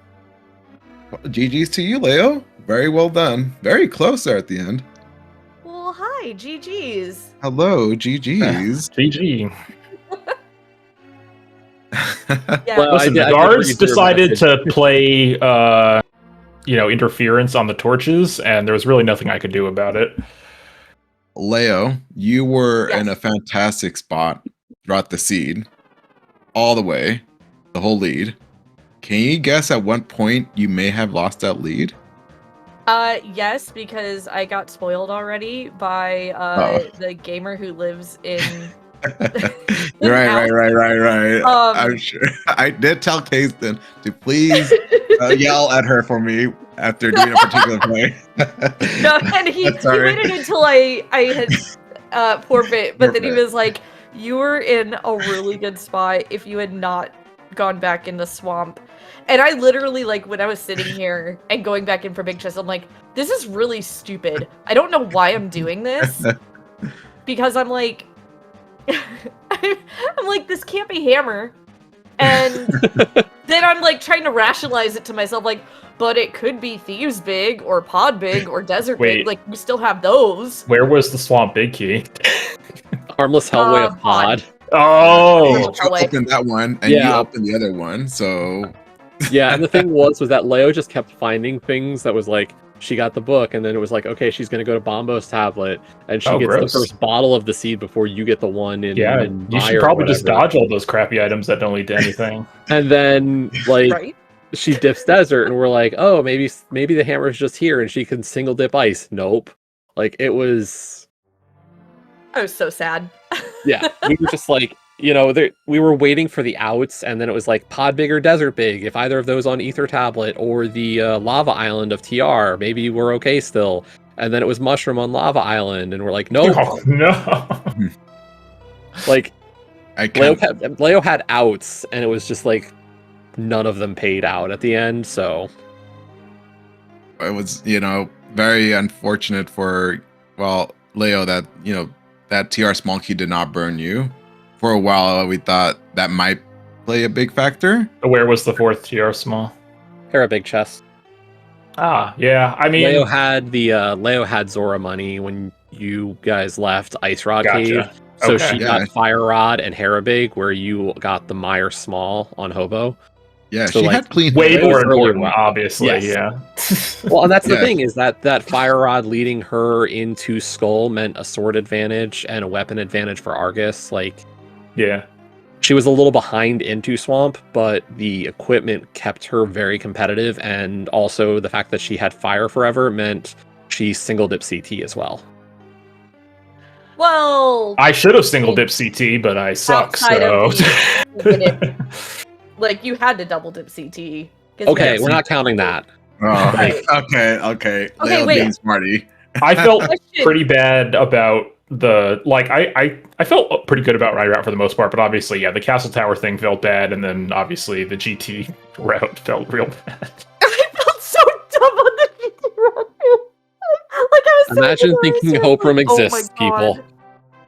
Speaker 2: GG's to you, Leo. Very well done. Very close there at the end.
Speaker 4: Well, hi, GG's.
Speaker 2: Hello, GG's.
Speaker 3: GG.
Speaker 4: Yeah.
Speaker 3: Well, listen, the guards decided to play, interference on the torches, and there was really nothing I could do about it.
Speaker 2: Leo, you were in a fantastic spot throughout the seed. All the way. The whole lead. Can you guess at what point you may have lost that lead?
Speaker 4: Yes, because I got spoiled already by the gamer who lives in...
Speaker 2: Right. I'm sure. I did tell Kasten to please yell at her for me after doing a particular play.
Speaker 4: No, and he waited until I had forfeit, but then he was like, you were in a really good spot if you had not gone back in the swamp. And I literally, like, when I was sitting here and going back in for Big Chest, I'm like, this is really stupid. I don't know why I'm doing this. Because I'm like, this can't be Hammer. And then I'm like trying to rationalize it to myself, like, but it could be Thieves Big or Pod Big or Desert Big. Like, we still have those.
Speaker 3: Where was the Swamp Big key?
Speaker 1: Harmless Hellway of Pod.
Speaker 3: Oh!
Speaker 2: You opened that one, and you opened the other one, so...
Speaker 1: Yeah, and the thing was that Leo just kept finding things that was like, she got the book, and then it was like, okay, she's going to go to Bombo's tablet, and she gets the first bottle of the seed before you get the one in
Speaker 3: you should probably just dodge all those crappy items that don't lead to anything.
Speaker 1: And then, like, she dips desert, and we're like, oh, maybe the hammer's just here, and she can single dip ice. Nope. Like, it was...
Speaker 4: I was so sad.
Speaker 1: Yeah, we were just like, we were waiting for the outs, and then it was like Pod Big or Desert Big. If either of those on Ether Tablet or the Lava Island of TR, maybe we're okay still. And then it was Mushroom on Lava Island, and we're like, nope.
Speaker 3: Oh, no.
Speaker 1: Like, Leo had outs, and it was just like none of them paid out at the end, so...
Speaker 2: It was, very unfortunate for, Leo, that, that TR small key did not burn you. For a while, we thought that might play a big factor.
Speaker 3: Where was the fourth TR small?
Speaker 1: Hera Big Chest.
Speaker 3: Ah, yeah. I mean,
Speaker 1: Leo had Zora money when you guys left Ice Rod Cave. So she got Fire Rod and Hera Big, where you got the Meyer small on Hobo.
Speaker 2: Yeah,
Speaker 1: So,
Speaker 2: she
Speaker 1: like,
Speaker 2: had clean
Speaker 3: Way
Speaker 2: hands.
Speaker 3: more
Speaker 1: earlier
Speaker 3: important,
Speaker 1: one.
Speaker 3: obviously.
Speaker 1: Yes.
Speaker 3: Yeah.
Speaker 1: Well, and that's the
Speaker 2: Yeah.
Speaker 1: thing is that fire rod leading her into Skull meant a sword advantage and a weapon advantage for Argus. Like,
Speaker 3: Yeah.
Speaker 1: she was a little behind into Swamp, but the equipment kept her very competitive, and also the fact that she had fire forever meant she single dip CT as well.
Speaker 4: Well,
Speaker 3: I should have single dip CT, but I suck.
Speaker 4: Outside
Speaker 3: So.
Speaker 4: of like you had to double dip CT. 'cause
Speaker 1: Okay,
Speaker 4: you
Speaker 1: we're
Speaker 4: had
Speaker 1: not counting that.
Speaker 2: Oh,
Speaker 4: Right.
Speaker 2: okay.
Speaker 4: Okay,
Speaker 2: Leo
Speaker 4: wait.
Speaker 2: being smarty.
Speaker 3: I felt
Speaker 4: Question.
Speaker 3: pretty bad about the like I felt pretty good about my route for the most part, but obviously, yeah, the castle tower thing felt bad, and then obviously the GT route felt real bad.
Speaker 4: I felt so dumb on the GT route. Like I was
Speaker 1: Imagine
Speaker 4: so
Speaker 1: thinking
Speaker 4: embarrassed.
Speaker 1: Hope Room
Speaker 4: Like, oh my
Speaker 1: exists,
Speaker 4: God.
Speaker 1: people.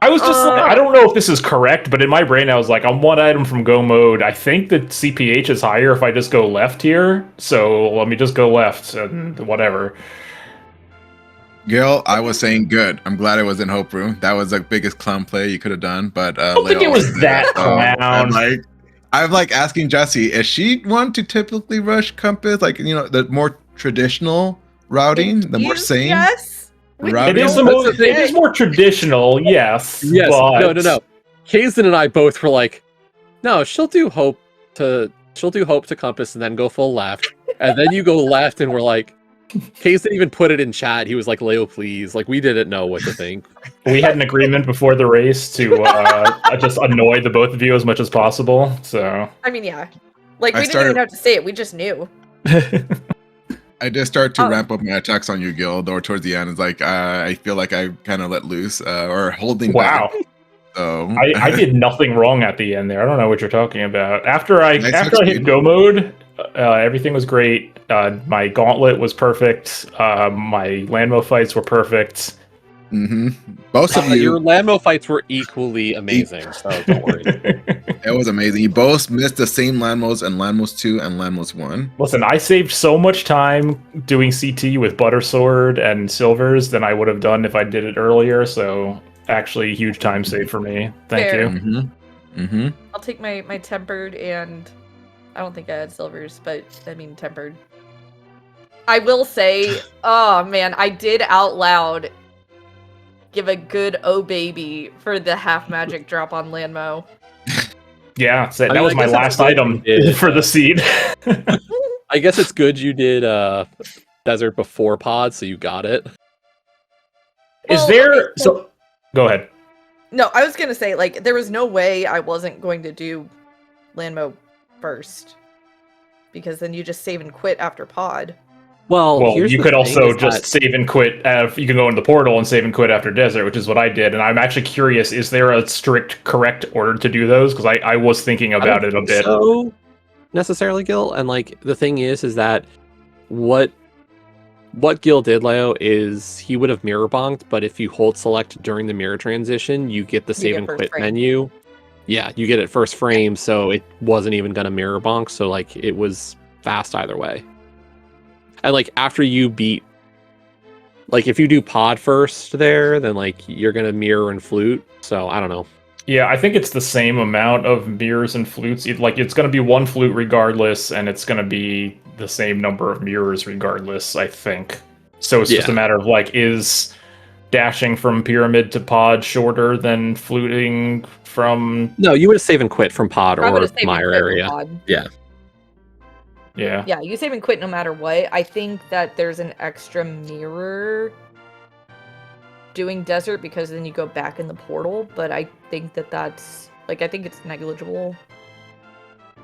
Speaker 3: I was just like,
Speaker 4: Uh.
Speaker 3: I don't know if this is correct, but in my brain I was like, I'm one item from go mode. I think the CPH is higher if I just go left here, so let me just go left and whatever.
Speaker 2: Gil, I was saying good. I'm glad it was in Hope Room. That was the biggest clown play you could have done. But
Speaker 3: I don't think
Speaker 2: Leo
Speaker 3: it was
Speaker 2: also
Speaker 3: that
Speaker 2: did
Speaker 3: clown.
Speaker 2: I'm like asking Jesse, is she one to typically rush Compass? Like, you know, the more traditional routing, the more sane
Speaker 4: Yes.
Speaker 2: routing.
Speaker 3: It is
Speaker 1: That's the thing.
Speaker 3: it is more traditional, yes.
Speaker 1: Yes,
Speaker 3: but...
Speaker 1: no. Kazan and I both were like, no, she'll do hope to Compass and then go full left. And then you go left and we're like, Kazan even put it in chat. He was like, Leo, please. Like, we didn't know what to think.
Speaker 3: We had an agreement before the race to just annoy the both of you as much as possible. So
Speaker 4: I mean, yeah. Like
Speaker 2: I
Speaker 4: we didn't even have to say it. We just knew.
Speaker 2: I did start to
Speaker 4: Oh.
Speaker 2: ramp up my attacks on you, Gil, or towards the end. It's like I feel like I kind of let loose or holding
Speaker 3: wow.
Speaker 2: back. So
Speaker 3: I did nothing wrong at the end there. I don't know what you're talking about. After I
Speaker 2: Nice
Speaker 3: hit
Speaker 2: speed.
Speaker 3: go mode, everything was great. My gauntlet was perfect. My landmo fights were perfect.
Speaker 2: Both of you,
Speaker 1: Your Lambo fights were equally amazing, so don't worry.
Speaker 2: it was amazing. You both missed the same landmos and landmos 2 and landmos 1.
Speaker 3: Listen, I saved so much time doing CT with Butter Sword and Silvers than I would have done if I did it earlier. So actually, huge time save for me. Thank
Speaker 4: Fair.
Speaker 3: you.
Speaker 4: I'll take my tempered and I don't think I had silvers, but I mean tempered. I will say, oh man, I did out loud give a good oh baby for the half magic drop on Landmo.
Speaker 3: Yeah, so
Speaker 1: I
Speaker 3: that
Speaker 1: mean,
Speaker 3: was
Speaker 1: I
Speaker 3: my
Speaker 1: guess
Speaker 3: last
Speaker 1: that's
Speaker 3: item
Speaker 1: what you did,
Speaker 3: for the seed.
Speaker 1: I guess it's good you did Desert before Pod, so you got it.
Speaker 3: Is
Speaker 4: Well,
Speaker 3: there
Speaker 4: okay,
Speaker 3: so? Go ahead.
Speaker 4: No, I was gonna say, like, there was no way I wasn't going to do Landmo first. Because then you just save and quit after pod.
Speaker 1: Well, here's
Speaker 3: you
Speaker 1: the
Speaker 3: could
Speaker 1: thing
Speaker 3: also
Speaker 1: is
Speaker 3: just
Speaker 1: that-
Speaker 3: save and quit. You can go into the portal and save and quit after desert, which is what I did. And I'm actually curious: is there a strict, correct order to do those? Because I was thinking
Speaker 1: I
Speaker 3: about
Speaker 1: don't
Speaker 3: it a
Speaker 1: think
Speaker 3: bit.
Speaker 1: so necessarily, Gil. And like the thing is that what Gil did, Leo, is he would have mirror bonked, but if you hold select during the mirror transition, you get the save
Speaker 4: get
Speaker 1: and
Speaker 4: first
Speaker 1: quit
Speaker 4: frame.
Speaker 1: menu. Yeah, you get it first frame, so it wasn't even gonna mirror bonk, so like it was fast either way. And like after you beat, like if you do pod first there, then like you're gonna mirror and flute. So I don't know.
Speaker 3: Yeah, I think it's the same amount of mirrors and flutes. It's going to be one flute regardless, and it's going to be the same number of mirrors regardless, I think. So it's just a matter of, like, is dashing from pyramid to pod shorter than fluting from...
Speaker 1: No, you would have save and quit from pod
Speaker 4: I
Speaker 1: or
Speaker 4: would've save and
Speaker 1: Meyer
Speaker 4: quit with
Speaker 1: area.
Speaker 4: pod.
Speaker 1: Yeah.
Speaker 3: Yeah.
Speaker 4: Yeah, you save and quit no matter what. I think that there's an extra mirror doing desert because then you go back in the portal, but I think that's like I think it's negligible.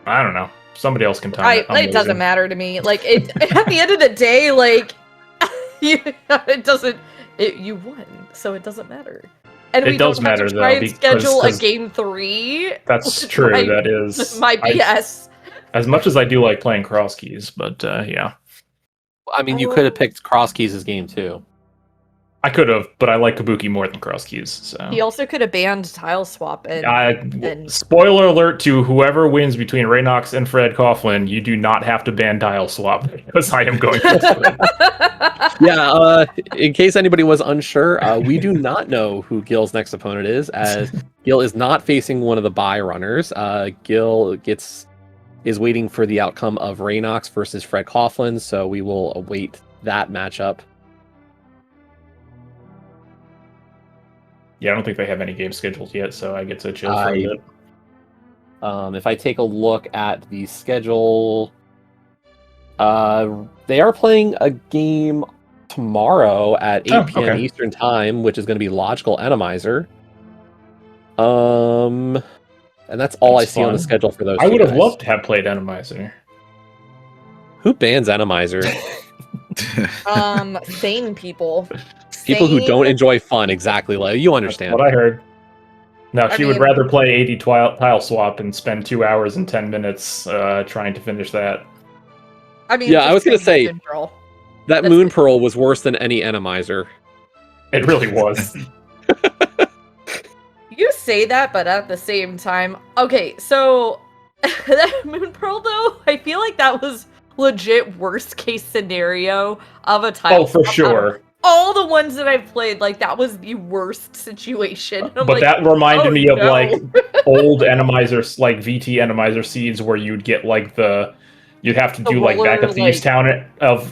Speaker 3: I don't know. Somebody else can time it.
Speaker 4: It doesn't matter to me. Like it at the end of the day, like it doesn't. You won, so it doesn't matter. And
Speaker 3: It
Speaker 4: we
Speaker 3: does
Speaker 4: don't have
Speaker 3: matter,
Speaker 4: to try
Speaker 3: though,
Speaker 4: and schedule a
Speaker 3: because
Speaker 4: game 3.
Speaker 3: That's true.
Speaker 4: My-
Speaker 3: That is
Speaker 4: my BS.
Speaker 3: As much as I do like playing cross keys, but yeah,
Speaker 1: I mean, you could have picked cross keys as game 2.
Speaker 3: I could have, but I like Kabuki more than cross keys. So
Speaker 4: He also could have banned tile swap and
Speaker 3: spoiler alert to whoever wins between Raynox and Fred Coughlin, you do not have to ban tile swap because I am going to.
Speaker 1: Yeah, in case anybody was unsure, we do not know who Gil's next opponent is, as Gil is not facing one of the buy runners. Gil gets is waiting for the outcome of Raynox versus Fred Coughlin, so we will await that matchup.
Speaker 3: Yeah, I don't think they have any games scheduled yet, so I get to chill for a bit.
Speaker 1: If I take a look at the schedule, they are playing a game tomorrow at 8 p.m. Eastern Time, which is going to be Logical Enemizer. And that's all I see on the schedule for those.
Speaker 3: I would have loved to have played Enemizer.
Speaker 1: Who bans Enemizer?
Speaker 4: Sane people.
Speaker 1: People who don't enjoy fun, exactly. Like, you understand.
Speaker 3: That's what I heard. No, she would rather play 80 tile swap and spend 2 hours and 10 minutes trying to finish that.
Speaker 4: I mean,
Speaker 1: yeah, I was going to say, that Moon Pearl was worse than any Enemizer.
Speaker 3: It really was.
Speaker 4: You say that, but at the same time... Okay, so... that Moon Pearl, though, I feel like that was legit worst case scenario of a tile.
Speaker 3: Oh, for sure.
Speaker 4: All the ones that I've played, like, that was the worst situation.
Speaker 3: But like, that reminded me of, like, old Enemizers, like, VT Enemizer seeds where you'd get, like, you'd have to do like back of Thieves Town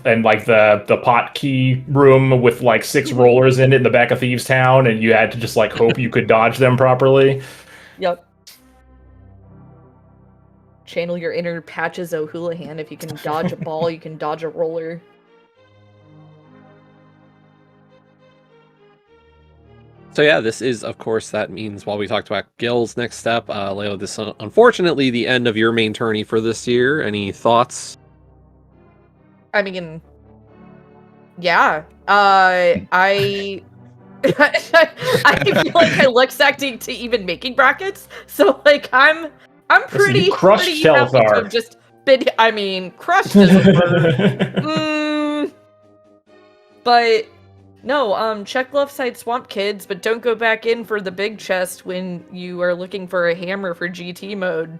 Speaker 3: and like the pot key room with like 6 rollers in it in the back of Thieves Town, and you had to just like hope you could dodge them properly.
Speaker 4: Yep. Channel your inner Patches O'Houlihan. If you can dodge a ball, you can dodge a roller.
Speaker 1: So yeah, this is, of course, that means while we talked about Gil's next step, Leo, this is unfortunately the end of your main tourney for this year. Any thoughts?
Speaker 4: I mean, yeah. I feel like I luck's acting to even making brackets, so like I'm pretty
Speaker 3: crushed
Speaker 4: happy to have just been. I mean, crushed is a word. But. No, check left side Swamp Kids, but don't go back in for the big chest when you are looking for a hammer for GT mode.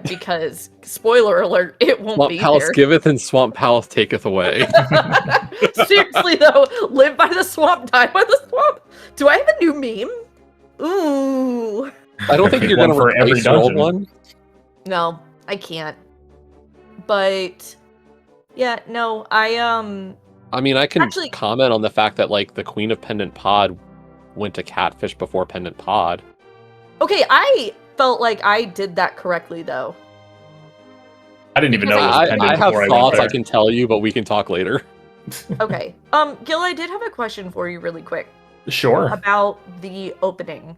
Speaker 4: Because, spoiler alert, it won't
Speaker 1: Swamp
Speaker 4: be
Speaker 1: Palace
Speaker 4: there.
Speaker 1: giveth and Swamp Palace taketh away.
Speaker 4: Seriously though, live by the swamp, die by the swamp. Do I have a new meme? Ooh.
Speaker 1: I don't think you're going to replace your old one.
Speaker 4: No, I can't. But, yeah, no,
Speaker 1: I mean, I can comment on the fact that, like, the Queen of Pendant Pod went to Catfish before Pendant Pod.
Speaker 4: Okay, I felt like I did that correctly, though.
Speaker 3: I didn't even know it was
Speaker 1: I have thoughts I can tell you, but we can talk later.
Speaker 4: Okay. Gil, I did have a question for you really quick.
Speaker 3: Sure.
Speaker 4: About the opening.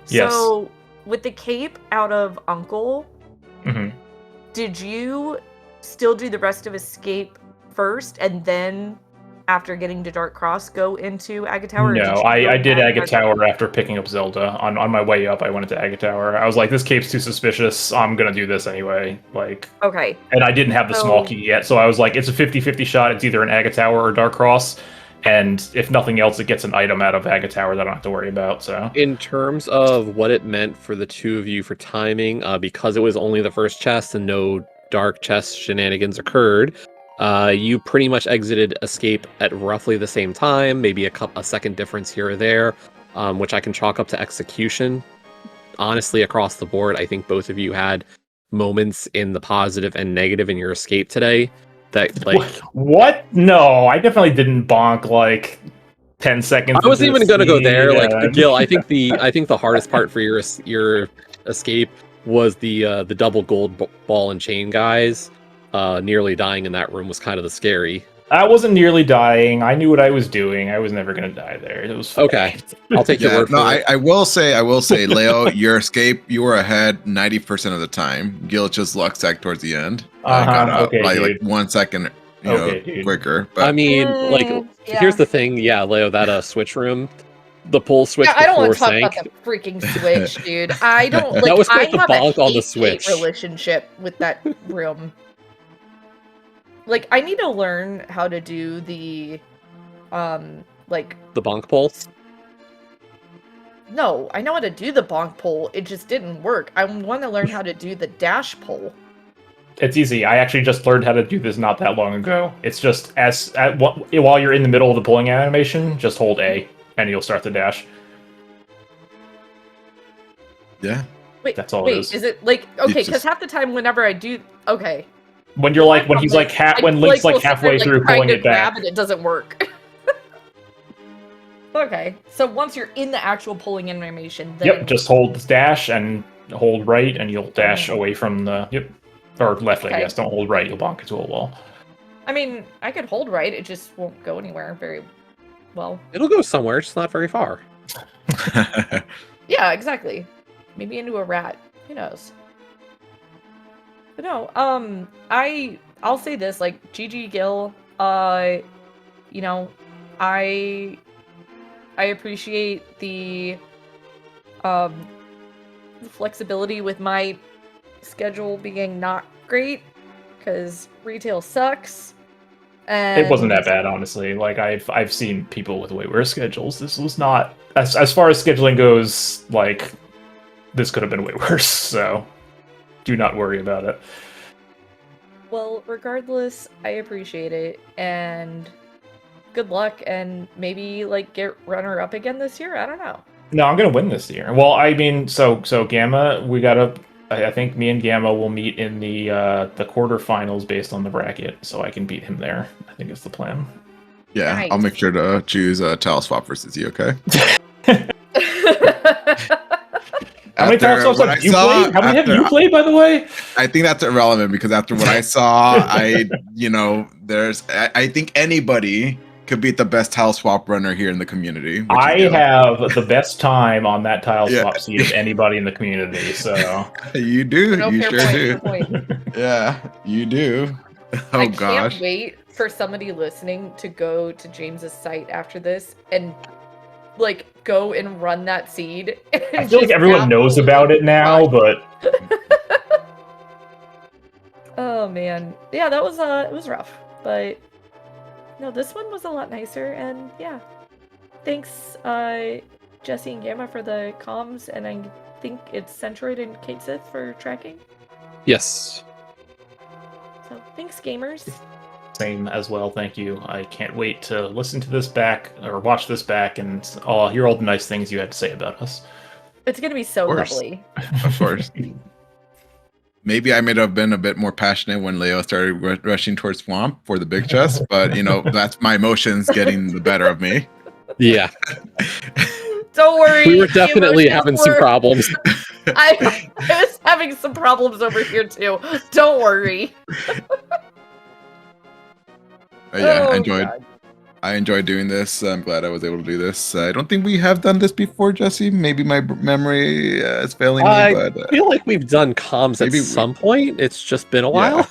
Speaker 3: Yes.
Speaker 4: So, with the cape out of Uncle, did you still do the rest of Escape first, and then after getting to Dark Cross go into Agatower?
Speaker 3: No, I did Agatower after picking up Zelda. On my way up, I went into Agatower. I was like, this cape's too suspicious. I'm gonna do this anyway. Like,
Speaker 4: okay.
Speaker 3: And I didn't have the small key yet, so I was like, it's a 50-50 shot. It's either an Agatower or Dark Cross. And if nothing else, it gets an item out of Agatower that I don't have to worry about. So,
Speaker 1: in terms of what it meant for the two of you for timing, because it was only the first chest and no dark chest shenanigans occurred, you pretty much exited Escape at roughly the same time, maybe a second difference here or there, which I can chalk up to execution. Honestly, across the board, I think both of you had moments in the positive and negative in your Escape today. That, like,
Speaker 3: what? No, I definitely didn't bonk like 10 seconds.
Speaker 1: I wasn't even going to go there. Like, Gil, I think the hardest part for your Escape was the double gold ball and chain guys. Nearly dying in that room was kind of the scary.
Speaker 3: I wasn't nearly dying. I knew what I was doing. I was never going to die there. It was
Speaker 1: okay. I'll take your word for it.
Speaker 2: I will say, Leo, your Escape, you were ahead 90% of the time. Gil just luck sack towards the end. Got out like 1 second, quicker. But...
Speaker 1: I mean, here's the thing. Yeah, Leo, that switch room, the pull switch.
Speaker 4: I don't want to talk about the freaking switch, dude. I don't. Like,
Speaker 1: that was supposed to
Speaker 4: bonk
Speaker 1: on the switch.
Speaker 4: Relationship with that room. Like, I need to learn how to do the, the
Speaker 1: bonk pull?
Speaker 4: No, I know how to do the bonk pull. It just didn't work. I want to learn how to do the dash pull.
Speaker 3: It's easy. I actually just learned how to do this not that long ago. It's just while you're in the middle of the pulling animation, just hold A, and you'll start the dash.
Speaker 2: Yeah.
Speaker 3: That's all it is.
Speaker 4: Is it like okay? Because
Speaker 2: just...
Speaker 4: half the time, whenever I do, okay.
Speaker 3: When you're like, when he's like, when Link's like halfway through pulling it back,
Speaker 4: and it doesn't work. Okay, so once you're in the actual pulling animation, then...
Speaker 3: Yep, just hold dash and hold right, and you'll dash away from the... Yep. Or left, I guess. Don't hold right, you'll bonk into a wall.
Speaker 4: I mean, I could hold right, it just won't go anywhere very well.
Speaker 1: It'll go somewhere, just not very far.
Speaker 4: Yeah, exactly. Maybe into a rat. Who knows? But no, I'll say this, like, GG Gil, you know, I appreciate the flexibility with my schedule being not great, because retail sucks. And
Speaker 3: it wasn't that bad, honestly. Like, I've seen people with way worse schedules. This was not, as far as scheduling goes, like, this could have been way worse, so do not worry about it.
Speaker 4: Well, regardless, I appreciate it, and good luck, and maybe, like, get runner-up again this year? I don't know.
Speaker 3: No, I'm gonna win this year. Well, I mean, so Gamma, we gotta... I think me and Gamma will meet in the quarterfinals based on the bracket, so I can beat him there. I think it's the plan.
Speaker 2: Yeah, nice. I'll make sure to choose tile swap versus you, okay?
Speaker 3: How many tile swaps have you played? How many have you played, by the way?
Speaker 2: I think that's irrelevant, because after what I saw, I think anybody could beat the best tile swap runner here in the community.
Speaker 3: I have the best time on that tile swap seed of anybody in the community, so...
Speaker 2: You do. You sure do. Yeah, you do. Oh, gosh.
Speaker 4: I can't wait for somebody listening to go to James's site after this and, like, go and run that seed.
Speaker 3: I feel like everyone knows about it now, but...
Speaker 4: Oh, man. Yeah, that was, it was rough, but... No, this one was a lot nicer, and yeah. Thanks, Jesse and Gamma for the comms, and I think it's Centroid and Kate Sith for tracking.
Speaker 1: Yes.
Speaker 4: So, thanks, gamers.
Speaker 3: Same as well, thank you. I can't wait to listen to this back, or watch this back, and hear all the nice things you had to say about us.
Speaker 4: It's gonna be so lovely.
Speaker 2: Of course. Maybe I may have been a bit more passionate when Leo started rushing towards Swamp for the big chest, but, you know, that's my emotions getting the better of me.
Speaker 1: Yeah.
Speaker 4: Don't worry.
Speaker 1: We were definitely having some problems.
Speaker 4: I was having some problems over here, too. Don't worry.
Speaker 2: Yeah, I enjoyed doing this. I'm glad I was able to do this. I don't think we have done this before, Jesse. Maybe my memory is failing me, but...
Speaker 1: I feel like we've done comms at some point. It's just been a while.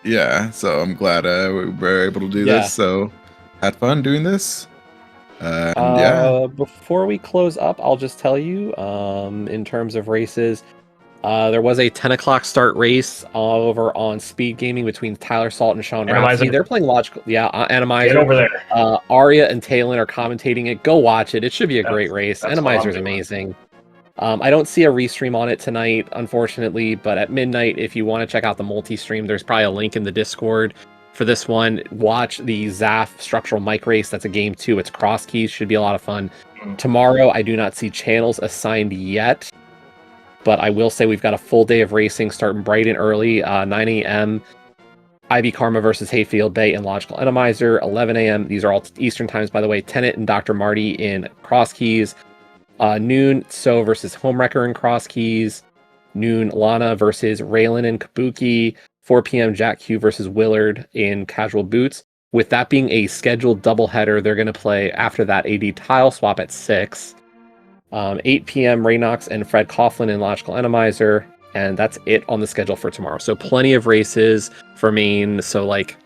Speaker 2: Yeah, so I'm glad we were able to do this. So, had fun doing this.
Speaker 1: Before we close up, I'll just tell you, in terms of races, there was a 10 o'clock start race over on SpeedGaming between Tyler Salt and Sean Rafsky. They're playing logical. Yeah, Animizer.
Speaker 3: Get over there.
Speaker 1: Aria and Talon are commentating it. Go watch it. It should be a great race. Animizer is amazing. I don't see a restream on it tonight, unfortunately, but at midnight, if you want to check out the multi-stream, there's probably a link in the Discord for this one. Watch the Zaf structural mic race. That's a game 2. It's cross keys. Should be a lot of fun. Tomorrow, I do not see channels assigned yet. But I will say we've got a full day of racing starting bright and early, 9 a.m. Ivy Karma versus Hayfield Bay and Logical Enemizer, 11 a.m. These are all Eastern times, by the way. Tenet and Dr. Marty in Cross Keys. Noon, So versus Homewrecker in Cross Keys. Noon, Lana versus Raylan and Kabuki. 4 p.m. Jack Q versus Willard in Casual Boots. With that being a scheduled doubleheader, they're going to play after that AD Tile Swap at 6. 8 p.m. Raynox and Fred Coughlin in Logical Enemizer, and that's it on the schedule for tomorrow. So plenty of races for main. So like,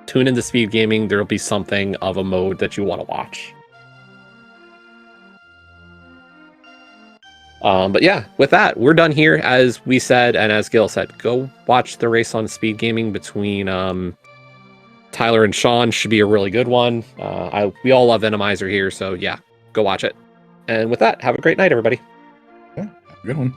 Speaker 1: tune into SpeedGaming. There'll be something of a mode that you want to watch. But yeah, with that, we're done here. As we said, and as Gil said, go watch the race on SpeedGaming between Tyler and Sean. Should be a really good one. We all love Enemizer here, so yeah, go watch it. And with that, have a great night, everybody.
Speaker 2: Yeah, good one.